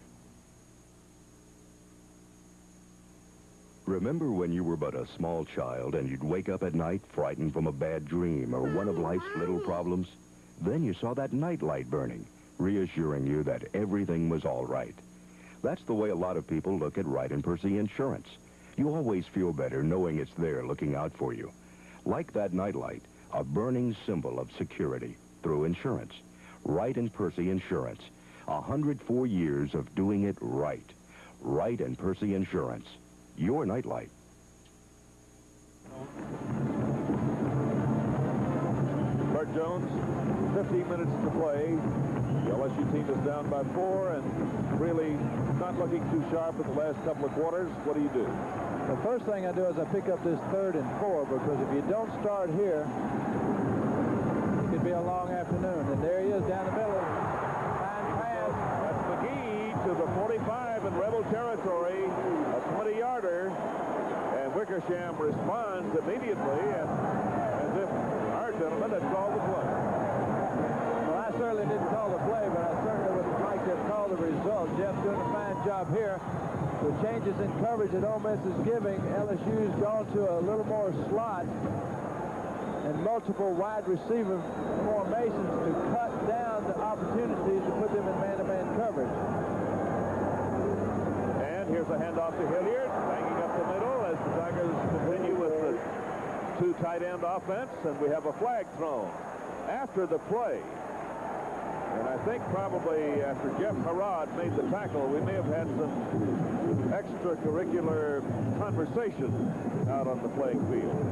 Remember when you were but a small child and you'd wake up at night frightened from a bad dream or one of life's little problems? Then you saw that night light burning, reassuring you that everything was all right. That's the way a lot of people look at Wright & Percy Insurance. You always feel better knowing it's there looking out for you. Like that nightlight, a burning symbol of security through insurance. Wright & Percy Insurance. 104 years of doing it right. Wright & Percy Insurance. Your nightlight. Bert Jones, 15 minutes to play. The LSU team is down by 4 and really not looking too sharp in the last couple of quarters. What do you do? The first thing I do is I pick up this 3rd and 4, because if you don't start here, it could be a long afternoon. And there he is down the middle. Fine pass. That's McGee to the 45 in Rebel territory. A 20-yarder. And Wickersham responds immediately, and as if our gentleman had called the play. Well, I certainly didn't call the play, but I certainly would like to have called the result. Jeff's doing a fine job here. The changes in coverage that Ole Miss is giving, LSU's gone to a little more slot and multiple wide receiver formations to cut down the opportunities to put them in man-to-man coverage. And here's a handoff to Hilliard, banging up the middle as the Tigers continue with the 2 tight end offense, and we have a flag thrown after the play. And I think probably after Jeff Harrod made the tackle, we may have had some extracurricular conversation out on the playing field.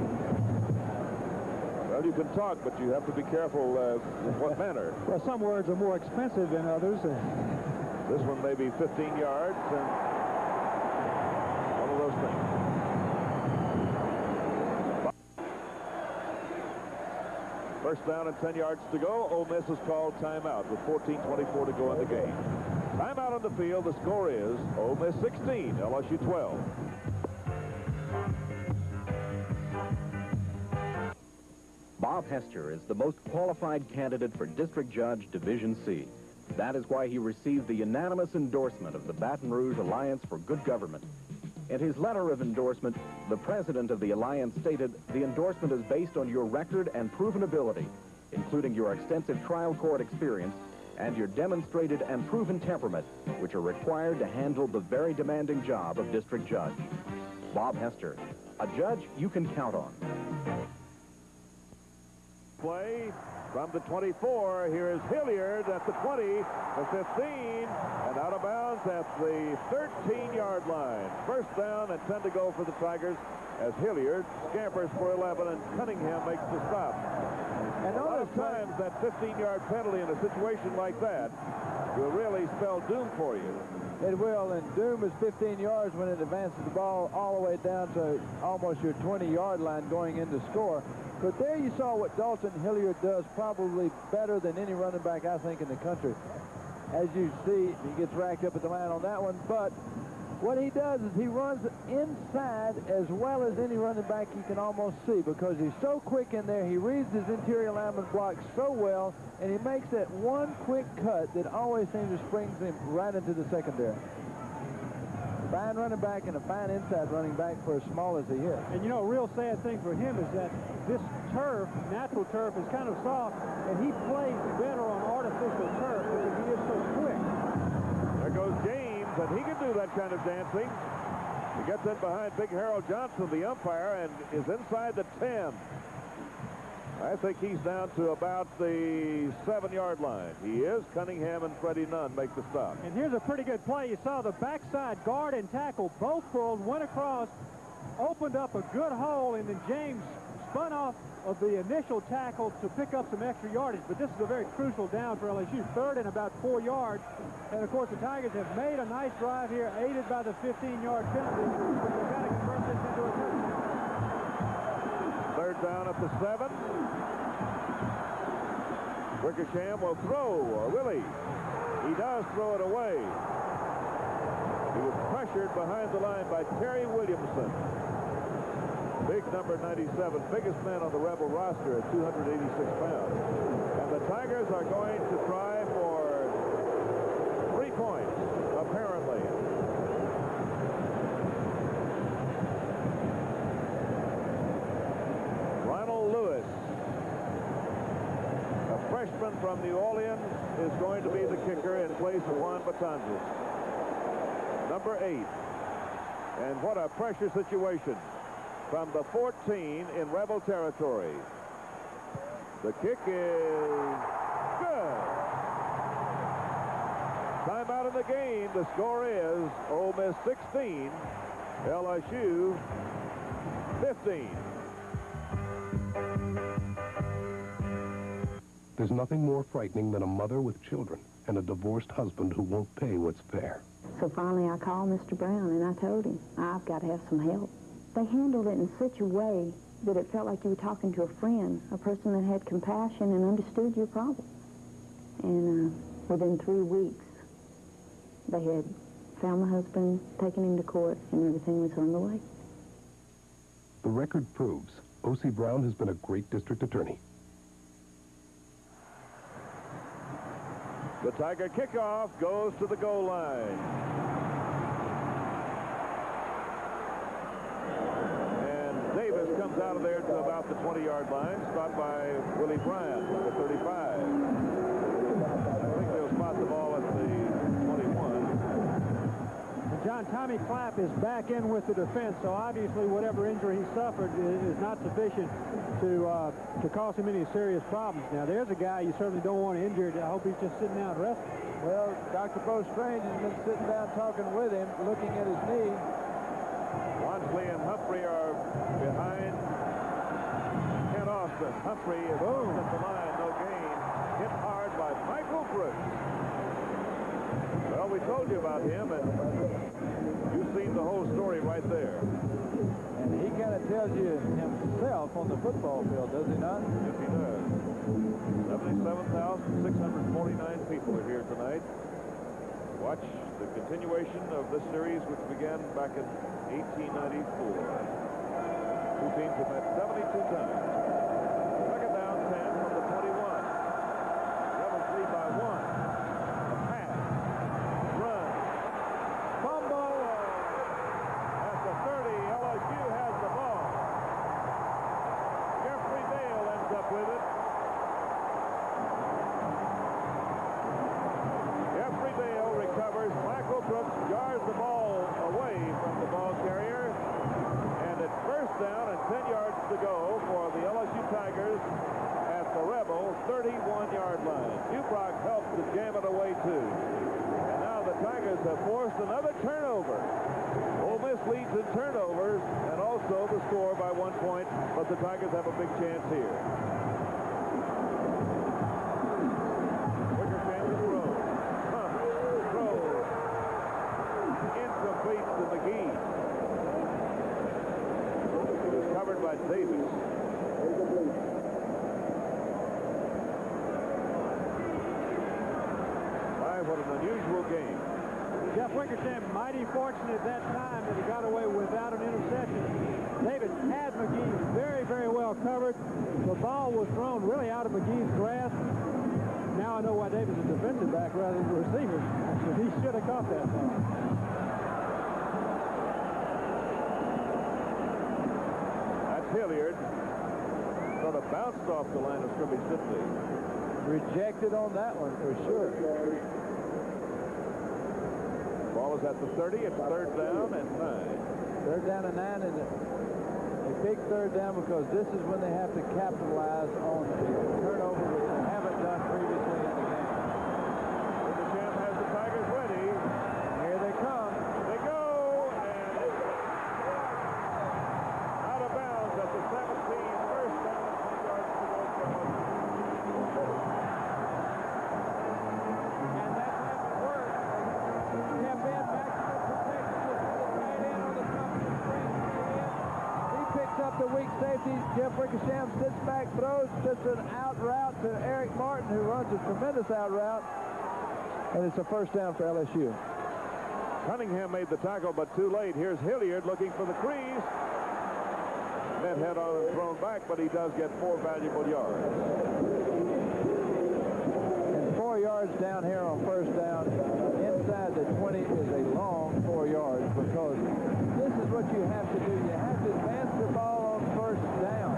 Well, you can talk, but you have to be careful in what manner. Well, some words are more expensive than others. This one may be 15 yards, and one of those things. First down and 10 yards to go. Ole Miss has called timeout with 14:24 to go in the game. Timeout on the field. The score is Ole Miss 16, LSU 12. Bob Hester is the most qualified candidate for District Judge Division C. That is why he received the unanimous endorsement of the Baton Rouge Alliance for Good Government. In his letter of endorsement, the president of the Alliance stated, "The endorsement is based on your record and proven ability, including your extensive trial court experience and your demonstrated and proven temperament, which are required to handle the very demanding job of district judge." Bob Hester, a judge you can count on. Play from the 24. Here is Hilliard at the 20, the 15, and out of bounds at the 13-yard line. First down and 10 to go for the Tigers as Hilliard scampers for 11 and Cunningham makes the stop. And a lot of times that 15-yard penalty in a situation like that will really spell doom for you. It will, and doom is 15 yards when it advances the ball all the way down to almost your 20-yard line going into score. But there you saw what Dalton Hilliard does probably better than any running back, I think, in the country. As you see, he gets racked up at the line on that one, but what he does is he runs inside as well as any running back you can almost see because he's so quick in there. He reads his interior lineman block so well, and he makes that one quick cut that always seems to springs him right into the secondary. Fine running back and a fine inside running back for as small as he is. And, you know, a real sad thing for him is that this turf, natural turf, is kind of soft, and he plays better on artificial turf because he is so quick. There goes James, and he can do that kind of dancing. He gets in behind Big Harold Johnson, the umpire, and is inside the 10. I think he's down to about the 7-yard line. He is. Cunningham and Freddie Nunn make the stop. And here's a pretty good play. You saw the backside guard and tackle both pulled, went across, opened up a good hole, and then James spun off of the initial tackle to pick up some extra yardage. But this is a very crucial down for LSU. 3rd and about 4 yards. And, of course, the Tigers have made a nice drive here, aided by the 15-yard penalty. But they've got to convert this into a touchdown. 3rd down at the 7. Wickersham will throw, or will he? He does throw it away. He was pressured behind the line by Terry Williamson. Big number 97, biggest man on the Rebel roster at 286 pounds. And the Tigers are going to try for 3 points, apparently. Ronald Lewis, a freshman from New Orleans, is going to be the kicker in place of Juan Batanzas. Number 8. And what a pressure situation from the 14 in Rebel territory. The kick is good. Timeout in the game. The score is Ole Miss 16, LSU 15. There's nothing more frightening than a mother with children and a divorced husband who won't pay what's fair. So finally I called Mr. Brown and I told him, I've got to have some help. They handled it in such a way that it felt like you were talking to a friend, a person that had compassion and understood your problem. And within 3 weeks, they had found my husband, taken him to court, and everything was on the way. The record proves O.C. Brown has been a great district attorney. The Tiger kickoff goes to the goal line. And Davis comes out of there to about the 20-yard line, stopped by Willie Bryant, number 35. I think they'll spot the ball at the 21. John, Tommy Clapp is back in with the defense, so obviously whatever injury he suffered is not sufficient to cause him any serious problems. Now, there's a guy you certainly don't want injured. I hope he's just sitting out resting. Well, Dr. Bo Strange has been sitting down talking with him, looking at his knee. Wansley and Humphrey are behind Kent Austin. Humphrey is at the line, no gain. Hit hard by Michael Brooks. Well, we told you about him, and you've seen the whole story right there. And he kind of tells you himself on the football field, does he not? Yes, he does. 77,649 people are here tonight. Watch the continuation of this series, which began back in 1894. Two teams have met 72 times. Second down, 10 from the 21. Rebels lead by 1. A pass. Run. Fumble. At the 30, LSU has the ball. Jeffrey Dale ends up with it. Jeffrey Dale recovers. Michael Brooks jars the ball away from the ball carrier. And it's first down and 10 yards to go for the LSU Tigers at the Rebel 31-yard line. Dubrock helped to jam it away too. And now the Tigers have forced another turnover. Ole Miss leads in turnovers and also the score by 1 point, but the Tigers have a big chance here. Wickersham to throw. Davis. What an unusual game. Jeff Wickersham mighty fortunate at that time that he got away without an interception. Davis had McGee very, very well covered. The ball was thrown really out of McGee's grasp. Now I know why Davis is defensive back rather than receiver. He should have caught that ball. That's Hilliard. Sort of bounced off the line of scrimmage, didn't he? Rejected on that one for sure. Ball is at the 30. It's third down and 9. Third down and 9, and a big third down because this is when they have to capitalize on a turnover which they haven't done previously in the game. Wickersham has the Tigers ready. Here they come. They go, and out of bounds at the 17. First down, 20 yards to go for LSU. The weak safety, Jeff Wickersham sits back, throws just an out route to Eric Martin, who runs a tremendous out route, and it's a first down for LSU. Cunningham made the tackle, but too late. Here's Hilliard looking for the crease. Net head on and thrown back, but he does get 4 valuable yards. And 4 yards down here on first down, inside the 20 is a long 4 yards because this is what you have to do. You have to advance the ball on first down.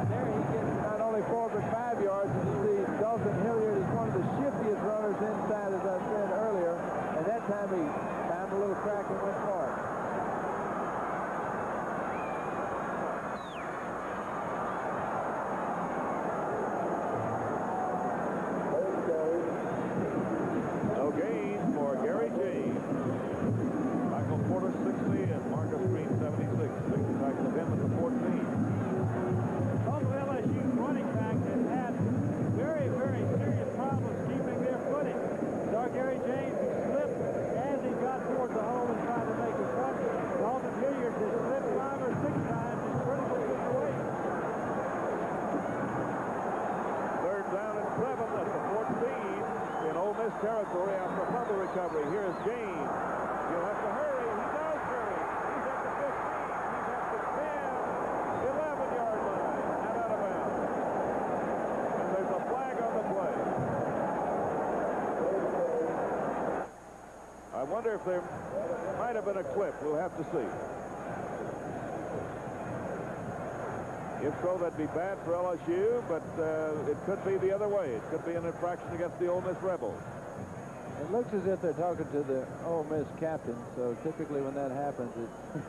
And there he gets not only 4 but 5 yards. And you see Dalton Hilliard is one of the shiftiest runners inside, as I said earlier. And that time he found a little crack and went for it. No gain for Gary James. Michael Porter 60 and Marcus Green 76. Big tackle of him at the 14. Both of LSU's running backs have had very, very serious problems keeping their footing. Saw Gary James slip as he got towards the hole and tried to make a cut. Dalton Hilliard has slipped 5 or 6 times in critical situations. Third down and 7 at the 14 in Ole Miss territory after a fumble recovery. Here's James. He'll have to hurry. He does hurry. He's at the 15. He's at the 10, 11-yard line. And out of bounds. And there's a flag on the play. I wonder if there might have been a clip. We'll have to see. If so, that'd be bad for LSU, but it could be the other way. It could be an infraction against the Ole Miss Rebels. It looks as if they're talking to the Ole Miss captain, so typically when that happens, it's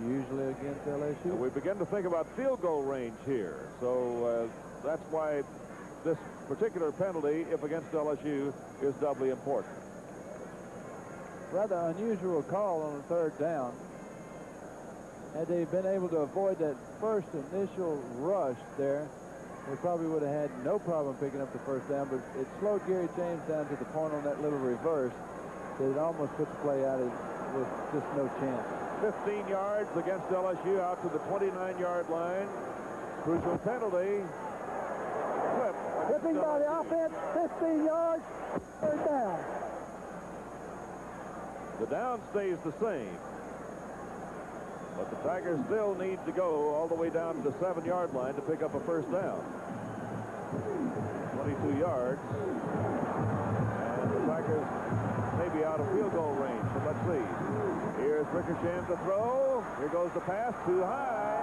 usually against LSU. We begin to think about field goal range here, so that's why this particular penalty, if against LSU, is doubly important. Rather unusual call on the third down. Had they been able to avoid that first initial rush there, they probably would have had no problem picking up the first down, but it slowed Gary James down to the point on that little reverse that it almost put the play out with just no chance. 15 yards against LSU out to the 29-yard line. Crucial penalty. Clip. Whipping by the offense, 15 yards, third down. The down stays the same. But the Tigers still need to go all the way down to the 7-yard line to pick up a first down. 22 yards. And the Tigers may be out of field goal range, but let's see. Here's Wickersham to throw. Here goes the pass, too high.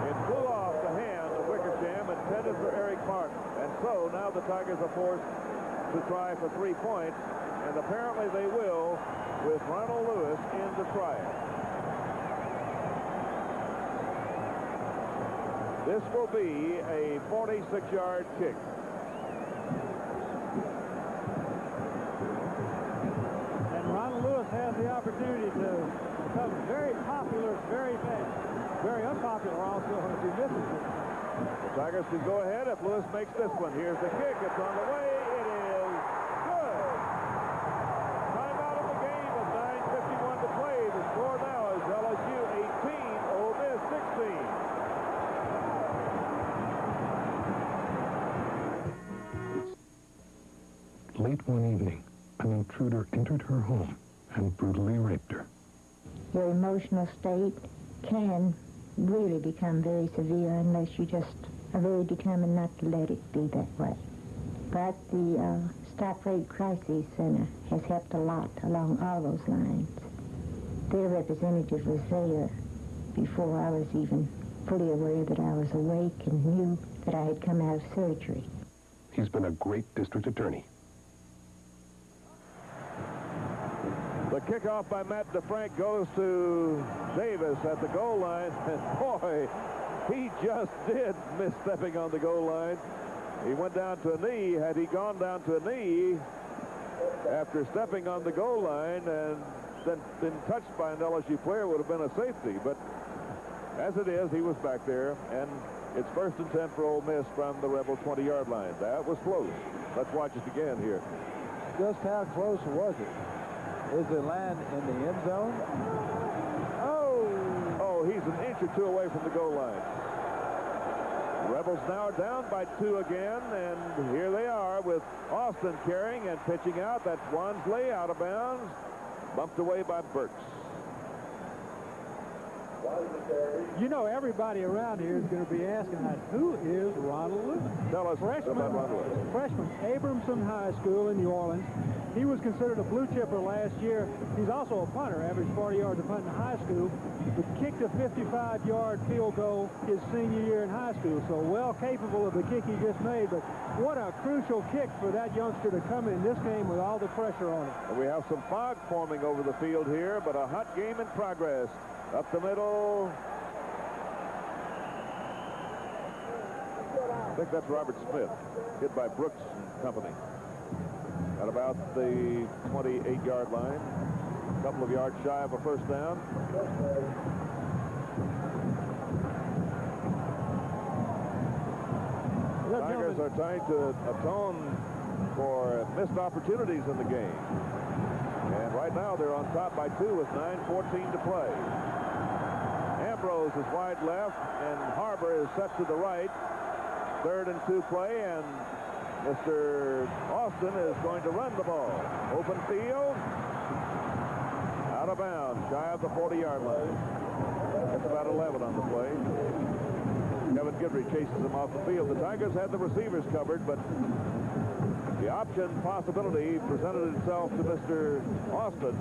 It flew off the hand of Wickersham, intended for Eric Martin. And so now the Tigers are forced to try for 3 points, and apparently they will with Ronald Lewis in to try it. This will be a 46-yard kick. And Ronald Lewis has the opportunity to become very popular very fast. Very unpopular also if he misses it. The Tigers can go ahead if Lewis makes this one. Here's the kick. It's on the way. It is good. Timeout of the game with 9:51 to play. The score now is LSU 18, Ole Miss 16. late one evening, an intruder entered her home and brutally raped her. Your emotional state can really become very severe unless you just are very determined not to let it be that way. But the Stop Rape Crisis Center has helped a lot along all those lines. Their representative was there before I was even fully aware that I was awake and knew that I had come out of surgery. He's been a great district attorney. The kickoff by Matt DeFrank goes to Davis at the goal line, and boy, he just did miss stepping on the goal line. He went down to a knee. Had he gone down to a knee after stepping on the goal line and then been touched by an LSU player, would have been a safety. But as it is, he was back there, and it's 1st and 10 for Ole Miss from the Rebel 20-yard line. That was close. Let's watch it again here. Just how close was it? Is it land in the end zone? Oh, he's an inch or two away from the goal line. Rebels now are down by 2 again, and here they are with Austin carrying and pitching out. That's Wansley out of bounds, bumped away by Burks. You know, everybody around here is going to be asking, who is Ronald Lewis? Tell us about Ronald Lewis. Freshman, Abramson High School in New Orleans. He was considered a blue chipper last year. He's also a punter, averaged 40 yards a punt in high school, but kicked a 55-yard field goal his senior year in high school, so well capable of the kick he just made. But what a crucial kick for that youngster to come in this game with all the pressure on him. We have some fog forming over the field here, but a hot game in progress. Up the middle. I think that's Robert Smith, hit by Brooks and company. At about the 28-yard line. A couple of yards shy of a first down. The Tigers are trying to atone for missed opportunities in the game. And right now they're on top by 2 with 9:14 to play. Ambrose is wide left, and Harbor is set to the right. 3rd and 2 play, and Mr. Austin is going to run the ball. Open field. Out of bounds, shy of the 40-yard line. That's about 11 on the play. Kevin Guidry chases him off the field. The Tigers had the receivers covered, but the option possibility presented itself to Mr. Austin.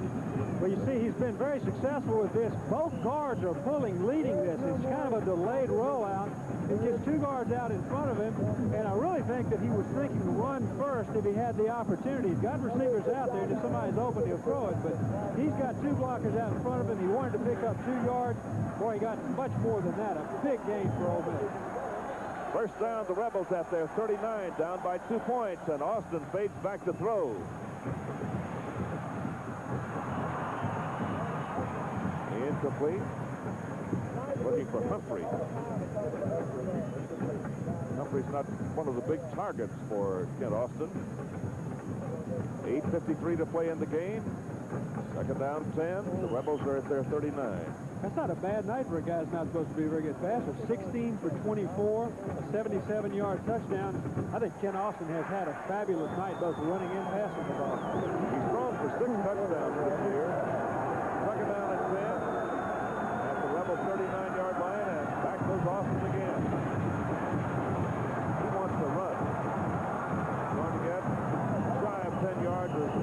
Well, you see, he's been very successful with this. Both guards are leading this. It's kind of a delayed rollout. He gets 2 guards out in front of him, and I really think that he was thinking run first if he had the opportunity. He's got receivers out there, and if somebody's open, he'll throw it, but he's got 2 blockers out in front of him. He wanted to pick up 2 yards. Boy, he got much more than that. A big game for Ole Miss. First down, the Rebels at their 39, down by 2 points, and Austin fades back to throw. Incomplete. Looking for Humphrey. Humphrey's not one of the big targets for Kent Austin. 8:53 to play in the game. Second down 10. The Rebels are at their 39. That's not a bad night for a guy who's not supposed to be a very good passer. 16 for 24, a 77-yard touchdown. I think Ken Austin has had a fabulous night, both running and passing the ball. He's thrown for 6 touchdowns this year. Second down and 10 at the Rebel 39-yard line, and back goes Austin again. He wants to run. Going to get shy of 10 yards as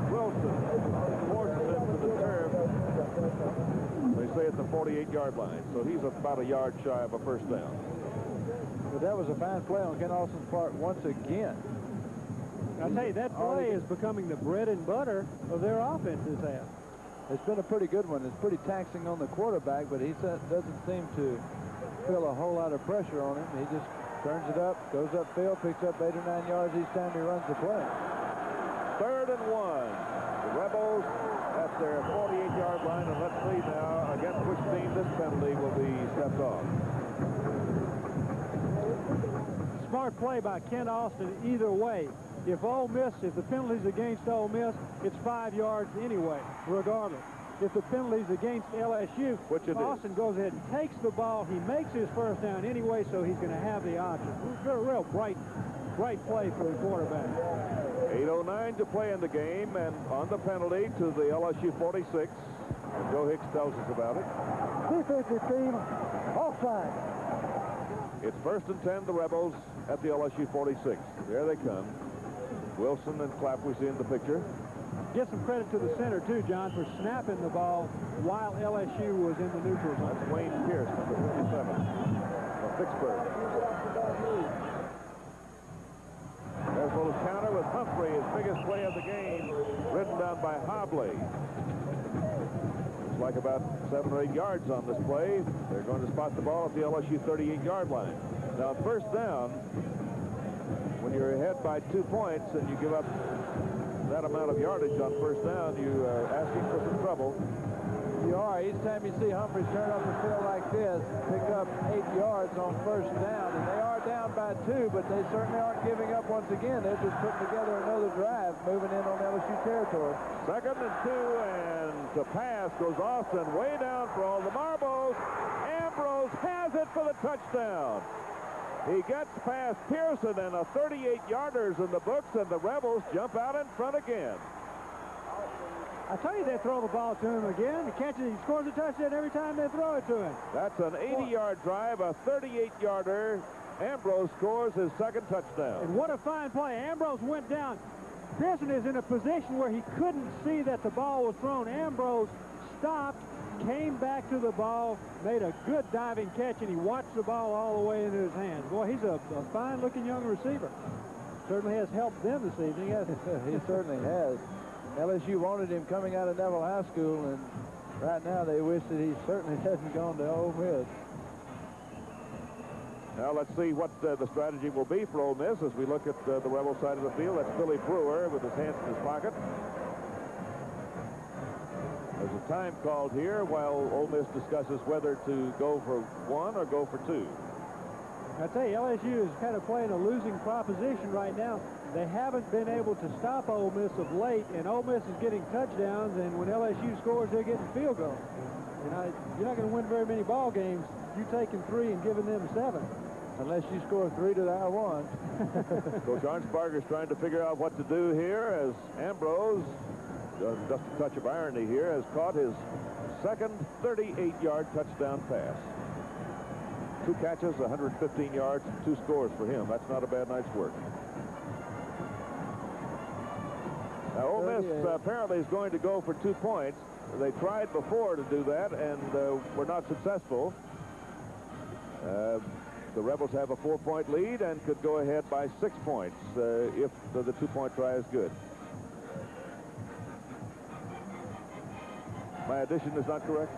Wilson forces him to the turf. They say at the 48-yard line, so he's about a yard shy of a first down. But that was a fine play on Ken Austin's part once again. I tell you, that play is becoming the bread and butter of their offenses have. It's been a pretty good one. It's pretty taxing on the quarterback, but he doesn't seem to feel a whole lot of pressure on him. He just turns it up, goes upfield, picks up 8 or 9 yards each time he runs the play. 3rd and 1. The Rebels at their 48-yard line, and let's see now against which team this penalty will be stepped off. Smart play by Ken Austin either way. If the penalty's against Ole Miss, it's 5 yards anyway, regardless. If the penalty's against LSU, Austin goes ahead and takes the ball. He makes his first down anyway, so he's going to have the option. Real bright Great play for the quarterback. 8:09 to play in the game, and on the penalty to the LSU 46. And Joe Hicks tells us about it. Defensive team, offside. It's 1st and 10, the Rebels at the LSU 46. There they come. Wilson and Clapp we see in the picture. Get some credit to the center, too, John, for snapping the ball while LSU was in the neutral zone. That's Wayne Pierce, number 57, from Vicksburg. There's a little counter with Humphrey, his biggest play of the game, ridden down by Hobley. It's like about 7 or 8 yards on this play. They're going to spot the ball at the LSU 38-yard line. Now, 1st down, when you're ahead by 2 points and you give up that amount of yardage on 1st down, you are asking for some trouble. You are. Each time you see Humphreys turn up the field like this, pick up 8 yards on 1st down, and they are down by 2, but they certainly aren't giving up once again. They're just putting together another drive, moving in on LSU territory. 2nd and 2, and the pass goes Austin way down for all the marbles. Ambrose has it for the touchdown. He gets past Pearson, and a 38-yarder's in the books, and the Rebels jump out in front again. I tell you, they throw the ball to him again. He catches it. He scores a touchdown every time they throw it to him. That's an 80-yard drive, a 38-yarder. Ambrose scores his 2nd touchdown. And what a fine play. Ambrose went down. Pearson is in a position where he couldn't see that the ball was thrown. Ambrose stopped, came back to the ball, made a good diving catch, and he watched the ball all the way into his hands. Boy, he's a fine-looking young receiver. Certainly has helped them this evening, hasn't he? He certainly has. LSU wanted him coming out of Neville High School, and right now they wish that he certainly hasn't gone to Ole Miss. Now let's see what the strategy will be for Ole Miss as we look at the Rebel side of the field. That's Billy Brewer with his hands in his pocket. There's a time called here while Ole Miss discusses whether to go for 1 or go for 2. I tell you, LSU is kind of playing a losing proposition right now. They haven't been able to stop Ole Miss of late, and Ole Miss is getting touchdowns, and when LSU scores, they're getting field goals. You know, you're not going to win very many ball games. You taking 3 and giving them 7. Unless you score 3 to our 1. Coach Arnsparger's trying to figure out what to do here as Ambrose, just a touch of irony here, has caught his 2nd 38-yard touchdown pass. 2 catches, 115 yards, 2 scores for him. That's not a bad night's work. Now, Ole Miss apparently is going to go for 2 points. They tried before to do that and were not successful. The Rebels have a 4-point lead and could go ahead by 6 points if the 2-point try is good. My addition is not correct.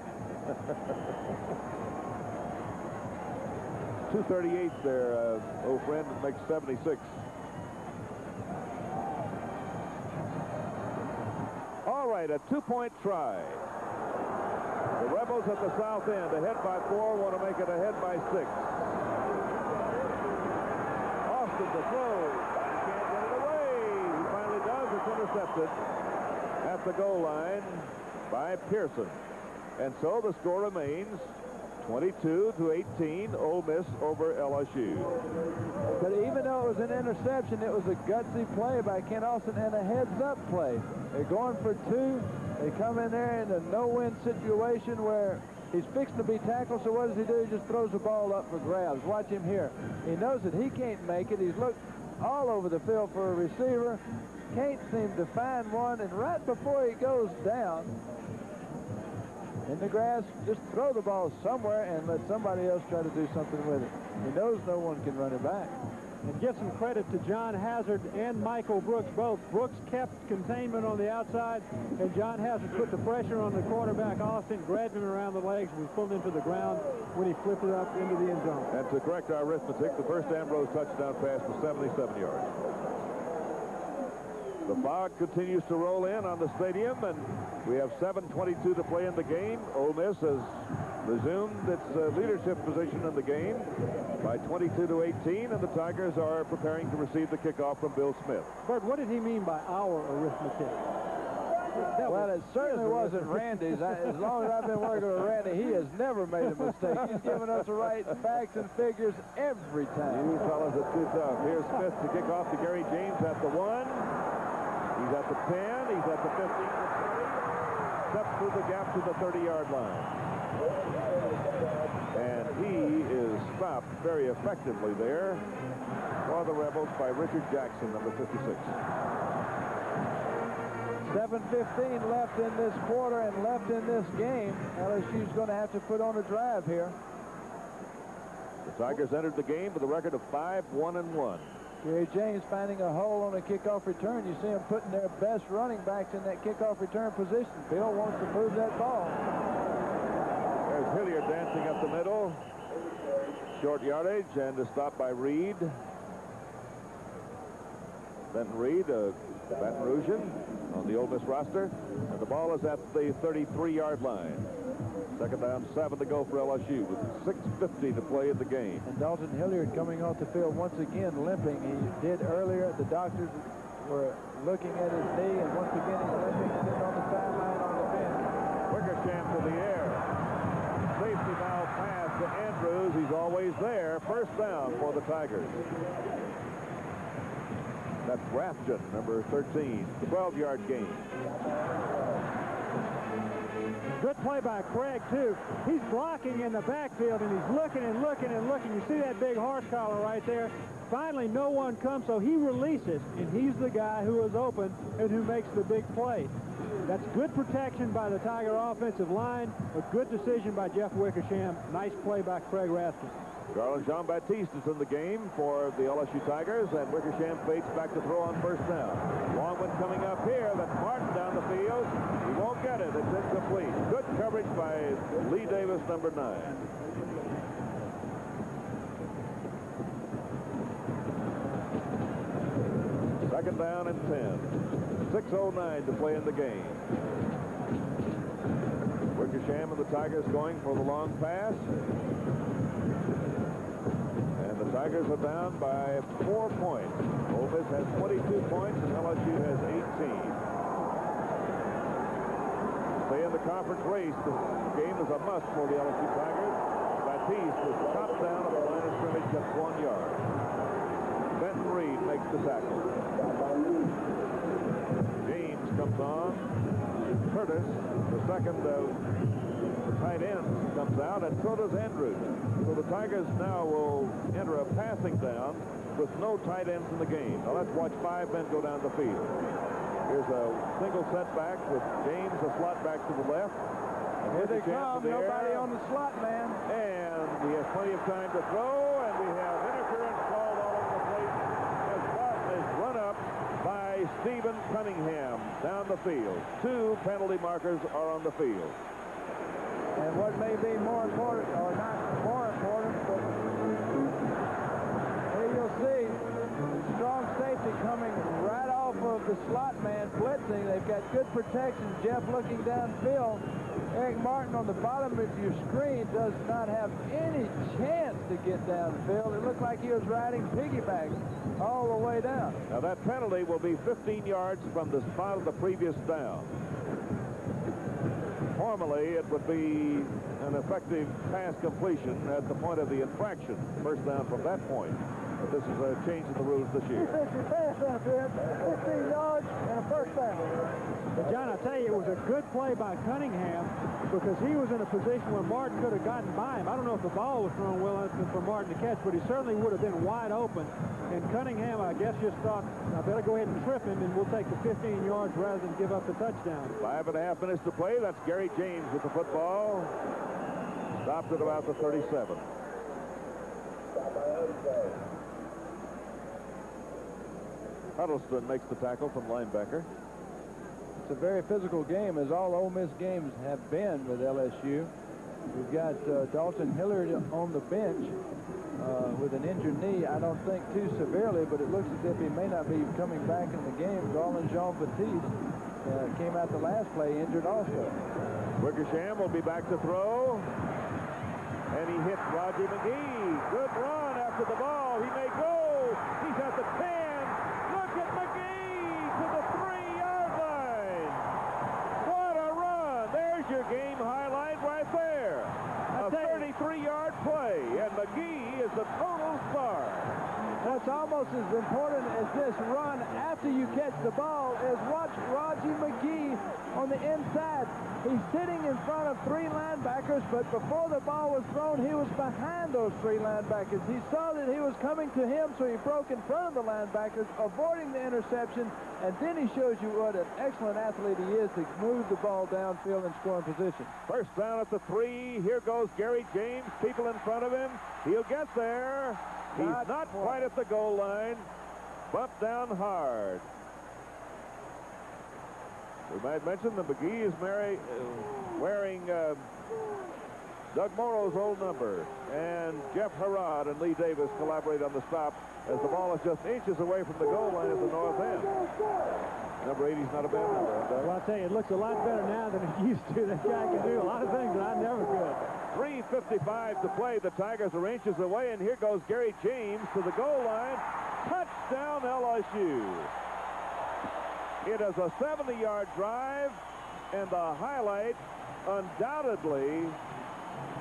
238 there, old friend, makes 76. All right, a 2-point try. The Rebels at the south end, ahead by 4, want to make it ahead by 6. Austin to throw. Can't get it away. He finally does. It's intercepted at the goal line by Pearson. And so the score remains 22-18, Ole Miss over LSU. But even though it was an interception, it was a gutsy play by Ken Austin and a heads-up play. They're going for 2. They come in there in a no-win situation where he's fixing to be tackled, so what does he do? He just throws the ball up for grabs. Watch him here. He knows that he can't make it. He's looked all over the field for a receiver. Can't seem to find one, and right before he goes down in the grass, just throw the ball somewhere and let somebody else try to do something with it. He knows no one can run it back. And give some credit to John Hazard and Michael Brooks both. Brooks kept containment on the outside, and John Hazard put the pressure on the quarterback, Austin, grabbed him around the legs, and was pulled into the ground when he flipped it up into the end zone. And to correct our arithmetic, the first Ambrose touchdown pass was 77 yards. The fog continues to roll in on the stadium, and we have 7:22 to play in the game. Ole Miss has resumed its leadership position in the game by 22-18, and the Tigers are preparing to receive the kickoff from Bill Smith. Bert, what did he mean by our arithmetic? Well, it certainly wasn't Randy's. As long as I've been working with Randy, he has never made a mistake. He's given us the right facts and figures every time. You fellas are too tough. Here's Smith to kick off to Gary James at the 1. He's at the 10. He's at the 15, the 20. Steps through the gap to the 30-yard line. And he is stopped very effectively there for the Rebels by Richard Jackson, number 56. 7:15 left in this quarter and left in this game. LSU's going to have to put on a drive here. The Tigers entered the game with a record of 5-1-1. Gary James finding a hole on a kickoff return. You see them putting their best running backs in that kickoff return position. Bill wants to move that ball. There's Hilliard dancing up the middle. Short yardage and a stop by Reed. Benton Reed, Baton Rougean on the Ole Miss roster. And the ball is at the 33-yard line. Second down, 7 to go for LSU with 6:50 to play in the game. And Dalton Hilliard coming off the field once again limping. He did earlier. The doctors were looking at his knee, and once again he's limping, sitting on the sideline on the bench. Wickersham to the air. Safety now pass to Andrews. He's always there. First down for the Tigers. That's Rafton, number 13. 12-yard gain. Good play by Craig, too. He's blocking in the backfield, and he's looking and looking and looking. You see that big horse collar right there? Finally, no one comes, so he releases, and he's the guy who is open and who makes the big play. That's good protection by the Tiger offensive line. A good decision by Jeff Wickersham. Nice play by Craig Rafton. Garland Jean-Baptiste is in the game for the LSU Tigers, and Wickersham fades back to throw on first down. Long one coming up here. That's Martin down the field. He won't get it. It's incomplete. Good coverage by Lee Davis, number 9. Second down and 10. 6:09 to play in the game. Wickersham and the Tigers going for the long pass. The Tigers are down by 4 points. Ole Miss has 22 points and LSU has 18. Stay in the conference race. This game is a must for the LSU Tigers. Baptiste was chopped down at the line of scrimmage just 1 yard. Benton Reed makes the tackle. James comes on. Curtis, the second tight end, comes out, and so does Andrews. So the Tigers now will enter a passing down with no tight ends in the game. Now let's watch 5 men go down the field. Here's a single setback with James, a slot back to the left. And here they come. Nobody on the slot, man. And he has plenty of time to throw, and we have interference called all over the place as Barton is run up by Stephen Cunningham down the field. 2 penalty markers are on the field. And what may be more important, or not more important, but here you'll see strong safety coming right off of the slot man blitzing. They've got good protection. Jeff looking downfield. Eric Martin on the bottom of your screen does not have any chance to get downfield. It looked like he was riding piggyback all the way down. Now that penalty will be 15 yards from the spot of the previous down. Normally, it would be an effective pass completion at the point of the infraction. First down from that point. But this is a change in the rules this year. 15 yards and a first down. But John, I tell you, it was a good play by Cunningham because he was in a position where Martin could have gotten by him. I don't know if the ball was thrown well enough for Martin to catch, but he certainly would have been wide open. And Cunningham, I guess, just thought, I better go ahead and trip him, and we'll take the 15 yards rather than give up the touchdown. 5.5 minutes to play. That's Gary James with the football. Stopped at about the 37. Huddleston makes the tackle from linebacker. It's a very physical game, as all Ole Miss games have been with LSU. We've got Dalton Hilliard on the bench with an injured knee. I don't think too severely, but it looks as if he may not be coming back in the game. Garland Jean-Baptiste came out the last play injured also. Wickersham will be back to throw. And he hits Roger McGee. Good run after the ball. He may go. He's at the 10. Look at McGee to the 3-yard line. a total star. That's almost as important as this run after you catch the ball is watch Raji McGee on the inside. He's sitting in front of 3 linebackers, but before the ball was thrown, he was behind those 3 linebackers. He saw that he was coming to him, so he broke in front of the linebackers, avoiding the interception, and then he shows you what an excellent athlete he is to move the ball downfield and scoring position. First down at the 3. Here goes Gary James. People in front of him. He'll get there. He's not quite at the goal line. Bumped down hard. We might mention that McGee is wearing Doug Morrow's old number. And Jeff Harrod and Lee Davis collaborate on the stop as the ball is just inches away from the goal line at the north end. Number 80's not a bad number. Well, I'll tell you, it looks a lot better now than it used to. That guy can do a lot of things that I never could. 3:55 to play. The Tigers are inches away, and here goes Gary James to the goal line. Touchdown, LSU. It is a 70-yard drive, and the highlight undoubtedly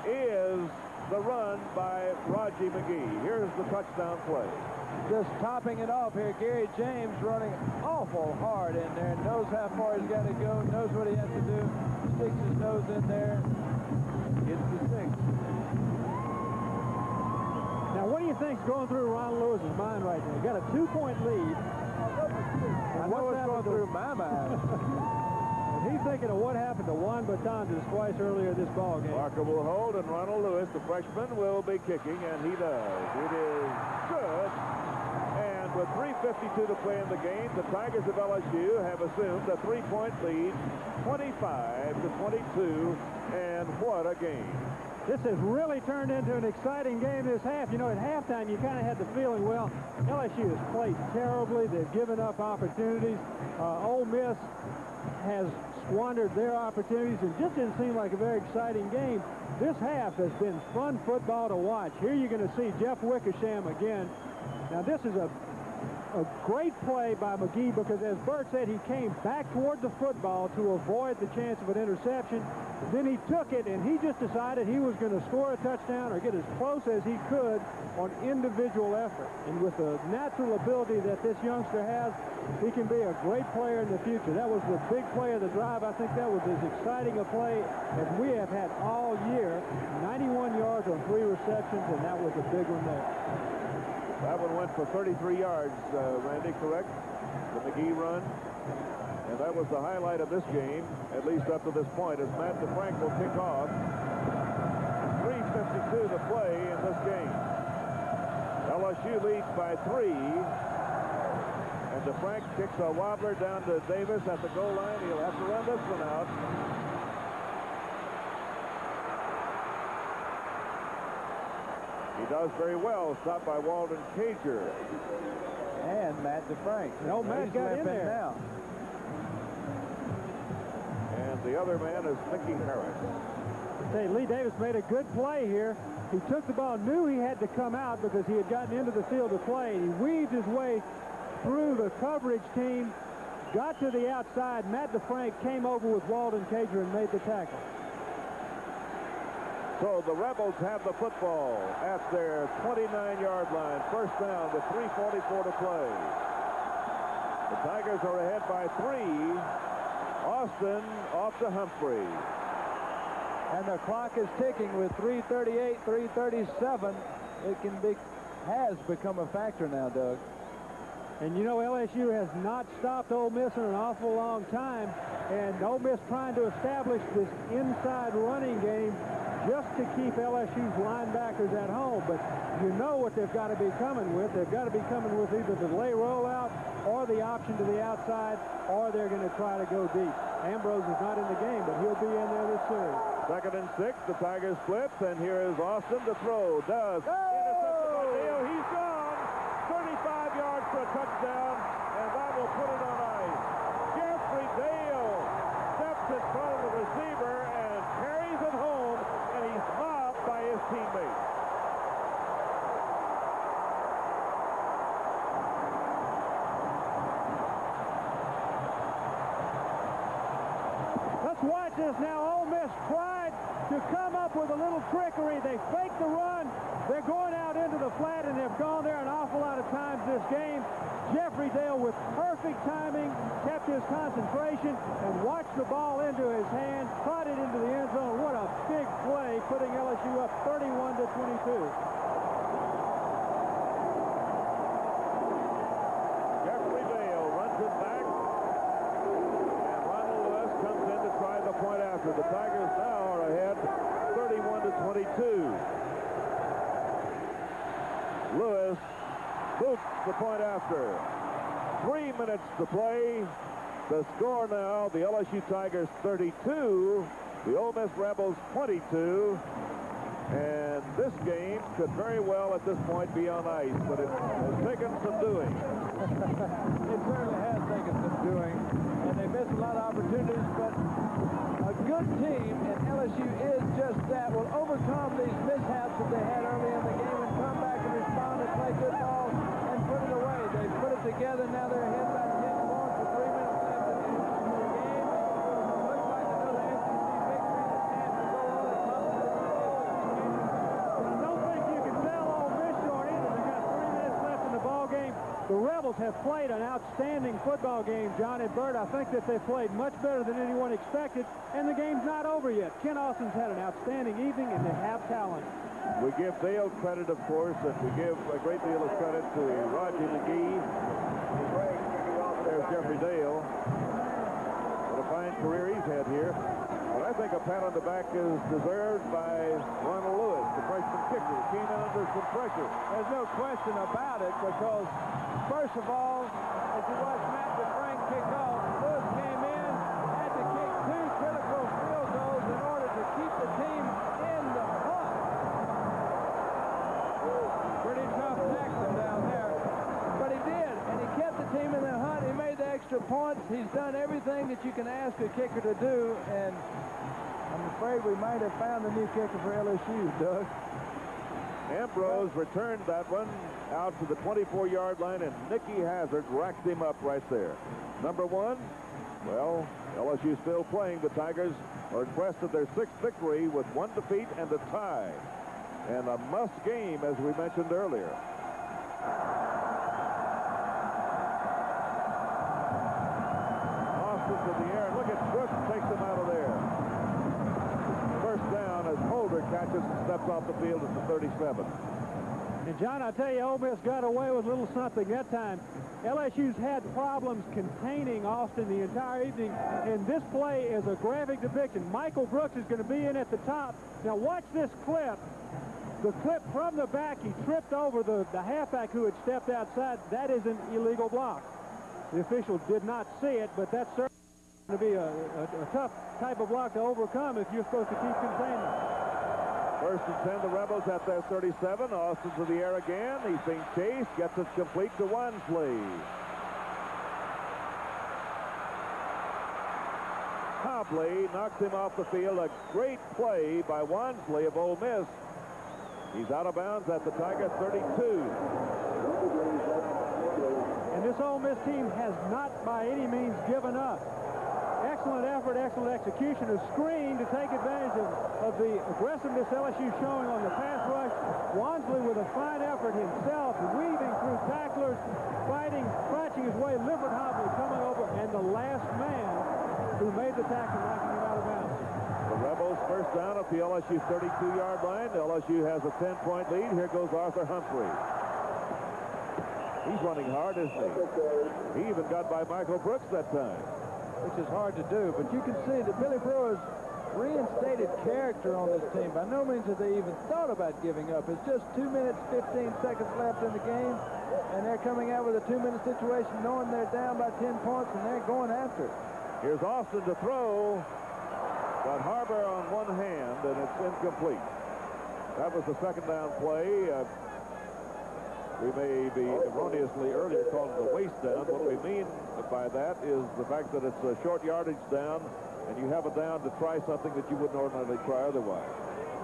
is the run by Raji McGee. Here's the touchdown play. Just topping it off here, Gary James running awful hard in there, knows how far he's got to go, knows what he has to do, sticks his nose in there, gets the 6. Now, what do you think's going through Ron Lewis's mind right now? He got a 2-point lead. I know what's going through my mind. And he's thinking of what happened to Juan Batanzas twice earlier this ball game. Parker will hold, and Ronald Lewis, the freshman, will be kicking, and he does. It is good. And with 3:52 to play in the game, the Tigers of LSU have assumed a 3-point lead, 25-22, and what a game. This has really turned into an exciting game this half. You know, at halftime, you kind of had the feeling, well, LSU has played terribly. They've given up opportunities. Ole Miss has squandered their opportunities. It just didn't seem like a very exciting game. This half has been fun football to watch. Here you're going to see Jeff Wickersham again. Now, this is a great play by McGee because, as Bert said, he came back toward the football to avoid the chance of an interception. Then he took it, and he just decided he was going to score a touchdown or get as close as he could on individual effort. And with the natural ability that this youngster has, he can be a great player in the future. That was the big play of the drive. I think that was as exciting a play as we have had all year. 91 yards on 3 receptions, and that was a big one there. That one went for 33 yards, Randy, correct? The McGee run. And that was the highlight of this game, at least up to this point, as Matt DeFrank will kick off. 3:52 to play in this game. LSU leads by 3. And DeFrank kicks a wobbler down to Davis at the goal line. He'll have to run this one out. He does very well, stopped by Walden Cager. And Matt DeFrank. No, Matt got in there. Now. And the other man is Mickey Harris. Hey, Lee Davis made a good play here. He took the ball, knew he had to come out because he had gotten into the field to play, and he weaved his way through the coverage team, got to the outside. Matt DeFrank came over with Walden Cager and made the tackle. So the Rebels have the football at their 29-yard line. First down with 3:44 to play. The Tigers are ahead by 3. Austin off to Humphrey. And the clock is ticking with 3:38, 3:37. It has become a factor now, Doug. And you know, LSU has not stopped Ole Miss in an awful long time. And Ole Miss trying to establish this inside running game just to keep LSU's linebackers at home. But you know what they've got to be coming with. They've got to be coming with either the delay rollout or the option to the outside, or they're going to try to go deep. Ambrose is not in the game, but he'll be in there this series. 2nd and 6. The Tigers blitz, and here is Austin to throw. Does. Intercepted by Dale. He's gone. 35 yards for a touchdown, and that will put it on ice. Jeffrey Dale steps in front of the receiver and carries it home, and he's mobbed by his teammates. Let's watch this now. Ole Miss tried to come up with a little trickery. They faked the run. They're going out into the flat, and they've gone there an awful lot of times this game. Jeffrey Dale, with perfect timing, kept his concentration and watched the ball into his hand, caught it into the end zone. What a big play, putting LSU up 31-22. Jeffrey Dale runs it back, and Ronald Lewis comes in to try the point after. The Tigers now are ahead 31-22. Lewis boots the point after. 3 minutes to play. The score now, the LSU Tigers 32, the Ole Miss Rebels 22. And this game could very well at this point be on ice, but it has taken some doing. It certainly has taken some doing, and they missed a lot of opportunities, but a good team, and LSU is just that, will overcome these mishaps that they had early in the game and come back and respond and play good ball and put it away. They put it together. Now they're ahead by 10 points with 3 minutes left in the game. Looks like another SEC victory. The chance to go on and top of the I don't think you can tell Ole Miss short either. They've got 3 minutes left in the ball game. The Rebels have played an outstanding football game, John and Bert. I think that they've played much better than anyone expected, and the game's not over yet. Ken Austin's had an outstanding evening, and they have talent. We give Dale credit, of course, and we give a great deal of credit to Roger McGee. There's Jeffrey Dale. What a fine career he's had here. But I think a pat on the back is deserved by Ronald Lewis, the freshman kicker. Came in under some pressure. There's no question about it, because first of all, as you watch Matt DeFrank kick off, Lewis came in, had to kick 2 critical field goals in order to keep the team in the hunt. Pretty tough tackling down there. But he did, and he kept the team in the hunt. He made the extra points. He's done everything that you can ask a kicker to do, and I'm afraid we might have found the new kicker for LSU, Doug. Ambrose returned that one out to the 24-yard line, and Nicky Hazard racked him up right there. Number 1, well, LSU still playing. The Tigers are in quest of their 6th victory with 1 defeat and a tie. And a must game, as we mentioned earlier. Austin to the air, and look at Brooks takes him out of there. First down as Holder catches and steps off the field at the 37. And, John, I tell you, Ole Miss got away with a little something that time. LSU's had problems containing Austin the entire evening, and this play is a graphic depiction. Michael Brooks is going to be in at the top. Now, watch this clip. The clip from the back, he tripped over the halfback who had stepped outside. That is an illegal block. The official did not see it, but that's certainly going to be a tough type of block to overcome if you're supposed to keep containment. First and 10, the Rebels at their 37. Austin to the air again. He's being chased, gets it complete to Wansley. Copley knocks him off the field. A great play by Wansley of Ole Miss. He's out of bounds at the Tiger 32. And this Ole Miss team has not by any means given up. Excellent effort, excellent execution. A screen to take advantage of the aggressiveness LSU showing on the pass rush. Wansley with a fine effort himself, weaving through tacklers, fighting, scratching his way. Lifford Hobley coming over, and the last man who made the tackle knocking him out of bounds. The Rebels first down at the LSU 32-yard line. LSU has a 10-point lead. Here goes Arthur Humphrey. He's running hard, isn't he? He even got by Michael Brooks that time. Which is hard to do, but you can see that Billy Brewer's reinstated character on this team. By no means have they even thought about giving up. It's just 2 minutes, 15 seconds left in the game, and they're coming out with a 2-minute situation knowing they're down by 10 points, and they're going after it. Here's Austin to throw. Got Harbor on one hand, and it's incomplete. That was the second down play. We may be erroneously earlier called it the waist down. What we mean by that is the fact that it's a short yardage down, and you have a down to try something that you wouldn't ordinarily try otherwise.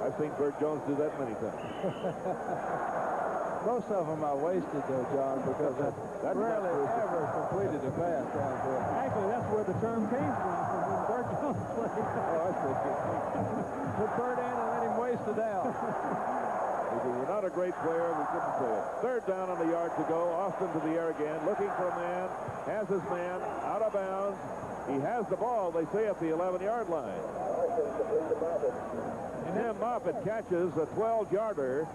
I've seen Bert Jones do that many times. Most of them are wasted, though, John, because that's rarely ever completed a pass down there. Actually, that's where the term came from when Bert Jones played. Oh, I see. Put Bert in and let him waste it down. We're not a great player. We couldn't say it. Third down on the yard to go. Austin to the air again, looking for a man. Has his man out of bounds. He has the ball, they say, at the 11-yard line. Tim Moffitt catches a 12-yarder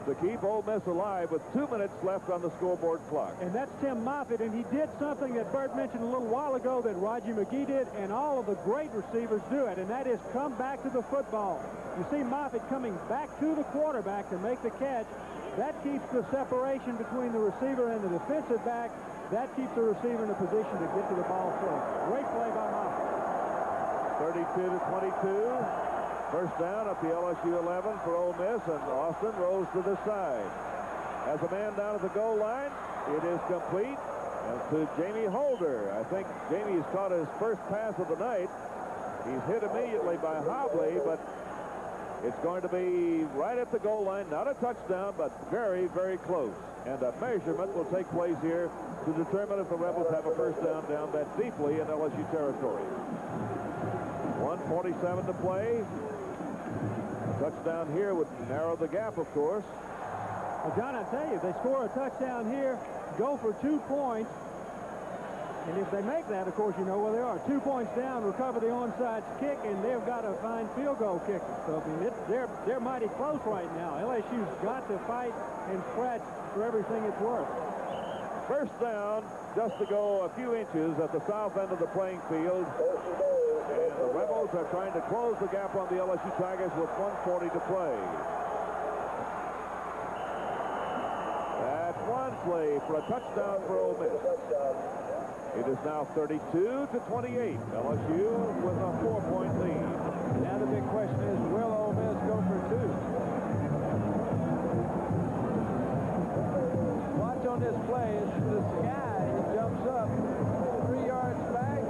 to keep Ole Miss alive with 2 minutes left on the scoreboard clock. And that's Tim Moffitt, and he did something that Bert mentioned a little while ago that Roger McGee did, and all of the great receivers do it, and that is come back to the football. You see Moffitt coming back to the quarterback to make the catch. That keeps the separation between the receiver and the defensive back. That keeps the receiver in a position to get to the ball first. Great play by Moffitt. 32-22. First down at the LSU 11 for Ole Miss, and Austin rolls to the side. Has a man down at the goal line. It is complete. And to Jamie Holder. I think Jamie's caught his first pass of the night. He's hit immediately by Hobley, but it's going to be right at the goal line. Not a touchdown, but very, very close. And a measurement will take place here to determine if the Rebels have a first down that deeply in LSU territory. 1:47 to play. Touchdown here would narrow the gap, of course. Well, John, I tell you, if they score a touchdown here, go for 2 points. And if they make that, of course, you know where they are. 2 points down, recover the onside kick, and they've got a fine field goal kicker. So, I mean, they're mighty close right now. LSU's got to fight and scratch for everything it's worth. First down, just to go a few inches at the south end of the playing field. And the Rebels are trying to close the gap on the LSU Tigers with 1:40 to play. That's one play for a touchdown for Ole Miss. It is now 32-28. LSU with a 4-point lead. Now the big question is, will Ole Miss go for 2? Watch on this play. It's this guy. He jumps up 3 yards back,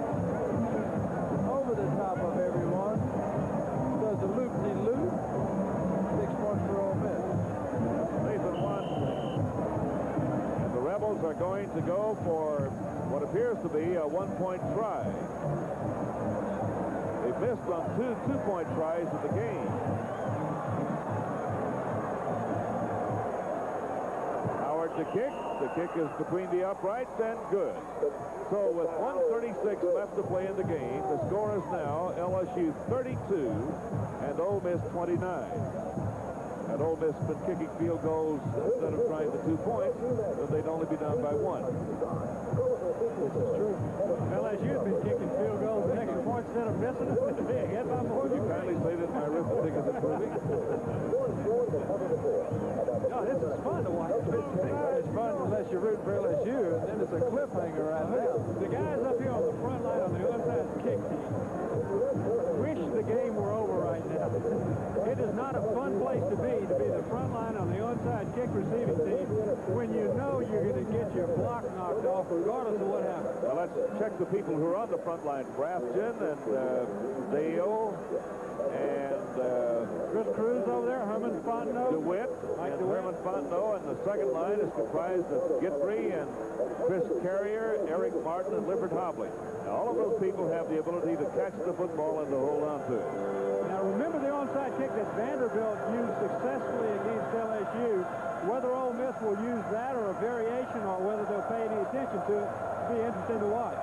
over the top of everyone, does a loop-de-loop. 6 points for Ole Miss. Nathan Watson. And the Rebels are going to go for what appears to be a 1-point try. They've missed on 2 two-point tries in the game. Howard to kick. The kick is between the uprights and good. So with 1:36 left to play in the game, the score is now LSU 32 and Ole Miss 29. Had Ole Miss been kicking field goals instead of trying the 2 points, then they'd only be down by 1. This is true. LSU has been kicking field goals and extra points instead of missing it. Would you kindly say that my arithmetic is improving? No, this is fun to watch. It's fun unless you root for LSU, and then it's a cliffhanger right now. The guys up here on the front line on the other side of the kick team wish the game were over right now. It is not a fun place to be the front line on the onside kick receiving team when you know you're going to get your block knocked off regardless of what happens. Well, let's check the people who are on the front line. Grafton and Dale and Chris Cruz over there, Herman Fontenot, DeWitt, and Herman Fontenot, and the second line is comprised of Guidry and Chris Carrier, Eric Martin, and Lifford Hobley. Now, all of those people have the ability to catch the football and to hold on to it. Now, remember the onside kick that Vanderbilt used successfully against LSU. Whether Ole Miss will use that or a variation or whether they'll pay any attention to it, it'll be interesting to watch.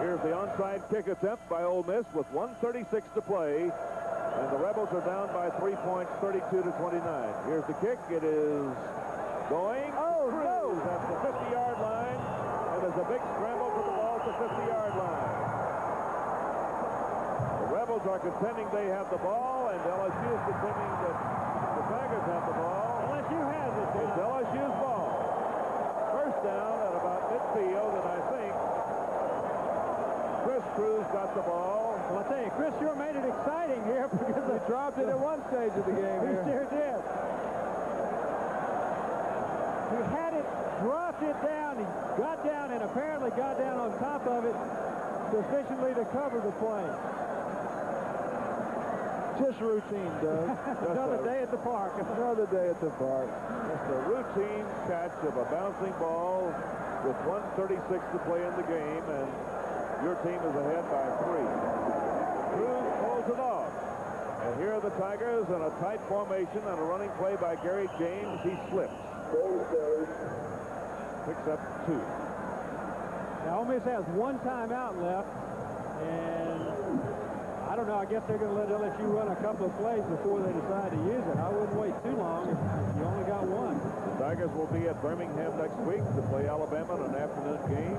Here's the onside kick attempt by Ole Miss with 1:36 to play. And the Rebels are down by 3 points, 32-29. Here's the kick. It is going. Oh, no! At the 50-yard line. And there's a big scramble for the ball at the 50-yard line. The Rebels are contending they have the ball, and LSU is contending that the Tigers have the ball. LSU has it. It's LSU's ball. First down at about midfield, and I think Chris Cruz got the ball. Well, I tell you, Chris sure made it exciting here because they dropped it at one stage of the game He here. sure did. He had it, dropped it down, he got down and apparently got down on top of it sufficiently to cover the play. Just routine, Doug. Another day at the park. Another day at the park. Just a routine catch of a bouncing ball with 1:36 to play in the game, and your team is ahead by 3. Cruz pulls it off. And here are the Tigers in a tight formation on a running play by Gary James. He slips. Picks up 2. Now, Ole Miss has 1 timeout left, and I don't know. I guess they're going to let LSU run a couple of plays before they decide to use it. I wouldn't wait too long if you only got 1. The Tigers will be at Birmingham next week to play Alabama in an afternoon game.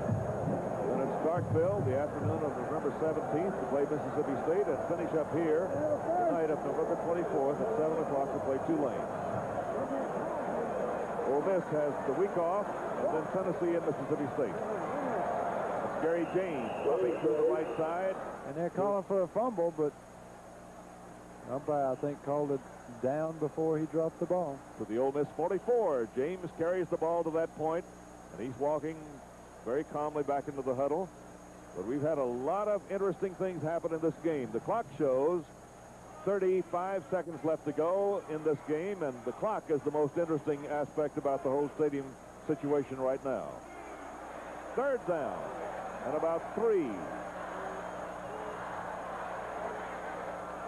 Then at Starkville, the afternoon of November 17th, to play Mississippi State, and finish up here the night of November 24th at 7 o'clock to play Tulane. Ole Miss has the week off, and then Tennessee and Mississippi State. It's Gary James dropping to the right side. And they're calling for a fumble, but umpire, I think, called it down before he dropped the ball. To the Ole Miss 44. James carries the ball to that point, and he's walking very calmly back into the huddle. But we've had a lot of interesting things happen in this game. The clock shows 35 seconds left to go in this game, and the clock is the most interesting aspect about the whole stadium situation right now. 3rd down and about 3.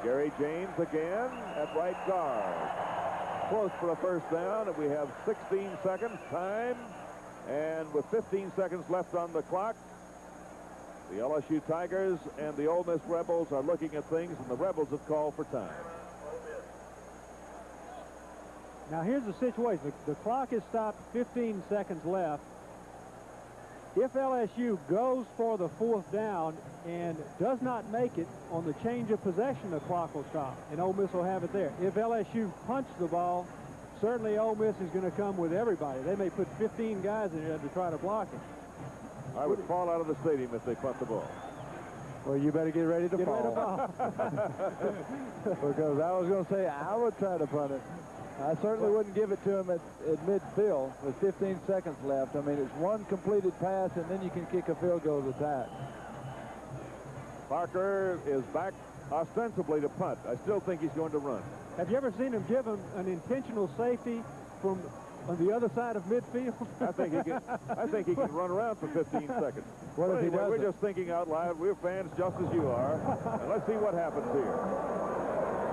Gary James again at right guard. Close for a 1st down, and we have 16 seconds time. And with 15 seconds left on the clock, the LSU Tigers and the Ole Miss Rebels are looking at things, and the Rebels have called for time. Now, here's the situation. The clock is stopped, 15 seconds left. If LSU goes for the 4th down and does not make it on the change of possession, the clock will stop, and Ole Miss will have it there. If LSU punts the ball, certainly Ole Miss is going to come with everybody. They may put 15 guys in there to try to block it. I would fall out of the stadium if they punt the ball. Well, you better get ready to fall. Because I was going to say I would try to punt it. I certainly wouldn't give it to him at midfield with 15 seconds left. I mean, it's 1 completed pass, and then you can kick a field goal to tie it. Parker is back ostensibly to punt. I still think he's going to run. Have you ever seen him give an intentional safety from on the other side of midfield? I think he can run around for 15 seconds. What if he doesn't? We're just thinking out loud. We're fans just as you are. And let's see what happens here.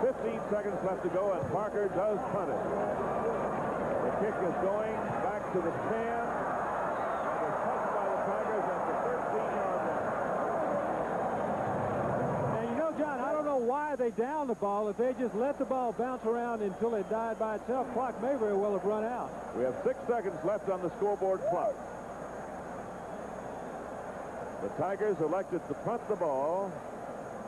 15 seconds left to go, and Parker does punt it. The kick is going back to the 10. And it's touched by the Tigers at the 13-yard line. And you know, John, I don't know why they downed the ball. If they just let the ball bounce around until it died by itself, clock may very well have run out. We have 6 seconds left on the scoreboard clock. The Tigers elected to punt the ball,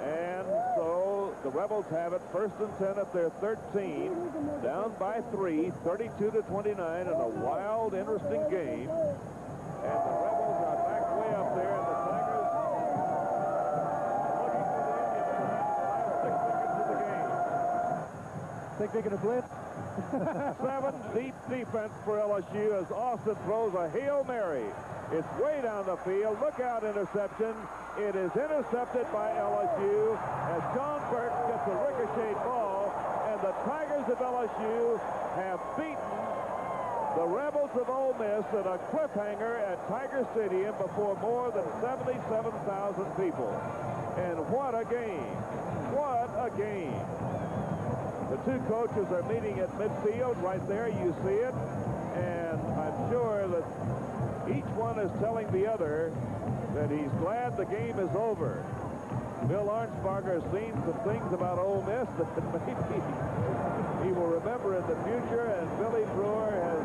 and so the Rebels have it 1st and 10 at their 13, down by 3, 32-29 in a wild, interesting game. And the Rebels are back way up there, and the Tigers looking for the Indians in the last 6 seconds of the game. Think they're going to blitz? 7 deep defense for LSU as Austin throws a Hail Mary. It's way down the field. Look out, interception. It is intercepted by LSU as John Burke gets a ricochet ball, and the Tigers of LSU have beaten the Rebels of Ole Miss in a cliffhanger at Tiger Stadium before more than 77,000 people. And what a game. What a game. The 2 coaches are meeting at midfield right there. You see it. And I'm sure that each one is telling the other that he's glad the game is over. Bill Arnsparger has seen some things about Ole Miss that maybe he will remember in the future, and Billy Brewer has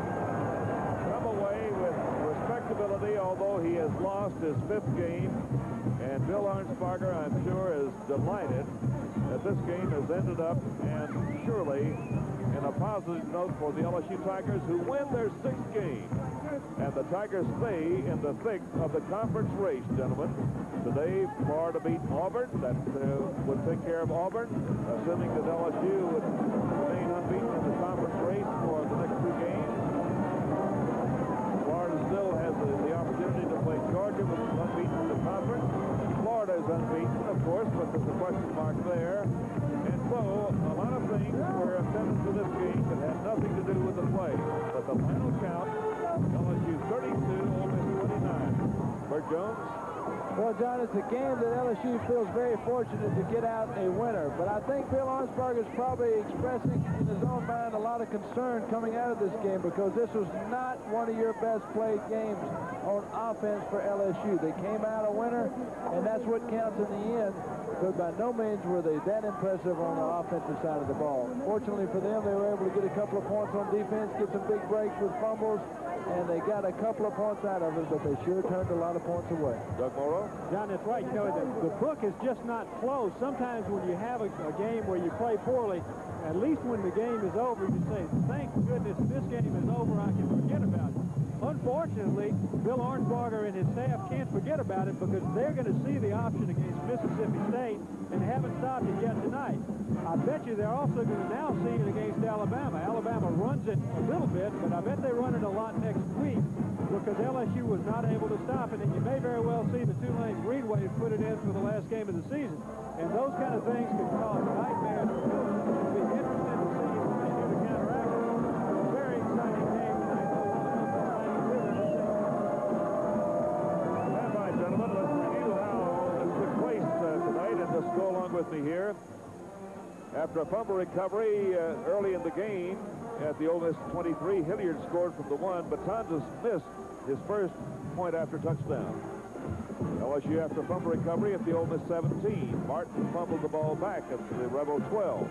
come away with respectability, although he has lost his 5th game. And Bill Arnsparger, I'm sure, is delighted that this game has ended up, and surely in a positive note for the LSU Tigers, who win their 6th game. And the Tigers stay in the thick of the conference race, gentlemen. Today, Florida beat Auburn. That would take care of Auburn, assuming that LSU would remain unbeaten in the conference race for the next 2 games. Florida still has the opportunity to play Georgia, which is unbeaten in the conference. Florida is unbeaten, of course, but there's a question mark there. And so, a lot of things were attended to this game that had nothing to do with the play. But the final count, LSU 32, Ole Miss 29. Bert Jones. Well, John, it's a game that LSU feels very fortunate to get out a winner. But I think Bill Arnsparger is probably expressing in his own mind a lot of concern coming out of this game because this was not one of your best played games on offense for LSU. They came out a winner, and that's what counts in the end. But by no means were they that impressive on the offensive side of the ball. Fortunately for them, they were able to get a couple of points on defense, get some big breaks with fumbles, and they got a couple of points out of it, but they sure turned a lot of points away. Doug Morrow? John, that's right. You know, the book is just not closed. Sometimes when you have a game where you play poorly, at least when the game is over, you say, thank goodness this game is over, I can forget about it. Unfortunately, Bill Arnsparger and his staff can't forget about it because they're going to see the option against Mississippi State and haven't stopped it yet tonight. I bet you they're also going to now see it against Alabama. Alabama runs it a little bit, but I bet they run it a lot next week because LSU was not able to stop it, and you may very well see the Tulane Green Wave put it in for the last game of the season. And those kind of things can cause nightmares for coaches. It'll be interesting to see if they do the counteract. A very exciting game tonight. Stand by, gentlemen. Let's review how this took place tonight, and just go along with me here. After a fumble recovery early in the game at the Ole Miss 23, Hilliard scored from the 1, but Tonzas missed his first point after touchdown. LSU after a fumble recovery at the Ole Miss 17. Martin fumbled the ball back at the Rebel 12.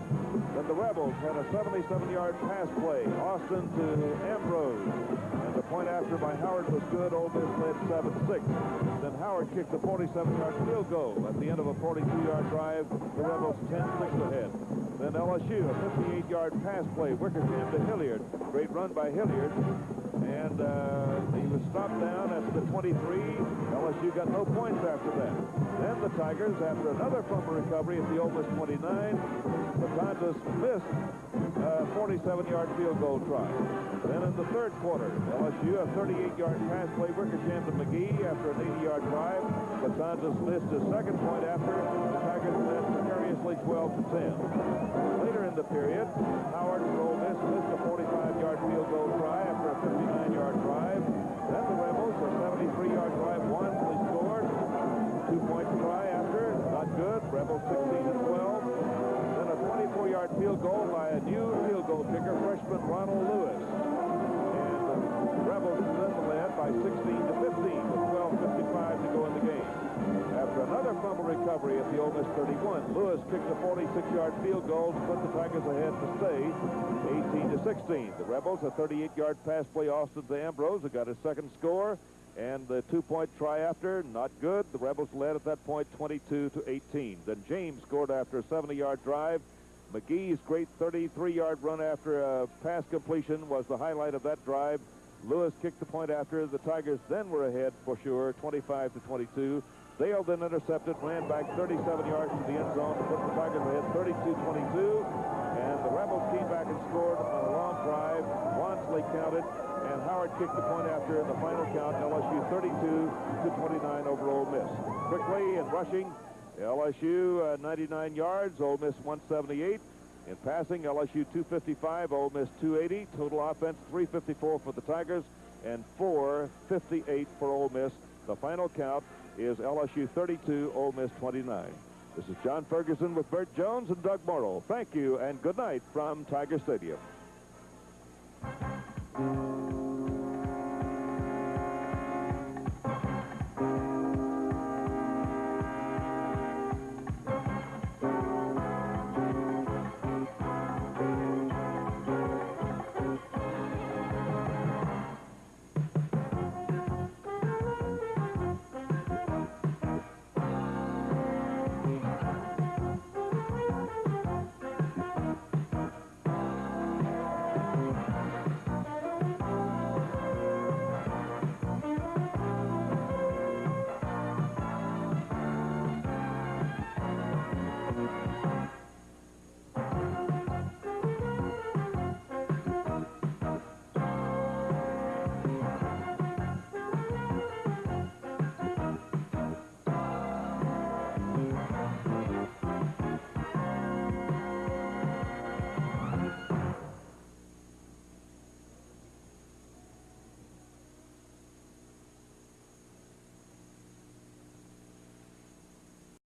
Then the Rebels had a 77-yard pass play. Austin to Ambrose. And the point after by Howard was good. Ole Miss led 7-6. Then Howard kicked a 47-yard field goal. At the end of a 42-yard drive, the Rebels 10-6 ahead. Then LSU, a 58-yard pass play. Wickersham to Hilliard. Great run by Hilliard. And he was stopped down at the 23. LSU got no points after that. Then the Tigers, after another fumble recovery at the Ole Miss 29, the Tonzas missed a 47-yard field goal try. Then in the third quarter, LSU, a 38-yard pass play. Wickersham to McGee after an 80-yard drive. The Tonzas missed his second point after. The Tigers led precariously 12-10. Later in the period, Howard for Ole Miss missed a 45-yard field goal try after a 59-yard drive. Then the Rebels, a 73-yard drive, Wansley scored. 2-point try after, not good. Rebels 16-12. Then a 24-yard field goal by a new field goal kicker, freshman Ronald Lewis. And the Rebels then led by 16-15 with 12:55 to go in the game. After another fumble recovery at the Ole Miss 31, Lewis kicked a 46-yard field goal to put the Tigers ahead to stay 18-16. The Rebels, a 38-yard pass play, Austin to Ambrose, who got his second score, and the 2-point try after, not good. The Rebels led at that point 22-18. Then James scored after a 70-yard drive. McGee's great 33-yard run after a pass completion was the highlight of that drive. Lewis kicked the point after. The Tigers then were ahead for sure, 25-22. Dale then intercepted, ran back 37 yards to the end zone to put the Tigers ahead 32-22. And the Rebels came back and scored on a long drive. Wansley counted, and Howard kicked the point after. The final count, LSU 32-29 over Ole Miss. Quickly and rushing, LSU 99 yards, Ole Miss 178. In passing, LSU 255, Ole Miss 280. Total offense 354 for the Tigers and 458 for Ole Miss. The final count is LSU 32, Ole Miss 29. This is John Ferguson with Bert Jones and Doug Morrill. Thank you and good night from Tiger Stadium.